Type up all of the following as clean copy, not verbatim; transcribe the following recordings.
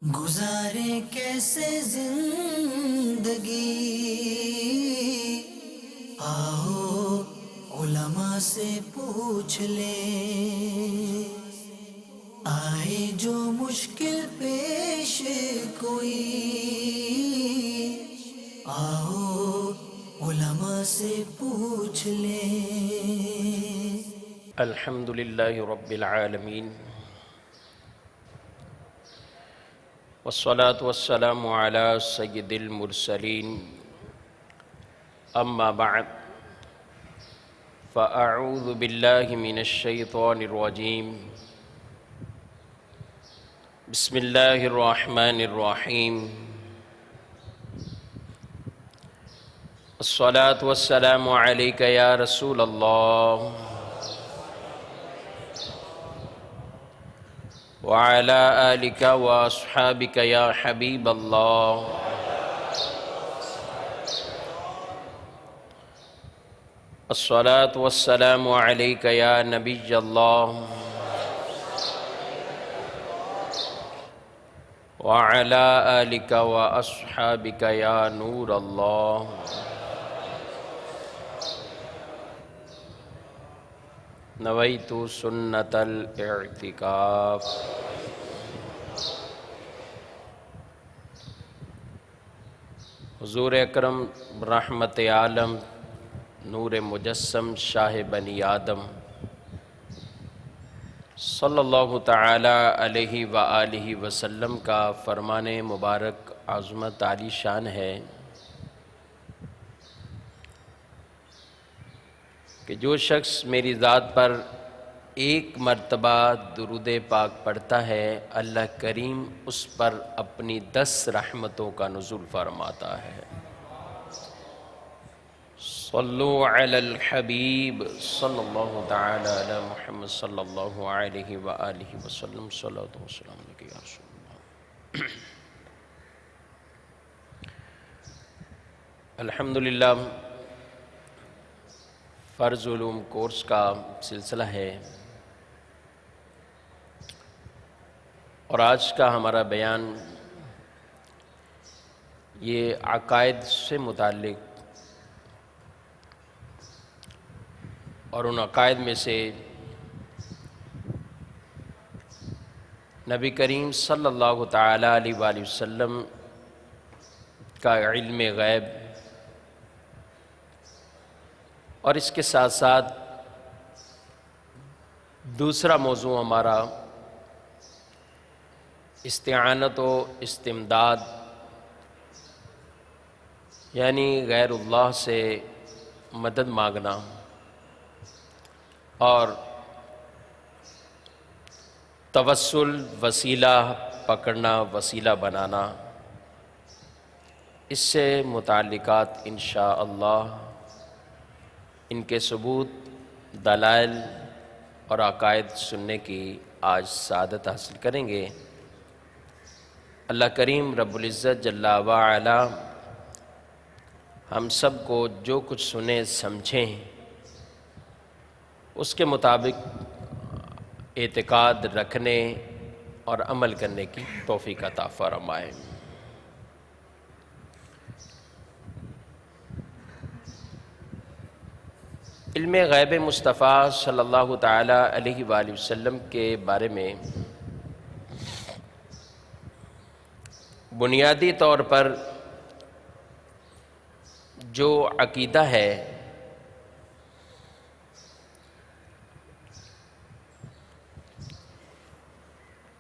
گزارے کیسے زندگی، آؤ علماء سے پوچھ لیں، آئے جو مشکل پیش کوئی، آؤ علماء سے پوچھ لیں۔ الحمد للہ رب العالمین والصلاة والسلام على سید المرسلین اما بعد فاعوذ باللہ من الشیطان الرجیم بسم اللہ الرحمن الرحیم الصلاة والسلام علیک یا رسول اللہ وعلى آلك وأصحابك يا حبيب الله الصلاة والسلام عليك يا نبي الله وعلى آلك وأصحابك يا نور الله نویت سنت الاعتکاف۔ حضور اکرم رحمت عالم نور مجسم شاہ بنی آدم صلی اللہ تعالی علیہ وآلہ وسلم کا فرمان مبارک عظمت عالی شان ہے کہ جو شخص میری ذات پر ایک مرتبہ درود پاک پڑھتا ہے اللہ کریم اس پر اپنی 10 رحمتوں کا نزول فرماتا ہے۔ صلو علی الحبیب صلی اللہ تعالی علی محمد صلی اللہ علیہ وآلہ وسلم صلاۃ والسلام علیکہ یا رسول اللہ۔ الحمدللہ فرض علوم کورس کا سلسلہ ہے اور آج کا ہمارا بیان یہ عقائد سے متعلق اور ان عقائد میں سے نبی کریم صلی اللہ تعالی علیہ وآلہ وسلم کا علم غیب اور اس کے ساتھ ساتھ دوسرا موضوع ہمارا استعانت و استمداد یعنی غیر اللہ سے مدد مانگنا اور توسل وسیلہ پکڑنا وسیلہ بنانا، اس سے متعلقات انشاءاللہ ان کے ثبوت دلائل اور عقائد سننے کی آج سعادت حاصل کریں گے۔ اللہ کریم رب العزت جل وعلا ہم سب کو جو کچھ سنیں سمجھیں اس کے مطابق اعتقاد رکھنے اور عمل کرنے کی توفیق عطا فرمائے۔ علم غیب مصطفیٰ صلی اللہ تعالی علیہ وآلہ وسلم کے بارے میں بنیادی طور پر جو عقیدہ ہے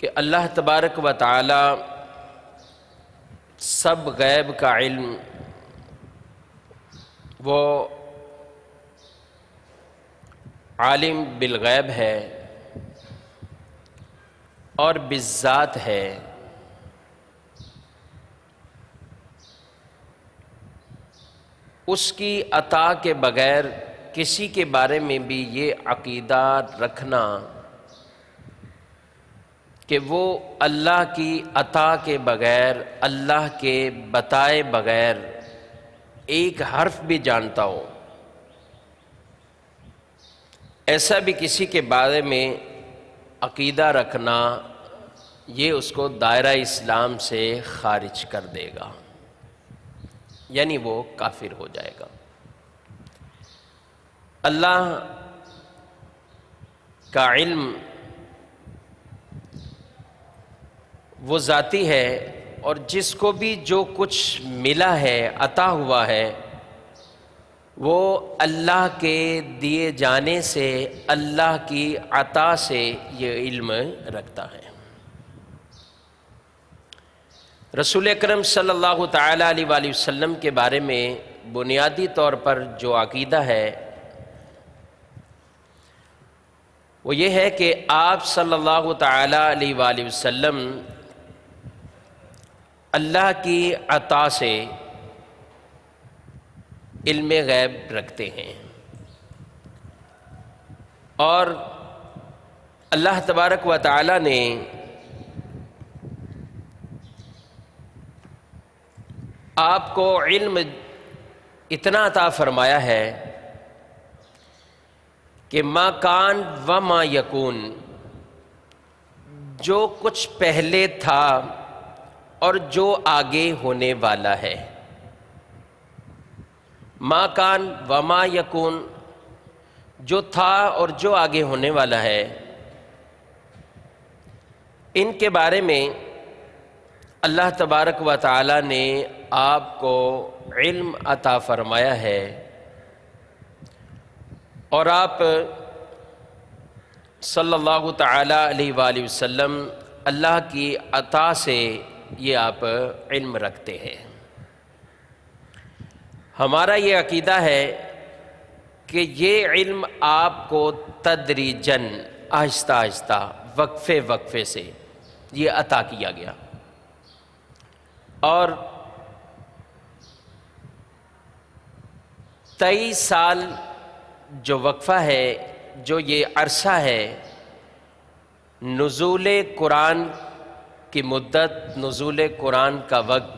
کہ اللہ تبارک و تعالی سب غیب کا علم وہ عالم بالغیب ہے اور بالذات ہے، اس کی عطا کے بغیر کسی کے بارے میں بھی یہ عقیدہ رکھنا کہ وہ اللہ کی عطا کے بغیر اللہ کے بتائے بغیر ایک حرف بھی جانتا ہو، ایسا بھی کسی کے بارے میں عقیدہ رکھنا یہ اس کو دائرہ اسلام سے خارج کر دے گا، یعنی وہ کافر ہو جائے گا۔ اللہ کا علم وہ ذاتی ہے، اور جس کو بھی جو کچھ ملا ہے، عطا ہوا ہے، وہ اللہ کے دیے جانے سے، اللہ کی عطا سے یہ علم رکھتا ہے۔ رسول اکرم صلی اللہ تعالیٰ علیہ وآلہ وسلم کے بارے میں بنیادی طور پر جو عقیدہ ہے وہ یہ ہے کہ آپ صلی اللہ تعالیٰ علیہ وآلہ وسلم اللہ کی عطا سے علم غیب رکھتے ہیں، اور اللہ تبارک و تعالیٰ نے آپ کو علم اتنا عطا فرمایا ہے کہ ما کان و ما یکون، جو کچھ پہلے تھا اور جو آگے ہونے والا ہے، ما کان و ما یکون، جو تھا اور جو آگے ہونے والا ہے، ان کے بارے میں اللہ تبارک و تعالی نے آپ کو علم عطا فرمایا ہے، اور آپ صلی اللہ تعالی علیہ وآلہ وسلم اللہ کی عطا سے یہ آپ علم رکھتے ہیں۔ ہمارا یہ عقیدہ ہے کہ یہ علم آپ کو تدریجاً، آہستہ آہستہ، وقفے وقفے سے یہ عطا کیا گیا، اور 23 سال جو وقفہ ہے، جو یہ عرصہ ہے، نزول قرآن کی مدت، نزول قرآن کا وقت،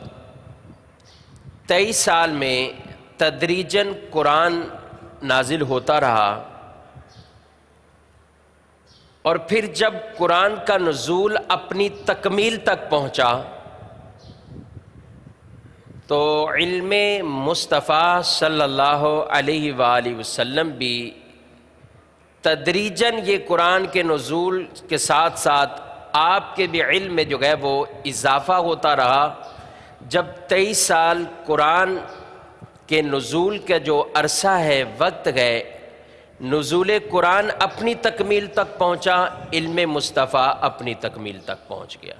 23 سال میں تدریجاً قرآن نازل ہوتا رہا، اور پھر جب قرآن کا نزول اپنی تکمیل تک پہنچا تو علم مصطفیٰ صلی اللہ علیہ وآلہ وسلم بھی تدریجاً یہ قرآن کے نزول کے ساتھ ساتھ آپ کے بھی علم میں جو ہے وہ اضافہ ہوتا رہا۔ جب 23 سال قرآن کے نزول کا جو عرصہ ہے، وقت ہے، نزول قرآن اپنی تکمیل تک پہنچا، علم مصطفیٰ اپنی تکمیل تک پہنچ گیا۔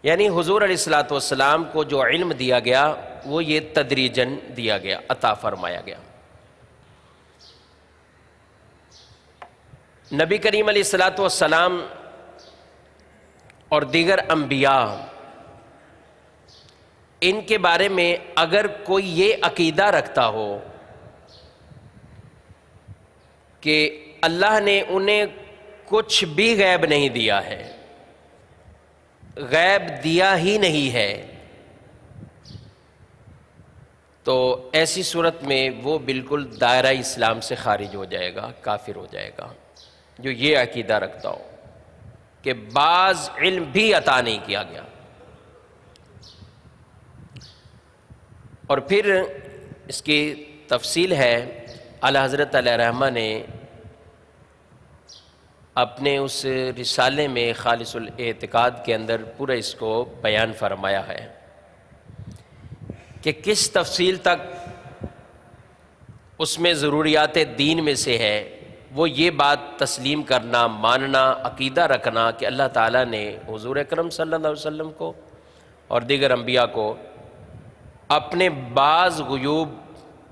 یعنی حضور علیہ الصلوۃ والسلام کو جو علم دیا گیا وہ یہ تدریجاً دیا گیا، عطا فرمایا گیا۔ نبی کریم علیہ الصلوۃ والسلام اور دیگر انبیاء، ان کے بارے میں اگر کوئی یہ عقیدہ رکھتا ہو کہ اللہ نے انہیں کچھ بھی غیب نہیں دیا ہے، غیب دیا ہی نہیں ہے، تو ایسی صورت میں وہ بالکل دائرہ اسلام سے خارج ہو جائے گا، کافر ہو جائے گا، جو یہ عقیدہ رکھتا ہو کہ بعض علم بھی عطا نہیں کیا گیا۔ اور پھر اس کی تفصیل ہے، اعلی حضرت علیہ رحمہ نے اپنے اس رسالے میں خالص الاعتقاد کے اندر پورا اس کو بیان فرمایا ہے کہ کس تفصیل تک اس میں ضروریات دین میں سے ہے وہ یہ بات تسلیم کرنا، ماننا، عقیدہ رکھنا کہ اللہ تعالیٰ نے حضور اکرم صلی اللہ علیہ وسلم کو اور دیگر انبیاء کو اپنے بعض غیوب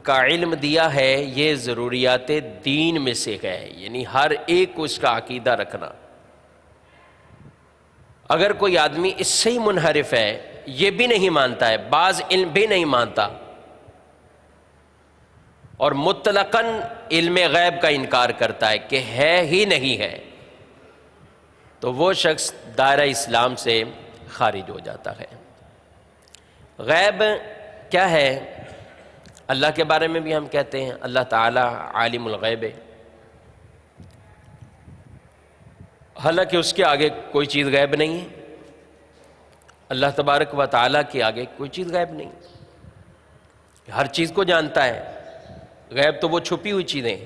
کا علم دیا ہے، یہ ضروریات دین میں سے ہے، یعنی ہر ایک کو اس کا عقیدہ رکھنا۔ اگر کوئی آدمی اس سے ہی منحرف ہے، یہ بھی نہیں مانتا ہے، بعض علم بھی نہیں مانتا، اور مطلقاً علم غیب کا انکار کرتا ہے کہ ہے ہی نہیں ہے، تو وہ شخص دائرہ اسلام سے خارج ہو جاتا ہے۔ غیب کیا ہے؟ اللہ کے بارے میں بھی ہم کہتے ہیں اللہ تعالیٰ عالم الغیب ہے۔ حالانکہ اس کے آگے کوئی چیز غیب نہیں ہے، اللہ تبارک و تعالیٰ کے آگے کوئی چیز غیب نہیں، ہر چیز کو جانتا ہے، غیب تو وہ چھپی ہوئی چیزیں ہیں۔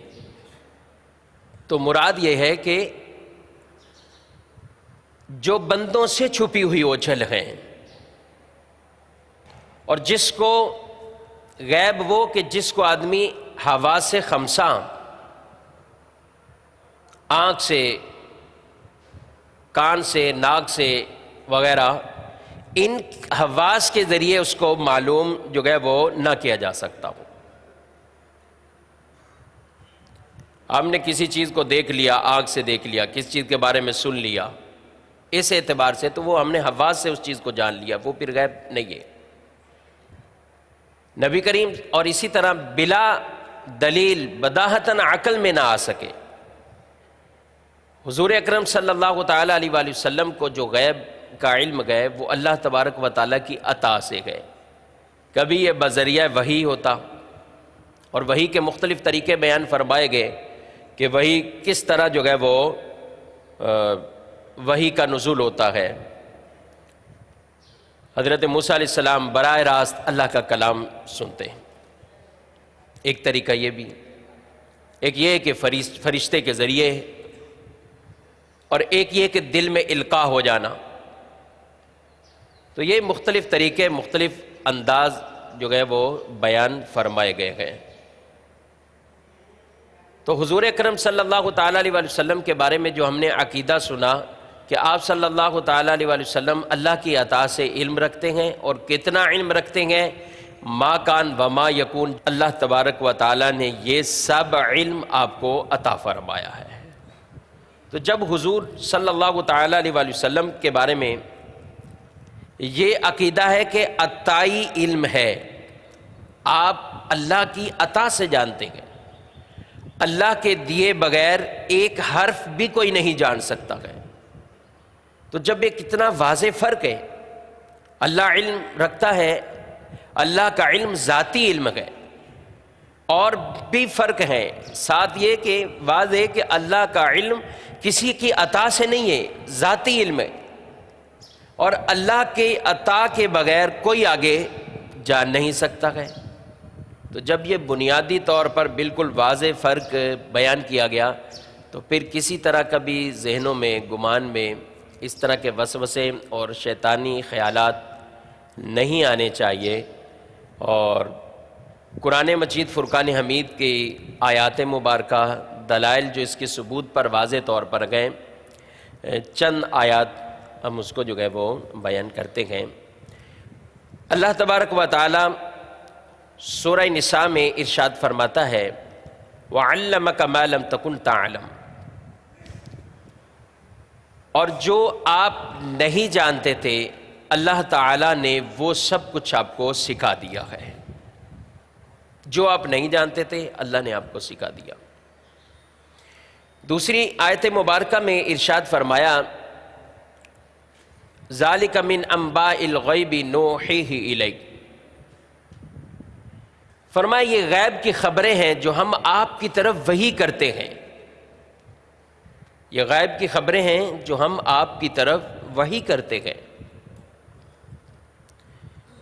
تو مراد یہ ہے کہ جو بندوں سے چھپی ہوئی اوجھل ہیں، اور جس کو غیب وہ کہ جس کو آدمی حواس خمسہ، آنکھ سے، کان سے، ناک سے وغیرہ، ان حواس کے ذریعے اس کو معلوم جو ہے وہ نہ کیا جا سکتا ہو۔ ہم نے کسی چیز کو دیکھ لیا، آنکھ سے دیکھ لیا، کسی چیز کے بارے میں سن لیا، اس اعتبار سے تو وہ ہم نے حواس سے اس چیز کو جان لیا، وہ پھر غیب نہیں ہے۔ نبی کریم اور اسی طرح بلا دلیل بداہتاً عقل میں نہ آ سکے، حضور اکرم صلی اللہ تعالیٰ علیہ وآلہ وسلم کو جو غیب کا علم گئے وہ اللہ تبارک و تعالیٰ کی عطا سے گئے۔ کبھی یہ بذریعہ وحی ہوتا، اور وحی کے مختلف طریقے بیان فرمائے گئے کہ وحی کس طرح جو ہے وہ وحی کا نزول ہوتا ہے۔ حضرت موسیٰ علیہ السلام براہ راست اللہ کا کلام سنتے ہیں، ایک طریقہ یہ بھی، ایک یہ کہ فرشتے کے ذریعے، اور ایک یہ کہ دل میں القاء ہو جانا۔ تو یہ مختلف طریقے، مختلف انداز جو ہے وہ بیان فرمائے گئے ہیں۔ تو حضور اکرم صلی اللہ تعالیٰ علیہ وآلہ وسلم کے بارے میں جو ہم نے عقیدہ سنا کہ آپ صلی اللہ تعالیٰ علیہ وآلہ وسلم اللہ کی عطا سے علم رکھتے ہیں، اور کتنا علم رکھتے ہیں، ما کان وما یکون، اللہ تبارک و تعالیٰ نے یہ سب علم آپ کو عطا فرمایا ہے۔ تو جب حضور صلی اللہ تعالیٰ علیہ وآلہ وسلم کے بارے میں یہ عقیدہ ہے کہ عطائی علم ہے، آپ اللہ کی عطا سے جانتے ہیں، اللہ کے دیے بغیر ایک حرف بھی کوئی نہیں جان سکتا ہے، تو جب یہ کتنا واضح فرق ہے، اللہ علم رکھتا ہے، اللہ کا علم ذاتی علم ہے، اور بھی فرق ہے ساتھ یہ کہ واضح کہ اللہ کا علم کسی کی عطا سے نہیں ہے، ذاتی علم ہے، اور اللہ کے عطا کے بغیر کوئی آگے جان نہیں سکتا ہے۔ تو جب یہ بنیادی طور پر بالکل واضح فرق بیان کیا گیا تو پھر کسی طرح کا بھی ذہنوں میں، گمان میں اس طرح کے وسوسے اور شیطانی خیالات نہیں آنے چاہیے، اور قرآن مجید فرقان حمید کی آیات مبارکہ دلائل جو اس کے ثبوت پر واضح طور پر گئے، چند آیات ہم اس کو جو ہے وہ بیان کرتے ہیں۔ اللہ تبارک و تعالی سورہ نساء میں ارشاد فرماتا ہے وَعَلَّمَكَ مَا لَمْ تَكُنْ تَعْلَمْ، اور جو آپ نہیں جانتے تھے اللہ تعالیٰ نے وہ سب کچھ آپ کو سکھا دیا ہے، جو آپ نہیں جانتے تھے اللہ نے آپ کو سکھا دیا۔ دوسری آیت مبارکہ میں ارشاد فرمایا ذَلِكَ مِنْ أَنْبَاءِ الْغَيْبِ نُوحِيهِ إِلَيْكَ، فرمایا یہ غیب کی خبریں ہیں جو ہم آپ کی طرف وحی کرتے ہیں، یہ غیب کی خبریں ہیں جو ہم آپ کی طرف وحی کرتے ہیں۔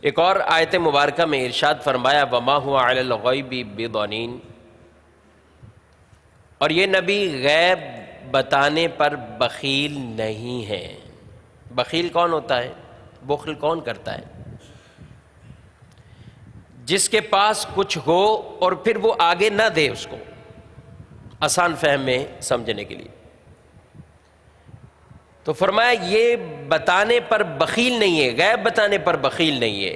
ایک اور آیت مبارکہ میں ارشاد فرمایا وَمَا هُوَ عَلَى الْغَيْبِ بِضَنِينٍ، اور یہ نبی غیب بتانے پر بخیل نہیں ہے۔ بخیل کون ہوتا ہے؟ بخل کون کرتا ہے؟ جس کے پاس کچھ ہو اور پھر وہ آگے نہ دے اس کو، آسان فہم میں سمجھنے کے لیے۔ تو فرمایا یہ بتانے پر بخیل نہیں ہے، غیب بتانے پر بخیل نہیں ہے۔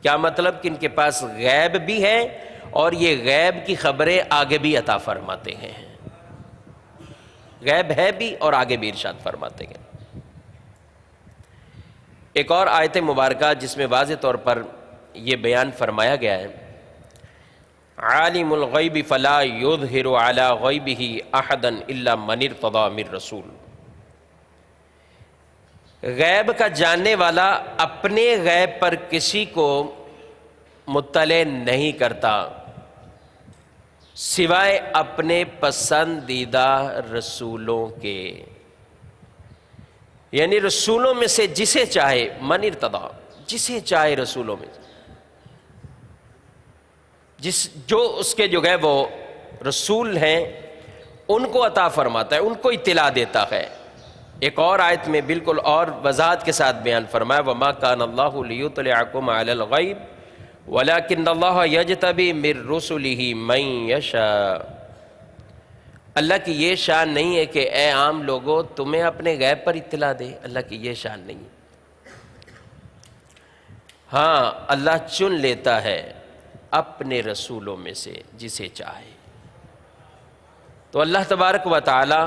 کیا مطلب کہ ان کے پاس غیب بھی ہے اور یہ غیب کی خبریں آگے بھی عطا فرماتے ہیں، غیب ہے بھی اور آگے بھی ارشاد فرماتے ہیں۔ ایک اور آیت مبارکہ جس میں واضح طور پر یہ بیان فرمایا گیا ہے عالم الغیب فلا یظہر علی غیبہ احدا الا من ارتضی من رسول، غیب کا جاننے والا اپنے غیب پر کسی کو مطلع نہیں کرتا سوائے اپنے پسندیدہ رسولوں کے۔ یعنی رسولوں میں سے جسے چاہے، من ارتضیٰ، جسے چاہے رسولوں میں جو اس کے جو ہے وہ رسول ہیں ان کو عطا فرماتا ہے، ان کو اطلاع دیتا ہے۔ ایک اور آیت میں بالکل اور وضاحت کے ساتھ بیان فرمایا وَمَا كَانَ اللَّهُ لِيُطْلِعَكُمْ عَلَى الْغَيْبِ وَلَكِنَّ اللَّهَ يَجْتَبِي مِن رُّسُلِهِ مَن يَشَاءُ۔ اللہ کی یہ شان نہیں ہے کہ اے عام لوگوں تمہیں اپنے غیب پر اطلاع دے، اللہ کی یہ شان نہیں ہے۔ ہاں اللہ چن لیتا ہے اپنے رسولوں میں سے جسے چاہے۔ تو اللہ تبارک و تعالی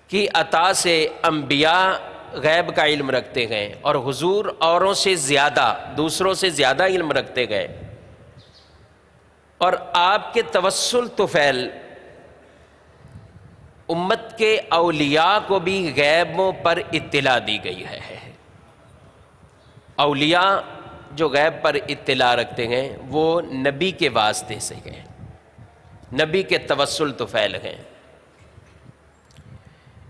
کی عطا سے انبیاء غیب کا علم رکھتے گئے، اور حضور اوروں سے زیادہ، دوسروں سے زیادہ علم رکھتے گئے، اور آپ کے توسل طفیل امت کے اولیاء کو بھی غیبوں پر اطلاع دی گئی ہے۔ اولیاء جو غیب پر اطلاع رکھتے ہیں وہ نبی کے واسطے سے ہیں، نبی کے توسل طفیل ہیں۔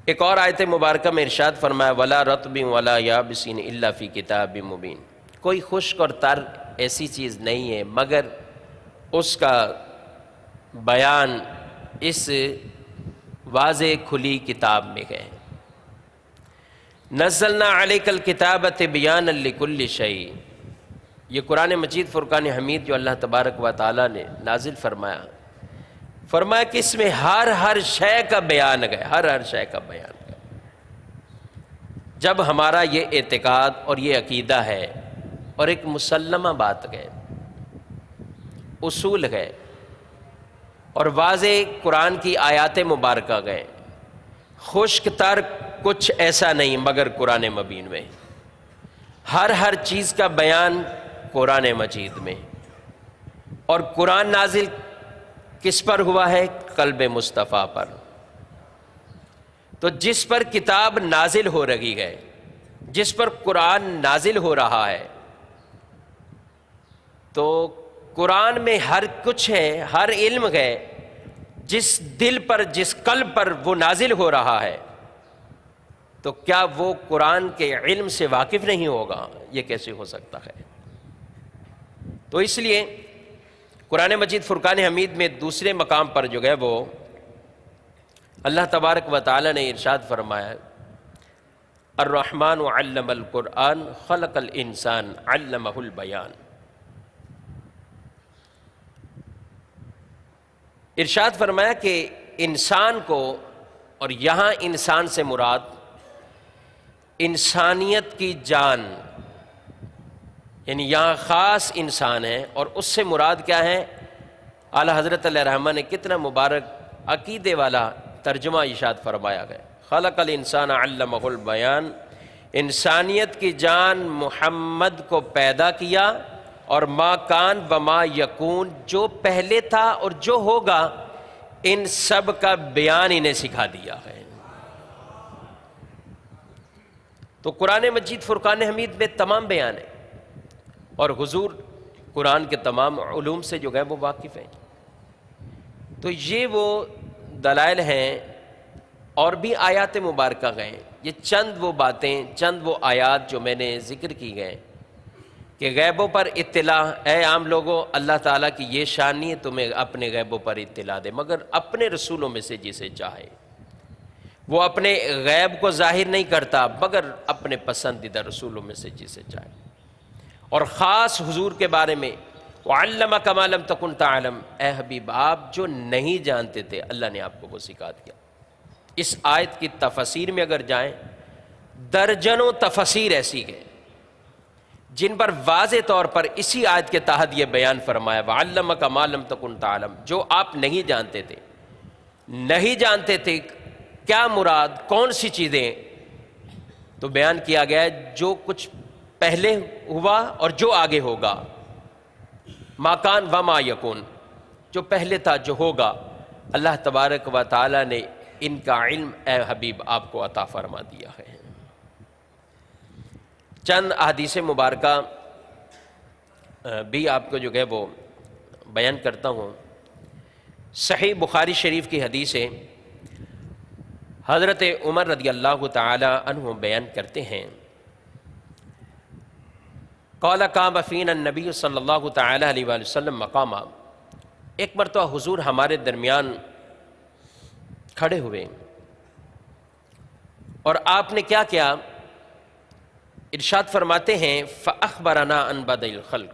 ایک اور آیت مبارکہ میں ارشاد فرمایا وَلَا رَطْبٍ وَلَا يَابِسٍ إِلَّا فِي كِتَابٍ مُبِينٍ، کوئی خشک اور تر ایسی چیز نہیں ہے مگر اس کا بیان اس واضح کھلی کتاب میں ہے۔ نزلنا علیک الکتاب تبیانا لکل شیء، یہ قرآن مجید فرقان حمید جو اللہ تبارک و تعالیٰ نے نازل فرمایا کہ اس میں ہر شے کا بیان ہے، ہر شے کا بیان ہے۔ جب ہمارا یہ اعتقاد اور یہ عقیدہ ہے اور ایک مسلمہ بات ہے، اصول ہے اور واضح قرآن کی آیات مبارکہ گئے، خشک تر کچھ ایسا نہیں مگر قرآن مبین میں، ہر چیز کا بیان قرآن مجید میں۔ اور قرآن نازل کس پر ہوا ہے؟ قلب مصطفیٰ پر۔ تو جس پر کتاب نازل ہو رہی ہے، جس پر قرآن نازل ہو رہا ہے، تو قرآن میں ہر کچھ ہے، ہر علم ہے، جس دل پر، جس قلب پر وہ نازل ہو رہا ہے، تو کیا وہ قرآن کے علم سے واقف نہیں ہوگا؟ یہ کیسے ہو سکتا ہے؟ تو اس لیے قرآن مجید فرقان حمید میں دوسرے مقام پر جو ہے وہ اللہ تبارک و تعالی نے ارشاد فرمایا الرحمن علم القرآن خلق الانسان علمہ البیان۔ ارشاد فرمایا کہ انسان کو، اور یہاں انسان سے مراد انسانیت کی جان، یعنی یہاں خاص انسان ہے، اور اس سے مراد کیا ہے؟ اعلیٰ حضرت علیہ رحمہ نے کتنا مبارک عقیدے والا ترجمہ ارشاد فرمایا ہے، خلق الانسان علمہ البیان، انسانیت کی جان محمد کو پیدا کیا، اور ما کان و ما یکون، جو پہلے تھا اور جو ہوگا ان سب کا بیان انہیں سکھا دیا ہے۔ تو قرآن مجید فرقان حمید میں تمام بیان ہے، اور حضور قرآن کے تمام علوم سے جو ہے وہ واقف ہیں۔ تو یہ وہ دلائل ہیں، اور بھی آیات مبارکہ گئے، یہ چند وہ باتیں، چند وہ آیات جو میں نے ذکر کی گئے کہ غیبوں پر اطلاع، اے عام لوگوں اللہ تعالیٰ کی یہ شان نہیں ہے تمہیں اپنے غیبوں پر اطلاع دے، مگر اپنے رسولوں میں سے جسے چاہے۔ وہ اپنے غیب کو ظاہر نہیں کرتا مگر اپنے پسندیدہ رسولوں میں سے جسے چاہے۔ اور خاص حضور کے بارے میں وَعَلَّمَكَ مَا لَمْ تَكُنْ تَعْلَمْ، اے حبیب آپ جو نہیں جانتے تھے اللہ نے آپ کو وہ سکھا دیا۔ اس آیت کی تفسیر میں اگر جائیں، درجنوں تفسیر ایسی ہیں جن پر واضح طور پر اسی آیت کے تحت یہ بیان فرمایا وَعَلَّمَكَ مَا لَمْ تَكُنْ تَعْلَمْ، جو آپ نہیں جانتے تھے کیا مراد، کون سی چیزیں، تو بیان کیا گیا ہے جو کچھ پہلے ہوا اور جو آگے ہوگا، ما کان و ما یکون، جو پہلے تھا جو ہوگا، اللہ تبارک و تعالی نے ان کا علم اے حبیب آپ کو عطا فرما دیا ہے۔ چند احادیث مبارکہ بھی آپ کو جو ہے وہ بیان کرتا ہوں۔ صحیح بخاری شریف کی حدیث ہے، حضرت عمر رضی اللہ تعالی عنہ بیان کرتے ہیں، قال قام فینا النبی صلی اللہ تعالی علیہ وآلہ وسلم مقاما، ایک مرتبہ حضور ہمارے درمیان کھڑے ہوئے اور آپ نے کیا کیا؟ ارشاد فرماتے ہیں فأخبرنا عن بدء الخلق،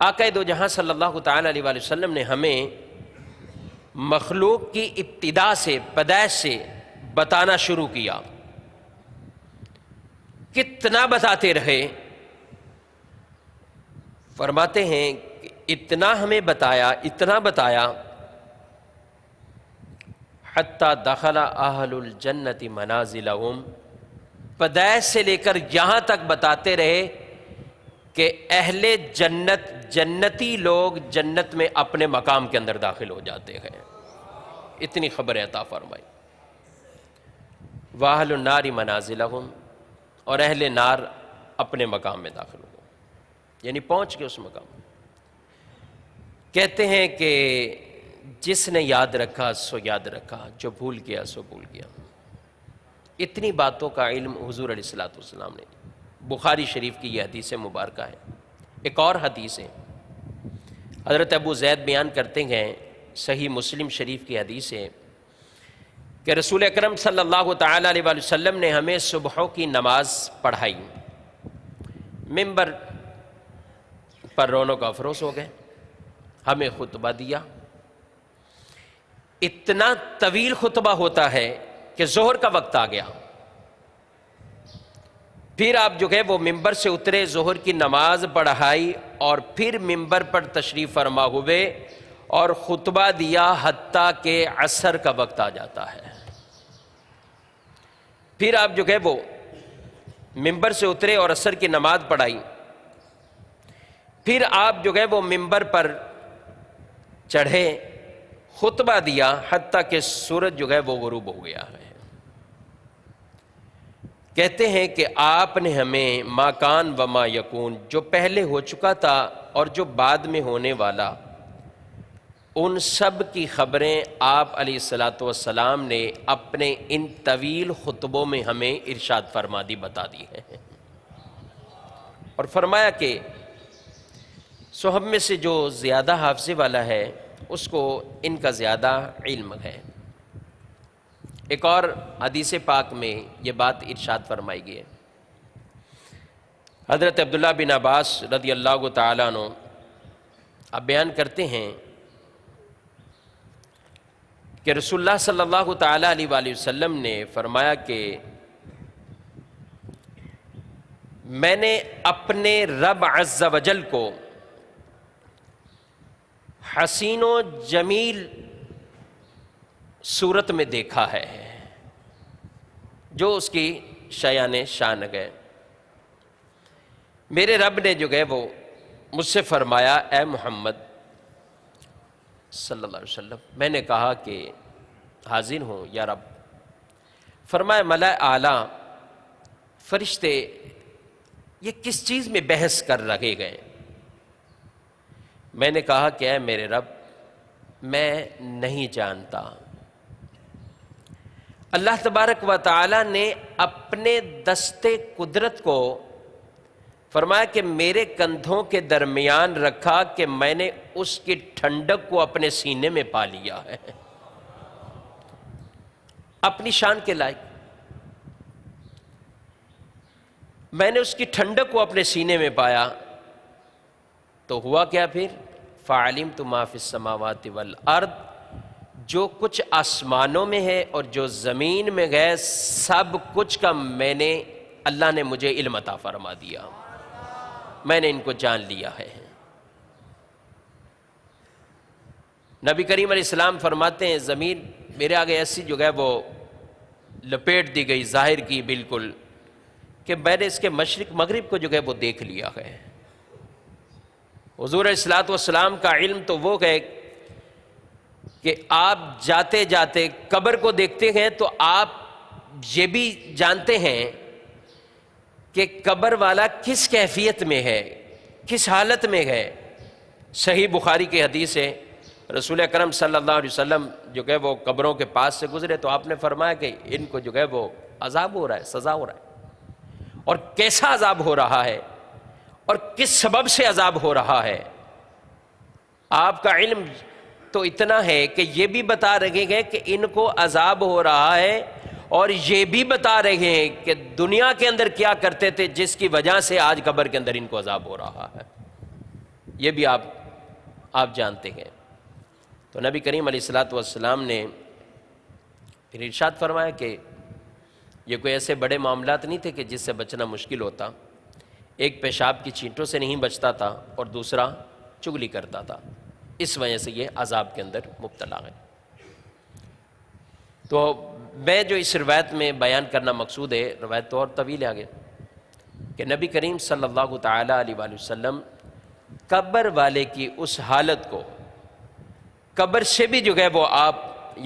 آقا دو جہاں صلی اللہ تعالی علیہ وآلہ وسلم نے ہمیں مخلوق کی ابتدا سے، پیدائش سے بتانا شروع کیا۔ کتنا بتاتے رہے؟ فرماتے ہیں کہ اتنا ہمیں بتایا، اتنا بتایا، حتی دخل اہل الجنت منازلہم، پیدائش سے لے کر یہاں تک بتاتے رہے کہ اہل جنت، جنتی لوگ جنت میں اپنے مقام کے اندر داخل ہو جاتے ہیں، اتنی خبر عطا فرمائی۔ وَأَهْلُ النَّارِ مَنَازِلَهُمْ، اور اہل نار اپنے مقام میں داخل ہو گئے، یعنی پہنچ گئے اس مقام میں۔ کہتے ہیں کہ جس نے یاد رکھا سو یاد رکھا، جو بھول گیا سو بھول گیا۔ اتنی باتوں کا علم حضور علیہ الصلوۃ والسلام نے، بخاری شریف کی یہ حدیث مبارکہ ہے۔ ایک اور حدیث ہے، حضرت ابو زید بیان کرتے ہیں، صحیح مسلم شریف کی حدیث ہے کہ رسول اکرم صلی اللہ تعالی علیہ وآلہ وسلم نے ہمیں صبحوں کی نماز پڑھائی، ممبر پر رونق افروز ہو گئے، ہمیں خطبہ دیا۔ اتنا طویل خطبہ ہوتا ہے کہ ظہر کا وقت آ گیا، پھر آپ جو ہے وہ ممبر سے اترے، ظہر کی نماز پڑھائی اور پھر ممبر پر تشریف فرما ہوئے اور خطبہ دیا حتیٰ کہ عصر کا وقت آ جاتا ہے۔ پھر آپ جو ہے وہ ممبر سے اترے اور عصر کی نماز پڑھائی، پھر آپ جو ہے وہ ممبر پر چڑھے، خطبہ دیا حتیٰ کہ سورج جو ہے وہ غروب ہو گیا ہے۔ کہتے ہیں کہ آپ نے ہمیں ما کان و ما یکون، جو پہلے ہو چکا تھا اور جو بعد میں ہونے والا، ان سب کی خبریں آپ علیہ الصلوۃ والسلام نے اپنے ان طویل خطبوں میں ہمیں ارشاد فرما دی، بتا دی ہے۔ اور فرمایا کہ سو ہم میں سے جو زیادہ حافظے والا ہے اس کو ان کا زیادہ علم ہے۔ ایک اور حدیث پاک میں یہ بات ارشاد فرمائی گئی ہے، حضرت عبداللہ بن عباس رضی اللہ تعالیٰ عنہ اب بیان کرتے ہیں کہ رسول اللہ صلی اللہ تعالیٰ علیہ وآلہ وسلم نے فرمایا کہ میں نے اپنے رب عز و جل کو حسین و جمیل صورت میں دیکھا ہے، جو اس کی شایان شان ہے۔ میرے رب نے جو ہے وہ مجھ سے فرمایا، اے محمد صلی اللہ علیہ وسلم، میں نے کہا کہ حاضر ہوں یا رب۔ فرمایا ملائے اعلیٰ، فرشتے یہ کس چیز میں بحث کر رہے گئے؟ میں نے کہا کہ اے میرے رب میں نہیں جانتا۔ اللہ تبارک و تعالی نے اپنے دستے قدرت کو فرمایا کہ میرے کندھوں کے درمیان رکھا کہ میں نے اس کی ٹھنڈک کو اپنے سینے میں پا لیا ہے، اپنی شان کے لائق میں نے اس کی ٹھنڈک کو اپنے سینے میں پایا۔ تو ہوا کیا پھر؟ فَعَلِمْتُ مَا فِي السَّمَاوَاتِ وَالْأَرْضِ، جو کچھ آسمانوں میں ہے اور جو زمین میں ہے سب کچھ کا میں نے، اللہ نے مجھے علم عطا فرما دیا، میں نے ان کو جان لیا ہے۔ نبی کریم علیہ السلام فرماتے ہیں زمین میرے آگے ایسی جو ہے وہ لپیٹ دی گئی، ظاہر کی بالکل، کہ میں نے اس کے مشرق مغرب کو جو ہے وہ دیکھ لیا ہے۔ حضور علیہ الصلوۃ والسلام کا علم تو وہ ہے کہ آپ جاتے جاتے قبر کو دیکھتے ہیں تو آپ یہ بھی جانتے ہیں کہ قبر والا کس کیفیت میں ہے، کس حالت میں ہے۔ صحیح بخاری کی حدیث ہے، رسول اکرم صلی اللہ علیہ وسلم جو کہ وہ قبروں کے پاس سے گزرے تو آپ نے فرمایا کہ ان کو جو ہے وہ عذاب ہو رہا ہے، سزا ہو رہا ہے، اور کیسا عذاب ہو رہا ہے اور کس سبب سے عذاب ہو رہا ہے۔ آپ کا علم تو اتنا ہے کہ یہ بھی بتا رہے ہیں کہ ان کو عذاب ہو رہا ہے، اور یہ بھی بتا رہے ہیں کہ دنیا کے اندر کیا کرتے تھے جس کی وجہ سے آج قبر کے اندر ان کو عذاب ہو رہا ہے، یہ بھی آپ جانتے ہیں۔ تو نبی کریم علیہ الصلوۃ والسلام نے پھر ارشاد فرمایا کہ یہ کوئی ایسے بڑے معاملات نہیں تھے کہ جس سے بچنا مشکل ہوتا، ایک پیشاب کی چینٹوں سے نہیں بچتا تھا اور دوسرا چغلی کرتا تھا، اس وجہ سے یہ عذاب کے اندر مبتلا ہے۔ تو میں جو اس روایت میں بیان کرنا مقصود ہے، روایت تو اور طویل ہے آگے، کہ نبی کریم صلی اللہ تعالیٰ علیہ وآلہ وسلم قبر والے کی اس حالت کو قبر سے بھی جو ہے وہ آپ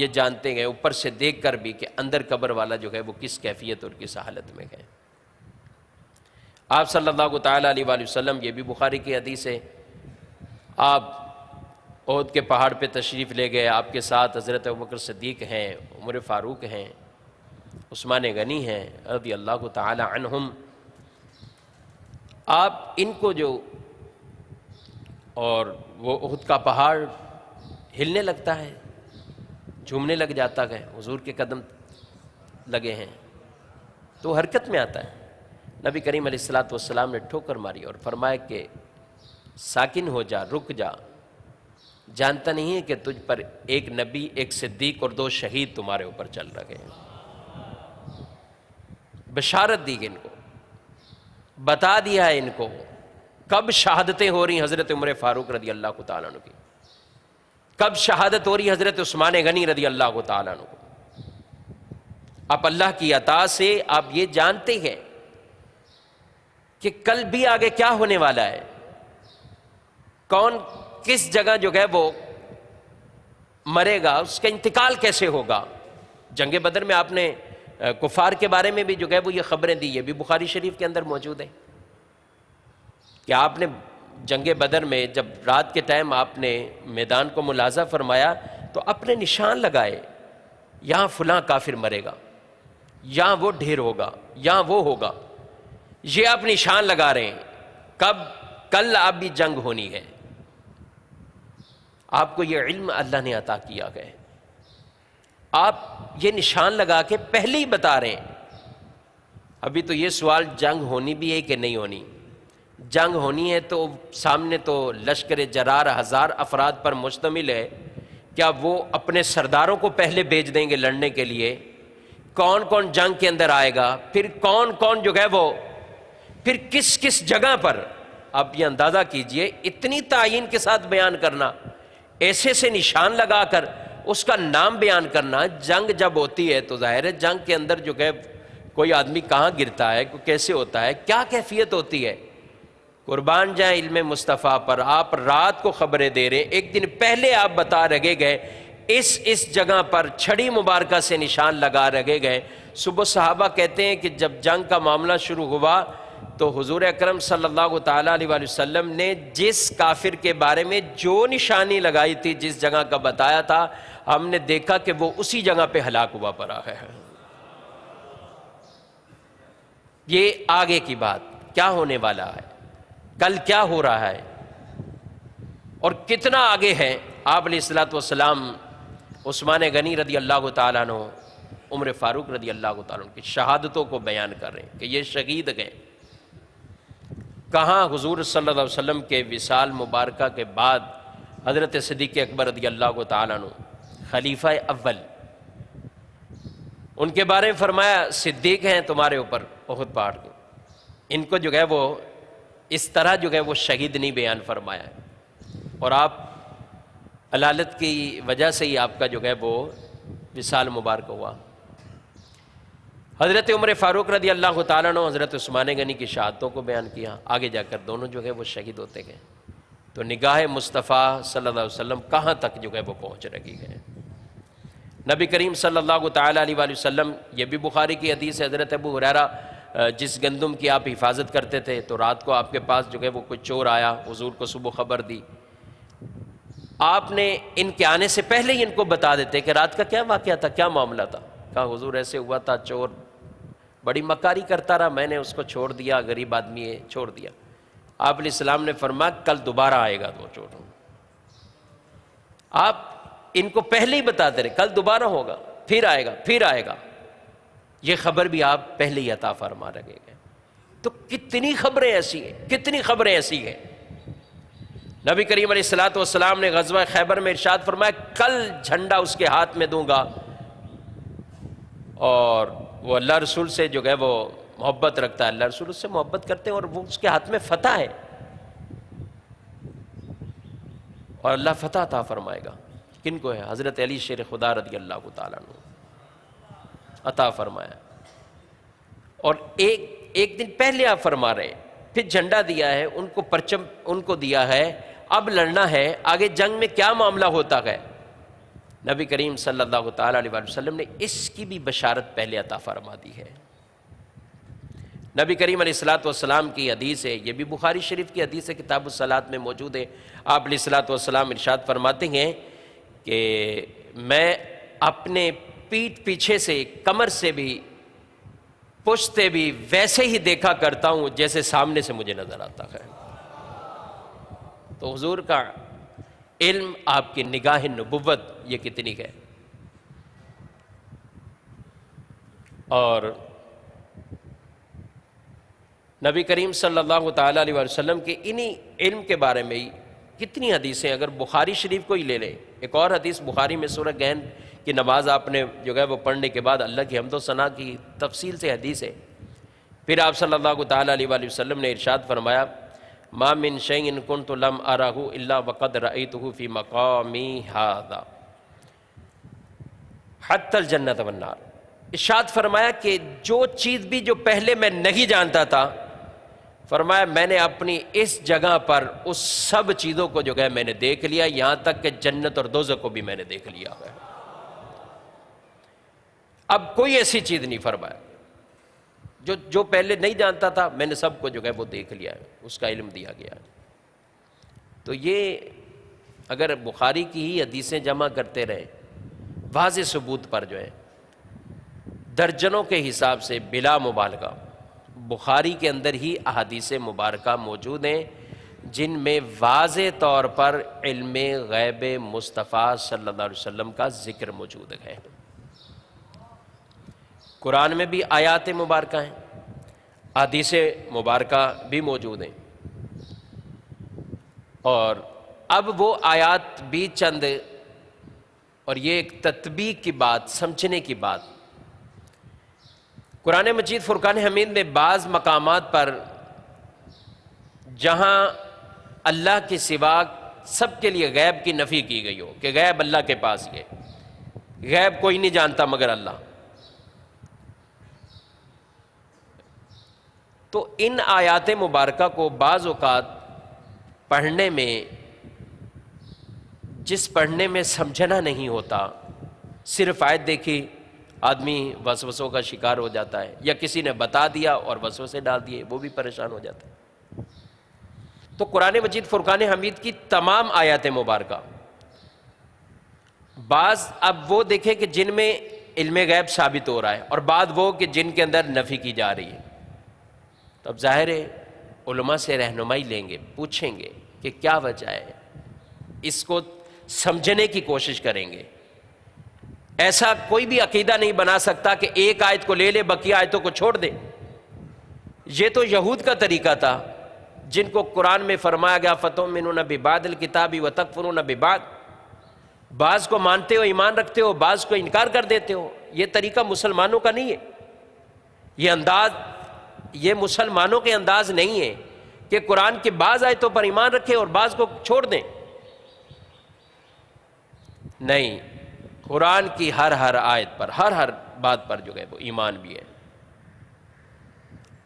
یہ جانتے ہیں، اوپر سے دیکھ کر بھی کہ اندر قبر والا جو ہے وہ کس کیفیت اور کس حالت میں ہے۔ آپ صلی اللہ تعالیٰ علیہ وآلہ وسلم، یہ بھی بخاری کی حدیث ہے، آپ احد کے پہاڑ پہ تشریف لے گئے، آپ کے ساتھ حضرت ابوبکر صدیق ہیں، عمر فاروق ہیں، عثمان غنی ہیں رضی اللہ تعالی عنہم۔ آپ ان کو جو، اور وہ احد کا پہاڑ ہلنے لگتا ہے، جھومنے لگ جاتا ہے، حضور کے قدم لگے ہیں تو حرکت میں آتا ہے۔ نبی کریم علیہ الصلوۃ والسلام نے ٹھوکر ماری اور فرمایا کہ ساکن ہو جا، رک جا، جانتا نہیں ہے کہ تجھ پر ایک نبی، ایک صدیق اور 2 شہید تمہارے اوپر چل رہے ہیں۔ بشارت دی ان کو، بتا دیا ہے ان کو کب شہادتیں ہو رہی حضرت عمر فاروق رضی اللہ تعالیٰ عنہ کی، کب شہادت ہو رہی حضرت عثمان غنی رضی اللہ تعالیٰ عنہ کو۔ آپ اللہ کی عطا سے آپ یہ جانتے ہیں کہ کل بھی آگے کیا ہونے والا ہے، کون کس جگہ جو ہے وہ مرے گا، اس کا انتقال کیسے ہوگا۔ جنگ بدر میں آپ نے کفار کے بارے میں بھی جو ہے وہ یہ خبریں دی، یہ بھی بخاری شریف کے اندر موجود ہے کہ آپ نے جنگ بدر میں جب رات کے ٹائم آپ نے میدان کو ملاحظہ فرمایا تو اپنے نشان لگائے، یہاں فلاں کافر مرے گا، یہاں وہ ڈھیر ہوگا، یہاں وہ ہوگا، یہ آپ نشان لگا رہے ہیں، کب؟ کل آپ بھی جنگ ہونی ہے۔ آپ کو یہ علم اللہ نے عطا کیا ہے، آپ یہ نشان لگا کے پہلے ہی بتا رہے ہیں۔ ابھی تو یہ سوال جنگ ہونی بھی ہے کہ نہیں ہونی، جنگ ہونی ہے تو سامنے تو لشکر جرار 1000 افراد پر مشتمل ہے، کیا وہ اپنے سرداروں کو پہلے بھیج دیں گے لڑنے کے لیے؟ کون کون جنگ کے اندر آئے گا، پھر کون کون جو ہے وہ، پھر کس کس جگہ پر، آپ یہ اندازہ کیجئے اتنی تعین کے ساتھ بیان کرنا، ایسے سے نشان لگا کر اس کا نام بیان کرنا۔ جنگ جب ہوتی ہے تو ظاہر ہے جنگ کے اندر جو ہے کوئی آدمی کہاں گرتا ہے، کوئی کیسے ہوتا ہے، کیا کیفیت ہوتی ہے۔ قربان جائیں علم مصطفیٰ پر، آپ رات کو خبریں دے رہے ہیں، ایک دن پہلے آپ بتا رہے گئے اس جگہ پر چھڑی مبارکہ سے نشان لگا رہے گئے۔ صبح صحابہ کہتے ہیں کہ جب جنگ کا معاملہ شروع ہوا تو حضور اکرم صلی اللہ تعالیٰ علیہ وآلہ وسلم نے جس کافر کے بارے میں جو نشانی لگائی تھی، جس جگہ کا بتایا تھا، ہم نے دیکھا کہ وہ اسی جگہ پہ ہلاک ہوا پڑا ہے۔ یہ آگے کی بات کیا ہونے والا ہے، کل کیا ہو رہا ہے اور کتنا آگے ہے۔ آپ علیہ الصلوۃ والسلام عثمان غنی رضی اللہ تعالیٰ عنہ، عمر فاروق رضی اللہ تعالیٰ عنہ کی شہادتوں کو بیان کر رہے ہیں کہ یہ شہید گئے۔ کہاں؟ حضور صلی اللہ علیہ وسلم کے وصال مبارکہ کے بعد حضرت صدیق اکبر رضی اللہ تعالیٰ عنہ خلیفہ اول، ان کے بارے میں فرمایا صدیق ہیں تمہارے اوپر احد پہاڑ کے، ان کو جو ہے وہ اس طرح جو ہے وہ شہید نہیں بیان فرمایا ہے، اور آپ علالت کی وجہ سے ہی آپ کا جو ہے وہ وصال مبارک ہوا۔ حضرت عمر فاروق رضی اللہ تعالیٰ عنہ حضرت عثمان غنی کی شہادتوں کو بیان کیا، آگے جا کر دونوں جو ہے وہ شہید ہوتے گئے۔ تو نگاہ مصطفیٰ صلی اللہ علیہ وسلم کہاں تک جو ہے وہ پہنچ رہی ہے۔ نبی کریم صلی اللہ تعالیٰ علیہ وآلہ وسلم، یہ بھی بخاری کی حدیث ہے، حضرت ابو ہریرہ جس گندم کی آپ حفاظت کرتے تھے تو رات کو آپ کے پاس جو ہے وہ کوئی چور آیا، حضور کو صبح خبر دی، آپ نے ان کے آنے سے پہلے ہی ان کو بتا دیتے کہ رات کا کیا واقعہ تھا، کیا معاملہ تھا. کہا حضور ایسے ہوا تھا، چور بڑی مکاری کرتا رہا، میں نے اس کو چھوڑ دیا، غریب آدمی ہے چھوڑ دیا. آپ علیہ السلام نے فرمایا کل دوبارہ آئے گا وہ چور. آپ ان کو پہلے ہی بتاتے رہے کل دوبارہ ہوگا، پھر آئے گا، پھر آئے گا. یہ خبر بھی آپ پہلے ہی عطا فرما رکھے گئے. تو کتنی خبریں ایسی ہیں، کتنی خبریں ایسی ہیں. نبی کریم علیہ الصلوۃ والسلام نے غزوہ خیبر میں ارشاد فرمایا کل جھنڈا اس کے ہاتھ میں دوں گا، اور وہ اللہ رسول سے جو ہے وہ محبت رکھتا ہے، اللہ رسول اس سے محبت کرتے ہیں، اور وہ اس کے ہاتھ میں فتح ہے، اور اللہ فتح عطا فرمائے گا. کن کو ہے؟ حضرت علی شیر خدا رضی اللہ تعالیٰ عنہ عطا فرمایا. اور ایک دن پہلے آپ فرما رہے ہیں، پھر جھنڈا دیا ہے ان کو، پرچم ان کو دیا ہے، اب لڑنا ہے، آگے جنگ میں کیا معاملہ ہوتا ہے. نبی کریم صلی اللہ تعالیٰ علیہ وسلم نے اس کی بھی بشارت پہلے عطا فرما دی ہے. نبی کریم علیہ الصلوۃ والسلام کی حدیث ہے، یہ بھی بخاری شریف کی حدیث ہے، کتاب الصلاۃ میں موجود ہے. آپ علیہ الصلوۃ والسلام ارشاد فرماتے ہیں کہ میں اپنے پیٹھ پیچھے سے، کمر سے بھی، پشت سے بھی ویسے ہی دیکھا کرتا ہوں جیسے سامنے سے مجھے نظر آتا ہے. تو حضور کا علم، آپ کی نگاہ نبوت یہ کتنی ہے. اور نبی کریم صلی اللہ تعالیٰ علیہ وسلم کے انہی علم کے بارے میں ہی کتنی حدیثیں، اگر بخاری شریف کو ہی لے لیں. ایک اور حدیث بخاری میں سورہ گہن کی نماز آپ نے جو ہے وہ پڑھنے کے بعد اللہ کی حمد و ثنا کی تفصیل سے حدیث ہے. پھر آپ صلی اللہ تعالیٰ علیہ وآلہ وسلم نے ارشاد فرمایا ما من شیء کنت لم ارہ الا وقد رأیتہ فی مقامی ھذا حتی الجنۃ والنار. ارشاد فرمایا کہ جو چیز بھی جو پہلے میں نہیں جانتا تھا، فرمایا میں نے اپنی اس جگہ پر اس سب چیزوں کو جو ہے میں نے دیکھ لیا، یہاں تک کہ جنت اور دوزخ کو بھی میں نے دیکھ لیا ہے. اب کوئی ایسی چیز نہیں فرمایا جو پہلے نہیں جانتا تھا، میں نے سب کو جو ہے وہ دیکھ لیا ہے، اس کا علم دیا گیا ہے. تو یہ اگر بخاری کی ہی حدیثیں جمع کرتے رہے، واضح ثبوت پر جو ہے درجنوں کے حساب سے بلا مبالغہ بخاری کے اندر ہی احادیث مبارکہ موجود ہیں جن میں واضح طور پر علم غیب مصطفیٰ صلی اللہ علیہ وسلم کا ذکر موجود ہے. قرآن میں بھی آیات مبارکہ ہیں، احادیث مبارکہ بھی موجود ہیں. اور اب وہ آیات بھی چند، اور یہ ایک تطبیق کی بات، سمجھنے کی بات. قرآن مجید فرقان حمید میں بعض مقامات پر جہاں اللہ کے سوا سب کے لیے غیب کی نفی کی گئی ہو کہ غیب اللہ کے پاس ہے، غیب کوئی نہیں جانتا مگر اللہ، تو ان آیات مبارکہ کو بعض اوقات پڑھنے میں، جس پڑھنے میں سمجھنا نہیں ہوتا، صرف آیت دیکھی آدمی وسوسوں کا شکار ہو جاتا ہے، یا کسی نے بتا دیا اور وسوسے ڈال دیے، وہ بھی پریشان ہو جاتا ہے. تو قرآن مجید فرقان حمید کی تمام آیات مبارکہ، بعض اب وہ دیکھیں کہ جن میں علم غیب ثابت ہو رہا ہے، اور بعد وہ کہ جن کے اندر نفی کی جا رہی ہے. تو اب ظاہر ہے علماء سے رہنمائی لیں گے، پوچھیں گے کہ کیا وجہ ہے، اس کو سمجھنے کی کوشش کریں گے. ایسا کوئی بھی عقیدہ نہیں بنا سکتا کہ ایک آیت کو لے لے بقیہ آیتوں کو چھوڑ دے. یہ تو یہود کا طریقہ تھا جن کو قرآن میں فرمایا گیا فَتُؤْمِنُونَ بِبَعْضِ الْكِتَابِ وَتَكْفُرُونَ بِبَعْضٍ، بعض کو مانتے ہو، ایمان رکھتے ہو، بعض کو انکار کر دیتے ہو. یہ طریقہ مسلمانوں کا نہیں ہے، یہ انداز، یہ مسلمانوں کے انداز نہیں ہے کہ قرآن کے بعض آیتوں پر ایمان رکھیں اور بعض کو چھوڑ دیں. نہیں، قرآن کی ہر آیت پر، ہر بات پر جو ہے وہ ایمان بھی ہے.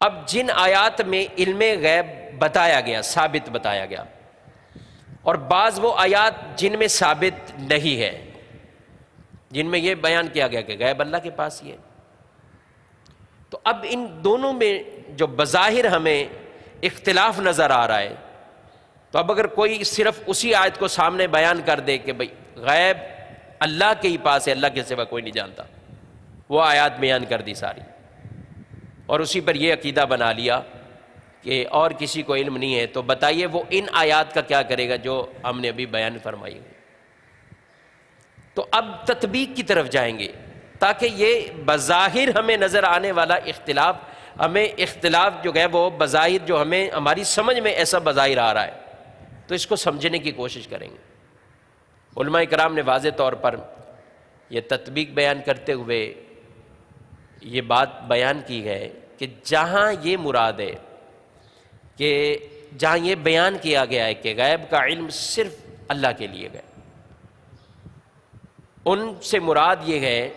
اب جن آیات میں علم غیب بتایا گیا، ثابت بتایا گیا، اور بعض وہ آیات جن میں ثابت نہیں ہے، جن میں یہ بیان کیا گیا کہ غیب اللہ کے پاس ہی ہے. تو اب ان دونوں میں جو بظاہر ہمیں اختلاف نظر آ رہا ہے، تو اب اگر کوئی صرف اسی آیت کو سامنے بیان کر دے کہ بھئی غیب اللہ کے ہی پاس ہے، اللہ کے سوا کوئی نہیں جانتا، وہ آیات بیان کر دی ساری، اور اسی پر یہ عقیدہ بنا لیا کہ اور کسی کو علم نہیں ہے، تو بتائیے وہ ان آیات کا کیا کرے گا جو ہم نے ابھی بیان فرمائی ہوئی۔ تو اب تطبیق کی طرف جائیں گے تاکہ یہ بظاہر ہمیں نظر آنے والا اختلاف، ہمیں اختلاف جو ہے وہ بظاہر جو ہمیں ہماری سمجھ میں ایسا بظاہر آ رہا ہے تو اس کو سمجھنے کی کوشش کریں گے۔ علماء کرام نے واضح طور پر یہ تطبیق بیان کرتے ہوئے یہ بات بیان کی ہے کہ جہاں یہ مراد ہے کہ جہاں یہ بیان کیا گیا ہے کہ غیب کا علم صرف اللہ کے لیے ہے، ان سے مراد یہ ہے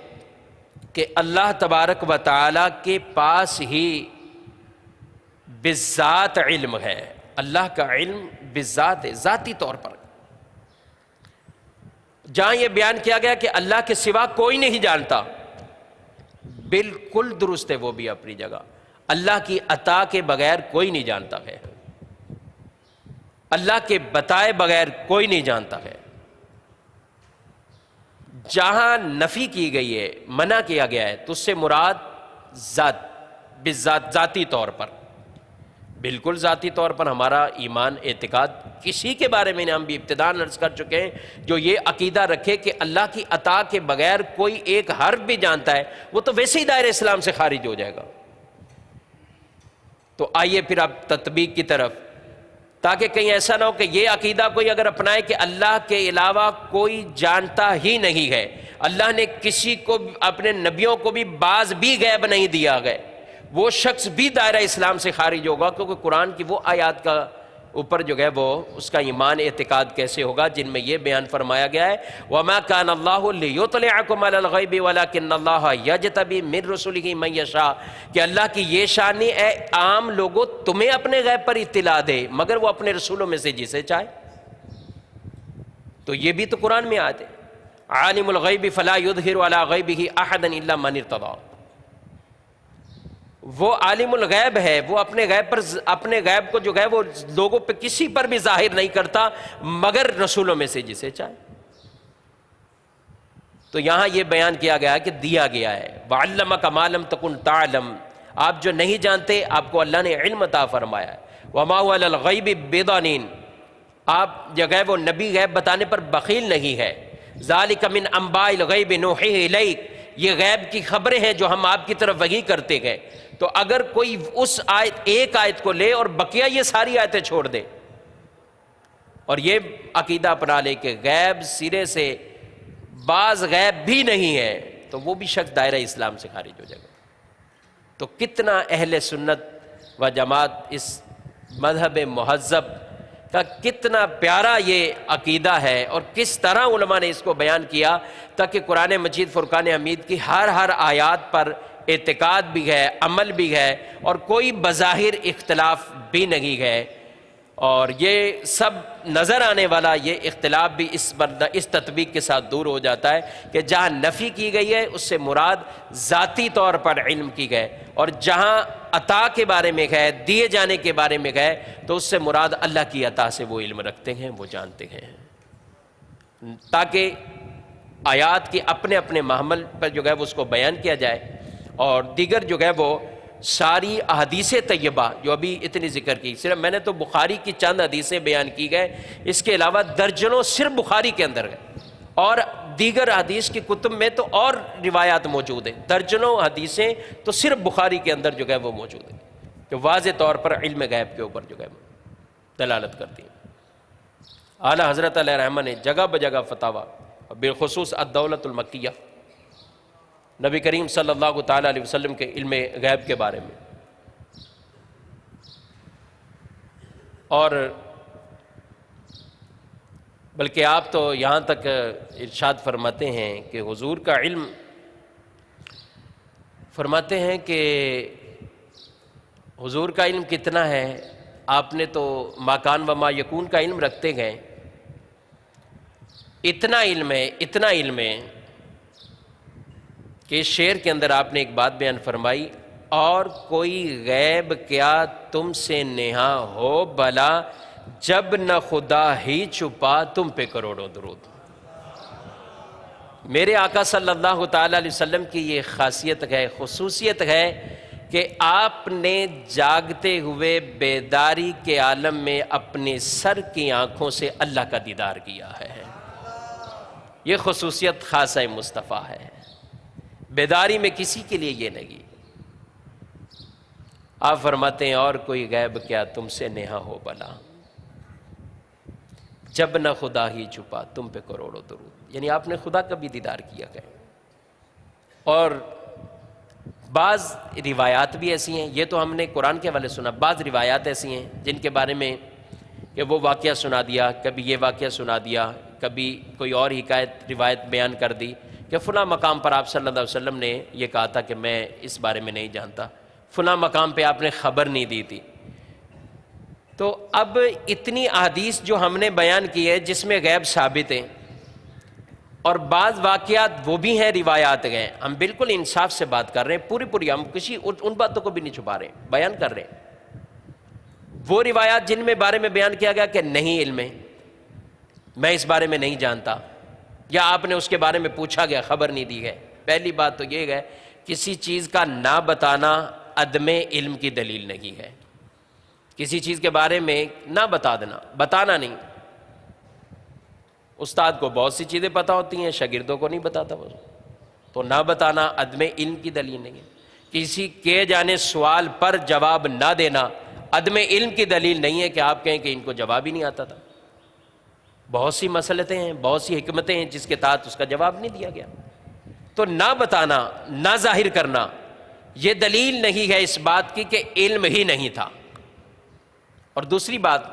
کہ اللہ تبارک و تعالیٰ کے پاس ہی بالذات علم ہے، اللہ کا علم بالذات ہے، ذاتی طور پر۔ جہاں یہ بیان کیا گیا کہ اللہ کے سوا کوئی نہیں جانتا، بالکل درست ہے وہ بھی اپنی جگہ، اللہ کی عطا کے بغیر کوئی نہیں جانتا ہے، اللہ کے بتائے بغیر کوئی نہیں جانتا ہے۔ جہاں نفی کی گئی ہے، منع کیا گیا ہے، تو اس سے مراد ذات، بالذات، ذاتی طور پر، بالکل ذاتی طور پر ہمارا ایمان اعتقاد کسی کے بارے میں ہم بھی ابتداءً عرض کر چکے ہیں جو یہ عقیدہ رکھے کہ اللہ کی عطا کے بغیر کوئی ایک حرف بھی جانتا ہے وہ تو ویسے ہی دائرہ اسلام سے خارج ہو جائے گا۔ تو آئیے پھر اب تطبیق کی طرف، تاکہ کہیں ایسا نہ ہو کہ یہ عقیدہ کوئی اگر اپنائے کہ اللہ کے علاوہ کوئی جانتا ہی نہیں ہے، اللہ نے کسی کو اپنے نبیوں کو بھی بعض بھی غیب نہیں دیا گئے، وہ شخص بھی دائرہ اسلام سے خارج ہوگا، کیونکہ قرآن کی وہ آیات کا اوپر جو ہے وہ اس کا ایمان اعتقاد کیسے ہوگا جن میں یہ بیان فرمایا گیا ہے وَمَا كَانَ اللَّهُ لِيُطْلِعَكُمْ عَلَى الْغَيْبِ وَلَكِنَّ اللَّهَ يَجْتَبِي مِن رُّسُلِهِ مَن يَشَاءُ، کہ اللہ کی یہ شان نہیں اے عام لوگوں تمہیں اپنے غیب پر اطلاع دے مگر وہ اپنے رسولوں میں سے جسے چاہے۔ تو یہ بھی تو قرآن میں آیت ہے، عالم الغیب فلا يظہر علی غیبہ احدا الا من ارتضی، وہ عالم الغیب ہے، وہ اپنے غیب کو جو ہے وہ لوگوں پہ کسی پر بھی ظاہر نہیں کرتا مگر رسولوں میں سے جسے چاہے۔ تو یہاں یہ بیان کیا گیا کہ دیا گیا ہے وَعَلَّمَكَ مَا لَمْ تَكُنْ تَعْلَمْ، آپ جو نہیں جانتے آپ کو اللہ نے علم عطا فرمایا ہے۔ وَمَا هُوَ عَلَى الْغَيْبِ بِضَنِينَ، آپ جو ہے وہ نبی غیب بتانے پر بخیل نہیں ہے۔ ذَلِكَ مِنْ أَنْبَاءِ الْغَيْبِ نُوحِيهِ إِلَيْكَ، یہ غیب کی خبریں ہیں جو ہم آپ کی طرف وحی کرتے گئے۔ تو اگر کوئی اس آیت ایک آیت کو لے اور بقیہ یہ ساری آیتیں چھوڑ دے اور یہ عقیدہ اپنا لے کہ غیب سرے سے بعض غیب بھی نہیں ہے تو وہ بھی شخص دائرہ اسلام سے خارج ہو جائے گا۔ تو کتنا اہل سنت و جماعت اس مذہب مہذب کا کتنا پیارا یہ عقیدہ ہے اور کس طرح علماء نے اس کو بیان کیا تاکہ قرآن مجید فرقان حمید کی ہر آیات پر اعتقاد بھی ہے، عمل بھی ہے اور کوئی بظاہر اختلاف بھی نہیں ہے، اور یہ سب نظر آنے والا یہ اختلاف بھی اس تطبیق کے ساتھ دور ہو جاتا ہے کہ جہاں نفی کی گئی ہے اس سے مراد ذاتی طور پر علم کی گئے، اور جہاں عطا کے بارے میں گئے، دیے جانے کے بارے میں گئے تو اس سے مراد اللہ کی عطا سے وہ علم رکھتے ہیں، وہ جانتے ہیں، تاکہ آیات کی اپنے اپنے محمل پر جو ہے وہ اس کو بیان کیا جائے، اور دیگر جو ہے وہ ساری احادیث طیبہ جو ابھی اتنی ذکر کی، صرف میں نے تو بخاری کی چند حدیثیں بیان کی گئے، اس کے علاوہ درجنوں صرف بخاری کے اندر ہے، اور دیگر حدیث کی کتب میں تو اور روایات موجود ہیں، درجنوں حدیثیں تو صرف بخاری کے اندر جو ہے وہ موجود ہیں کہ واضح طور پر علم غیب کے اوپر جو ہے دلالت کرتی ہیں۔ اعلیٰ حضرت علیہ رحمہ نے جگہ بجگہ فتاویٰ، بالخصوص الدولۃ المکیہ، نبی کریم صلی اللہ تعالیٰ علیہ وسلم کے علم غیب کے بارے میں، اور بلکہ آپ تو یہاں تک ارشاد فرماتے ہیں کہ حضور کا علم، فرماتے ہیں کہ حضور کا علم کتنا ہے، آپ نے تو ما کان و ما یکون کا علم رکھتے گئے، اتنا علم ہے کہ اس شعر کے اندر آپ نے ایک بات بیان فرمائی، اور کوئی غیب کیا تم سے نہا ہو بھلا جب نہ خدا ہی چھپا تم پہ کروڑوں درود۔ میرے آقا صلی اللہ تعالیٰ علیہ وسلم کی یہ خاصیت ہے، خصوصیت ہے کہ آپ نے جاگتے ہوئے بیداری کے عالم میں اپنے سر کی آنکھوں سے اللہ کا دیدار کیا ہے۔ یہ خصوصیت خاصہ مصطفیٰ ہے، بیداری میں کسی کے لیے یہ نہیں۔ آپ فرماتے ہیں اور کوئی غیب کیا تم سے نیہا ہو بلا، جب نہ خدا ہی چھپا تم پہ کروڑوں درود، یعنی آپ نے خدا کا بھی دیدار کیا ہے۔ اور بعض روایات بھی ایسی ہیں، یہ تو ہم نے قرآن کے حوالے سنا، بعض روایات ایسی ہیں جن کے بارے میں کہ وہ واقعہ سنا دیا، کبھی یہ واقعہ سنا دیا، کبھی کوئی اور حکایت روایت بیان کر دی کہ فلاں مقام پر آپ صلی اللہ علیہ وسلم نے یہ کہا تھا کہ میں اس بارے میں نہیں جانتا، فلاں مقام پہ آپ نے خبر نہیں دی تھی۔ تو اب اتنی احادیث جو ہم نے بیان کی ہے جس میں غیب ثابت ہیں، اور بعض واقعات وہ بھی ہیں روایات گئے، ہم بالکل انصاف سے بات کر رہے ہیں، پوری ہم کسی ان باتوں کو بھی نہیں چھپا رہے، بیان کر رہے ہیں۔ وہ روایات جن میں بارے میں بیان کیا گیا کہ نہیں علم ہے، میں اس بارے میں نہیں جانتا، یا آپ نے اس کے بارے میں پوچھا گیا خبر نہیں دی گئی، پہلی بات تو یہ ہے کسی چیز کا نہ بتانا عدم علم کی دلیل نہیں ہے۔ کسی چیز کے بارے میں نہ بتا دینا، بتانا نہیں۔ استاد کو بہت سی چیزیں پتہ ہوتی ہیں، شاگردوں کو نہیں بتاتا وہ، تو نہ بتانا عدم علم کی دلیل نہیں ہے۔ کسی کیے جانے سوال پر جواب نہ دینا عدم علم کی دلیل نہیں ہے کہ آپ کہیں کہ ان کو جواب ہی نہیں آتا تھا۔ بہت سی مسئلتیں ہیں، بہت سی حکمتیں ہیں جس کے تحت اس کا جواب نہیں دیا گیا، تو نہ بتانا، نہ ظاہر کرنا یہ دلیل نہیں ہے اس بات کی کہ علم ہی نہیں تھا۔ اور دوسری بات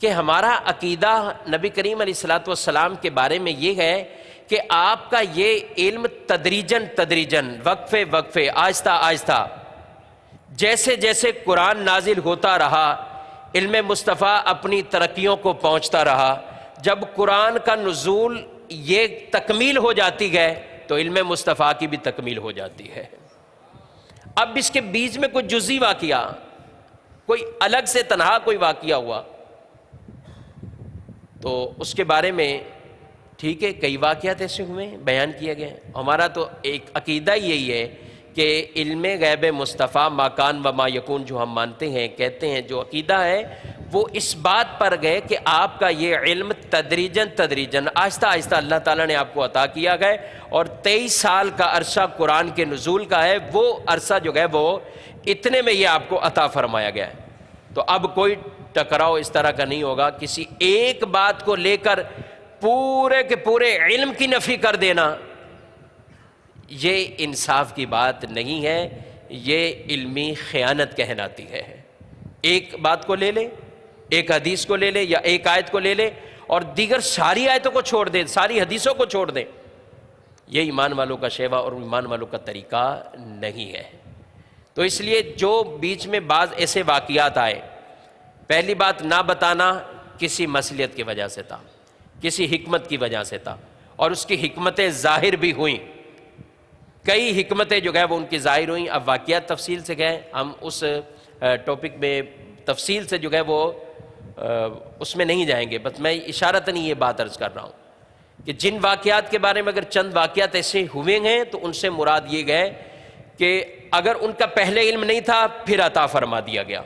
کہ ہمارا عقیدہ نبی کریم علیہ الصلوۃ والسلام کے بارے میں یہ ہے کہ آپ کا یہ علم تدریجاً وقفے آہستہ آہستہ جیسے جیسے قرآن نازل ہوتا رہا، علم مصطفیٰ اپنی ترقیوں کو پہنچتا رہا۔ جب قرآن کا نزول یہ تکمیل ہو جاتی ہے تو علم مصطفیٰ کی بھی تکمیل ہو جاتی ہے۔ اب اس کے بیچ میں کوئی جزئی واقعہ، کوئی الگ سے تنہا کوئی واقعہ ہوا تو اس کے بارے میں ٹھیک ہے کئی واقعات ایسے ہوئے ہیں، بیان کیا گیا ہے۔ ہمارا تو ایک عقیدہ یہی ہے کہ علم غیب مصطفیٰ ما کان و ما یکون جو ہم مانتے ہیں، کہتے ہیں، جو عقیدہ ہے وہ اس بات پر گئے کہ آپ کا یہ علم تدریجاً آہستہ آہستہ اللہ تعالیٰ نے آپ کو عطا کیا گیا، اور 23 سال کا عرصہ قرآن کے نزول کا ہے، وہ عرصہ جو ہے وہ اتنے میں یہ آپ کو عطا فرمایا گیا ہے۔ تو اب کوئی ٹکراؤ اس طرح کا نہیں ہوگا، کسی ایک بات کو لے کر پورے کے پورے علم کی نفی کر دینا یہ انصاف کی بات نہیں ہے، یہ علمی خیانت کہلاتی ہے۔ ایک بات کو لے لے، ایک حدیث کو لے لے یا ایک آیت کو لے لے اور دیگر ساری آیتوں کو چھوڑ دے، ساری حدیثوں کو چھوڑ دے، یہ ایمان والوں کا شیوا اور ایمان والوں کا طریقہ نہیں ہے۔ تو اس لیے جو بیچ میں بعض ایسے واقعات آئے، پہلی بات نہ بتانا کسی مصلحت کی وجہ سے تھا، کسی حکمت کی وجہ سے تھا، اور اس کی حکمتیں ظاہر بھی ہوئیں، کئی حکمتیں جو گئے وہ ان کی ظاہر ہوئیں۔ اب واقعات تفصیل سے گئے، ہم اس ٹاپک میں تفصیل سے جو گئے وہ اس میں نہیں جائیں گے، بس میں اشارتاً یہ بات عرض کر رہا ہوں کہ جن واقعات کے بارے میں اگر چند واقعات ایسے ہوئے ہیں تو ان سے مراد یہ گئے کہ اگر ان کا پہلے علم نہیں تھا پھر عطا فرما دیا گیا۔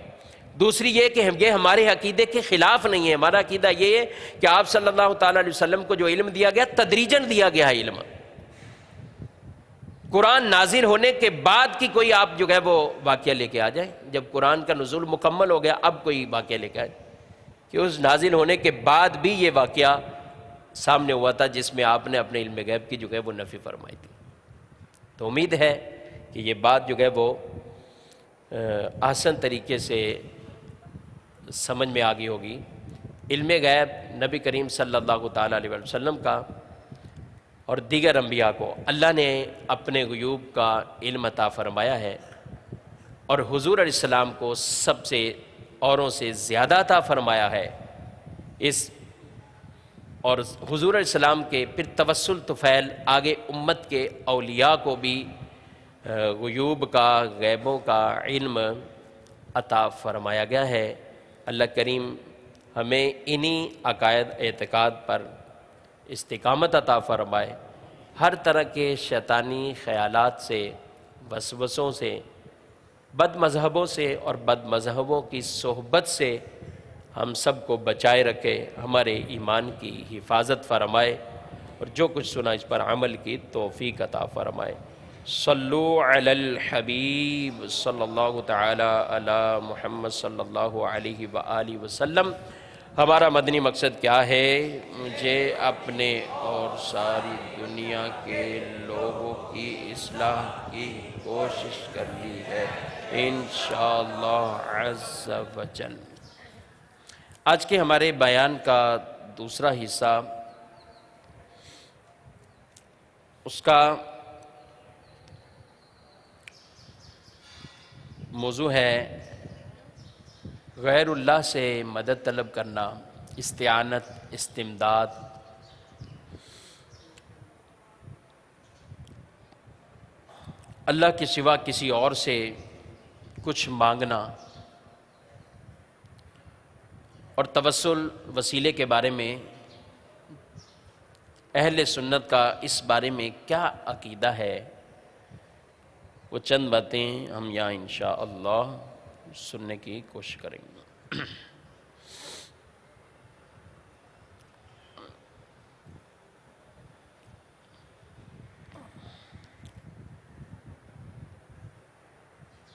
دوسری یہ کہ یہ ہمارے عقیدے کے خلاف نہیں ہے، ہمارا عقیدہ یہ ہے کہ آپ صلی اللہ تعالیٰ علیہ وسلم کو جو علم دیا گیا تدریجاً دیا گیا ہے علم، قرآن نازل ہونے کے بعد کی کوئی آپ جو ہے وہ واقعہ لے کے آ جائیں، جب قرآن کا نزول مکمل ہو گیا اب کوئی واقعہ لے کے آئے کہ اس نازل ہونے کے بعد بھی یہ واقعہ سامنے ہوا تھا جس میں آپ نے اپنے علم غیب کی جو ہے وہ نفی فرمائی تھی۔ تو امید ہے کہ یہ بات جو ہے وہ آسان طریقے سے سمجھ میں آ گئی ہوگی۔ علم غیب نبی کریم صلی اللہ تعالیٰ علیہ وسلم کا اور دیگر انبیاء کو اللہ نے اپنے غیوب کا علم عطا فرمایا ہے، اور حضور علیہ السلام کو سب سے اوروں سے زیادہ عطا فرمایا ہے۔ اور حضور علیہ السلام کے پھر توسل طفیل آگے امت کے اولیاء کو بھی غیوب کا، غیبوں کا علم عطا فرمایا گیا ہے، اللہ کریم ہمیں انہی عقائد اعتقاد پر استقامت عطا فرمائے، ہر طرح کے شیطانی خیالات سے، وسوسوں سے، بد مذہبوں سے اور بد مذہبوں کی صحبت سے ہم سب کو بچائے رکھے، ہمارے ایمان کی حفاظت فرمائے، اور جو کچھ سنا اس پر عمل کی توفیق عطا فرمائے۔ صلو علی الحبیب صلی اللہ تعالی علی محمد صلی اللہ علیہ وآلہ وسلم۔ ہمارا مدنی مقصد کیا ہے؟ مجھے اپنے اور ساری دنیا کے لوگوں کی اصلاح کی کوشش کرنی ہے انشاءاللہ عز و جل۔ آج کے ہمارے بیان کا دوسرا حصہ، اس کا موضوع ہے غیر اللہ سے مدد طلب کرنا، استعانت، استمداد۔ اللہ کے سوا کسی اور سے کچھ مانگنا اور توسل وسیلے کے بارے میں اہل سنت کا اس بارے میں کیا عقیدہ ہے، وہ چند باتیں ہم یہاں انشاءاللہ سننے کی کوشش کریں گے۔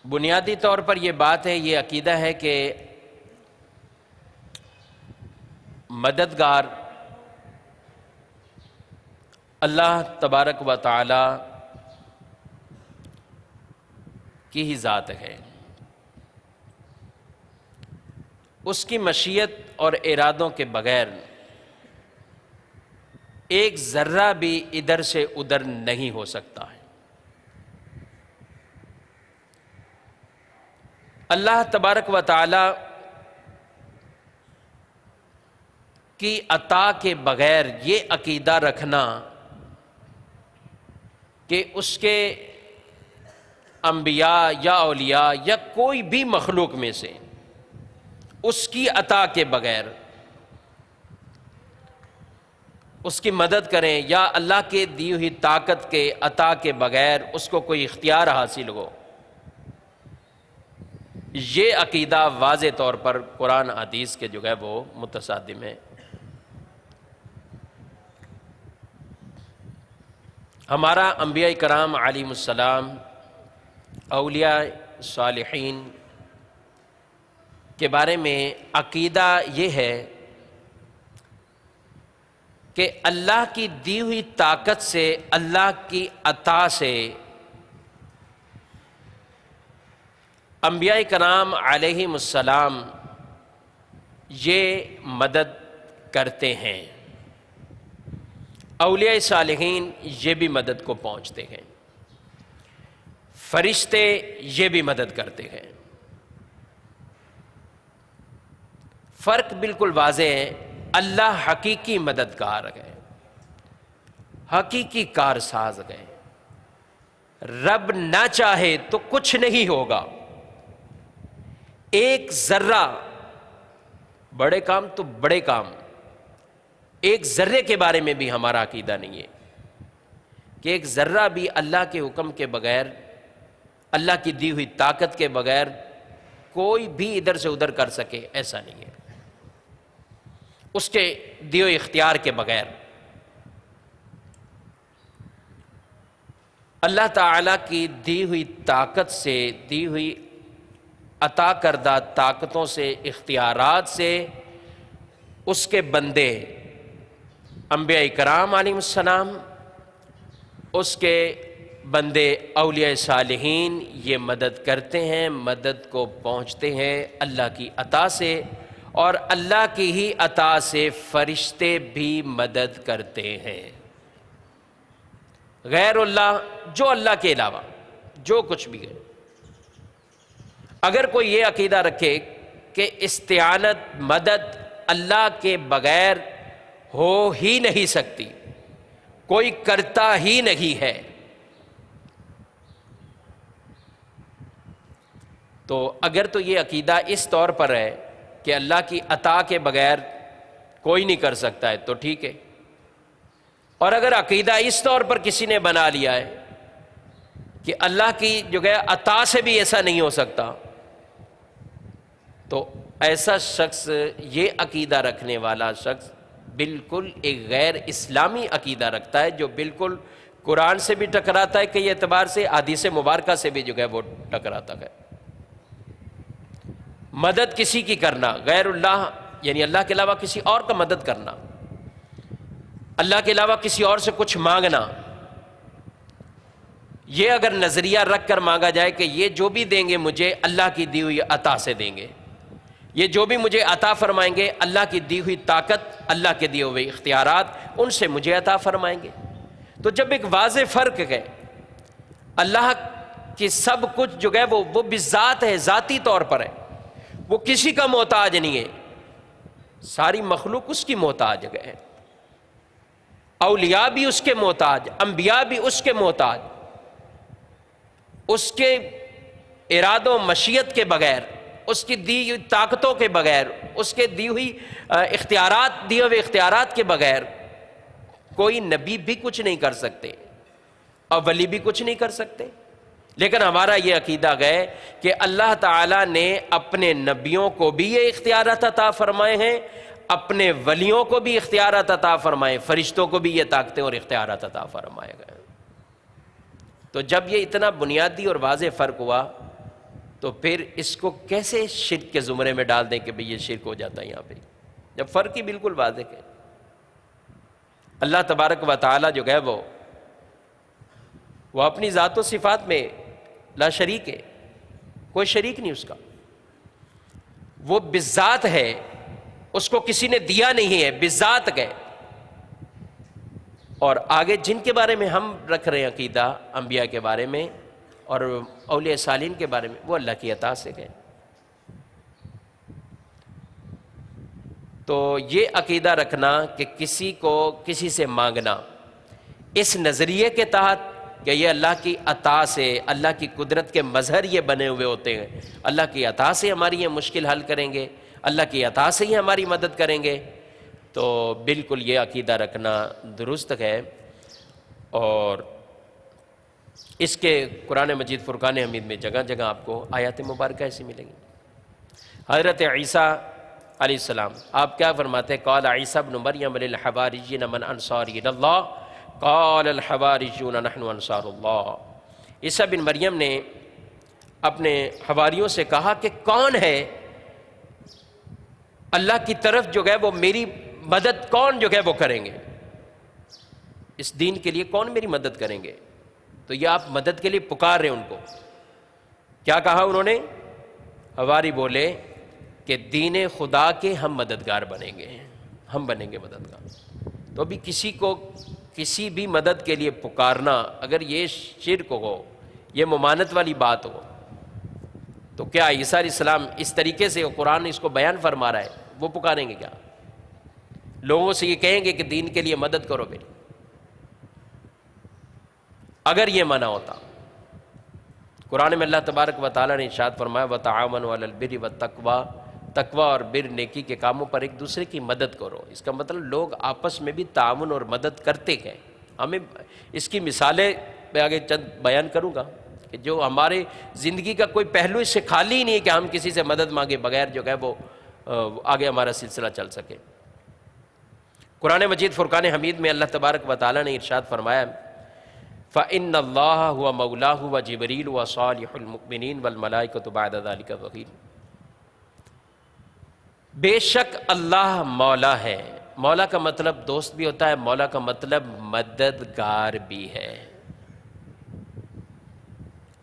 بنیادی طور پر یہ بات ہے، یہ عقیدہ ہے کہ مددگار اللہ تبارک و تعالی کی ہی ذات ہے، اس کی مشیت اور ارادوں کے بغیر ایک ذرہ بھی ادھر سے ادھر نہیں ہو سکتا ہے۔ اللہ تبارک و تعالی کی عطا کے بغیر یہ عقیدہ رکھنا کہ اس کے انبیاء یا اولیاء یا کوئی بھی مخلوق میں سے اس کی عطا کے بغیر اس کی مدد کریں یا اللہ کے دی ہوئی طاقت کے عطا کے بغیر اس کو کوئی اختیار حاصل ہو، یہ عقیدہ واضح طور پر قرآن حدیث کے جو ہے وہ متصادم ہے۔ ہمارا انبیاء کرام علیہ السلام، اولیاء صالحین کے بارے میں عقیدہ یہ ہے کہ اللہ کی دی ہوئی طاقت سے، اللہ کی عطا سے انبیاء کرام علیہ السلام یہ مدد کرتے ہیں، اولیاء صالحین یہ بھی مدد کو پہنچتے ہیں، فرشتے یہ بھی مدد کرتے ہیں۔ فرق بالکل واضح ہے، اللہ حقیقی مددگار ہے، حقیقی کارساز ہے۔ رب نہ چاہے تو کچھ نہیں ہوگا، ایک ذرہ، بڑے کام تو بڑے کام، ایک ذرے کے بارے میں بھی ہمارا عقیدہ نہیں ہے کہ ایک ذرہ بھی اللہ کے حکم کے بغیر، اللہ کی دی ہوئی طاقت کے بغیر کوئی بھی ادھر سے ادھر کر سکے، ایسا نہیں ہے، اس کے دیے ہوئے اختیار کے بغیر۔ اللہ تعالیٰ کی دی ہوئی طاقت سے، دی ہوئی عطا کردہ طاقتوں سے، اختیارات سے اس کے بندے انبیاء کرام علیہ السلام، اس کے بندے اولیاء صالحین یہ مدد کرتے ہیں، مدد کو پہنچتے ہیں اللہ کی عطا سے، اور اللہ کی ہی عطا سے فرشتے بھی مدد کرتے ہیں۔ غیر اللہ، جو اللہ کے علاوہ جو کچھ بھی ہے، اگر کوئی یہ عقیدہ رکھے کہ استعانت، مدد اللہ کے بغیر ہو ہی نہیں سکتی، کوئی کرتا ہی نہیں ہے، تو اگر تو یہ عقیدہ اس طور پر ہے کہ اللہ کی عطا کے بغیر کوئی نہیں کر سکتا ہے تو ٹھیک ہے، اور اگر عقیدہ اس طور پر کسی نے بنا لیا ہے کہ اللہ کی جو ہے عطا سے بھی ایسا نہیں ہو سکتا، تو ایسا شخص، یہ عقیدہ رکھنے والا شخص بالکل ایک غیر اسلامی عقیدہ رکھتا ہے، جو بالکل قرآن سے بھی ٹکراتا ہے کئی اعتبار سے، احادیث مبارکہ سے بھی جو ہے وہ ٹکراتا ہے۔ مدد کسی کی کرنا، غیر اللہ یعنی اللہ کے علاوہ کسی اور کا مدد کرنا، اللہ کے علاوہ کسی اور سے کچھ مانگنا، یہ اگر نظریہ رکھ کر مانگا جائے کہ یہ جو بھی دیں گے مجھے اللہ کی دی ہوئی عطا سے دیں گے، یہ جو بھی مجھے عطا فرمائیں گے اللہ کی دی ہوئی طاقت، اللہ کے دیے ہوئے اختیارات، ان سے مجھے عطا فرمائیں گے، تو جب ایک واضح فرق ہے، اللہ کی سب کچھ جو ہے وہ بذات ہے، ذاتی طور پر ہے، وہ کسی کا محتاج نہیں ہے، ساری مخلوق اس کی محتاج ہے، اولیاء بھی اس کے محتاج، انبیاء بھی اس کے محتاج، اس کے ارادوں مشیت کے بغیر، اس کی دی ہوئی طاقتوں کے بغیر، اس کے دی ہوئی دیے ہوئے اختیارات کے بغیر کوئی نبی بھی کچھ نہیں کر سکتے اور ولی بھی کچھ نہیں کر سکتے۔ لیکن ہمارا یہ عقیدہ ہے کہ اللہ تعالیٰ نے اپنے نبیوں کو بھی یہ اختیارات عطا فرمائے ہیں، اپنے ولیوں کو بھی اختیارات عطا فرمائے، فرشتوں کو بھی یہ طاقتیں اور اختیارات عطا فرمائے گئے۔ تو جب یہ اتنا بنیادی اور واضح فرق ہوا تو پھر اس کو کیسے شرک کے زمرے میں ڈال دیں کہ بھئی یہ شرک ہو جاتا ہے یہاں پہ، جب فرق ہی بالکل واضح ہے۔ اللہ تبارک و تعالیٰ جو ہے وہ اپنی ذات و صفات میں لا شریک ہے، کوئی شریک نہیں اس کا، وہ بذات ہے، اس کو کسی نے دیا نہیں ہے، بذات ہے۔ اور آگے جن کے بارے میں ہم رکھ رہے ہیں عقیدہ، انبیاء کے بارے میں اور اولیاء صالحین کے بارے میں، وہ اللہ کی عطا سے گئے۔ تو یہ عقیدہ رکھنا کہ کسی کو کسی سے مانگنا اس نظریے کے تحت کہ یہ اللہ کی عطا سے، اللہ کی قدرت کے مظہر یہ بنے ہوئے ہوتے ہیں، اللہ کی عطا سے ہماری یہ مشکل حل کریں گے، اللہ کی عطا سے ہی ہماری مدد کریں گے، تو بالکل یہ عقیدہ رکھنا درست ہے۔ اور اس کے قرآن مجید فرقان حمید میں جگہ جگہ آپ کو آیات مبارکہ ایسی ملیں گی۔ حضرت عیسیٰ علیہ السلام آپ کیا فرماتے ہیں؟ قال عیسیٰ ابن مریم للحواریین من انصاری الی اللہ قال الحواریون نحن انصار اللہ۔ عیسیٰ بن مریم نے اپنے حواریوں سے کہا کہ کون ہے اللہ کی طرف جو ہے وہ میری مدد، کون جو ہے وہ کریں گے اس دین کے لیے، کون میری مدد کریں گے؟ تو یہ آپ مدد کے لیے پکار رہے ہیں ان کو۔ کیا کہا انہوں نے؟ حواری بولے کہ دین خدا کے ہم مددگار بنیں گے، ہم بنیں گے مددگار۔ تو ابھی کسی کو کسی بھی مدد کے لیے پکارنا، اگر یہ شرک ہو، یہ ممانت والی بات ہو، تو کیا عیسیٰ علیہ السلام اس طریقے سے قرآن اس کو بیان فرما رہا ہے، وہ پکاریں گے کیا؟ لوگوں سے یہ کہیں گے کہ دین کے لیے مدد کرو میری؟ اگر یہ منع ہوتا، قرآن میں اللہ تبارک و تعالیٰ نے ارشاد فرمایا وَتَعَاوَنُوا عَلَى الْبِرِّ وَالتَّقْوَىٰ، تقوی اور بر نیکی کے کاموں پر ایک دوسرے کی مدد کرو۔ اس کا مطلب لوگ آپس میں بھی تعاون اور مدد کرتے ہیں۔ ہمیں اس کی مثالیں میں آگے چند بیان کروں گا کہ جو ہمارے زندگی کا کوئی پہلو اس سے خالی ہی نہیں ہے کہ ہم کسی سے مدد مانگے بغیر جو ہے وہ آگے ہمارا سلسلہ چل سکے۔ قرآن مجید فرقان حمید میں اللہ تبارک و تعالیٰ نے ارشاد فرمایا فَإِنَّ اللَّهَ هُوَ مَوْلَاهُ وَجِبْرِيلُ وَصَالِحُ الْمُؤْمِنِينَ وَالْمَلَائِكَةُ بَعْدَ ذَلِكَ ظَهِيرٌ۔ بے شک اللہ مولا ہے۔ مولا کا مطلب دوست بھی ہوتا ہے، مولا کا مطلب مددگار بھی ہے۔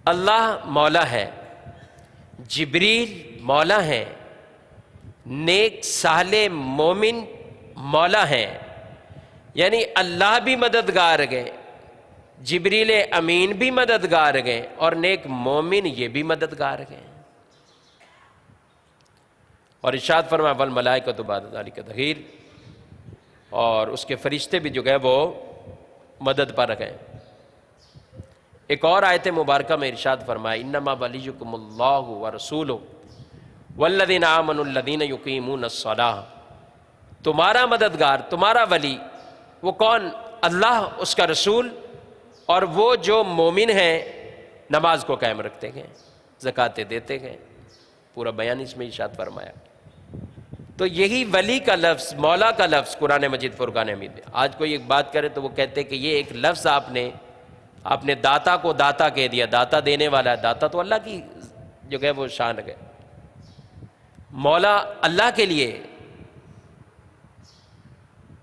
اللہ مولا ہے، جبریل مولا ہے، نیک صالح مومن مولا ہیں، یعنی اللہ بھی مددگار گئے، جبریل امین بھی مددگار گئے، اور نیک مومن یہ بھی مددگار گئے۔ اور ارشاد فرمایا والملائکۃ بعد ذلک ظہیر، اور اس کے فرشتے بھی جو گئے وہ مدد پر گئے۔ ایک اور آیت مبارکہ میں ارشاد فرمایا انما ولیکم اللہ ورسولہ والذین آمنوا الذین یقیمون الصلاۃ، تمہارا مددگار، تمہارا ولی وہ کون؟ اللہ، اس کا رسول، اور وہ جو مومن ہیں نماز کو قائم رکھتے گئے، زکوٰۃ دیتے گئے، پورا بیان اس میں ارشاد فرمایا۔ تو یہی ولی کا لفظ، مولا کا لفظ قرآن مجید فرقان حمید میں، آج کوئی ایک بات کرے تو وہ کہتے کہ یہ ایک لفظ آپ نے داتا کو داتا کہہ دیا، داتا دینے والا ہے، داتا تو اللہ کی جو ہے وہ شان ہے۔ مولا اللہ کے لیے،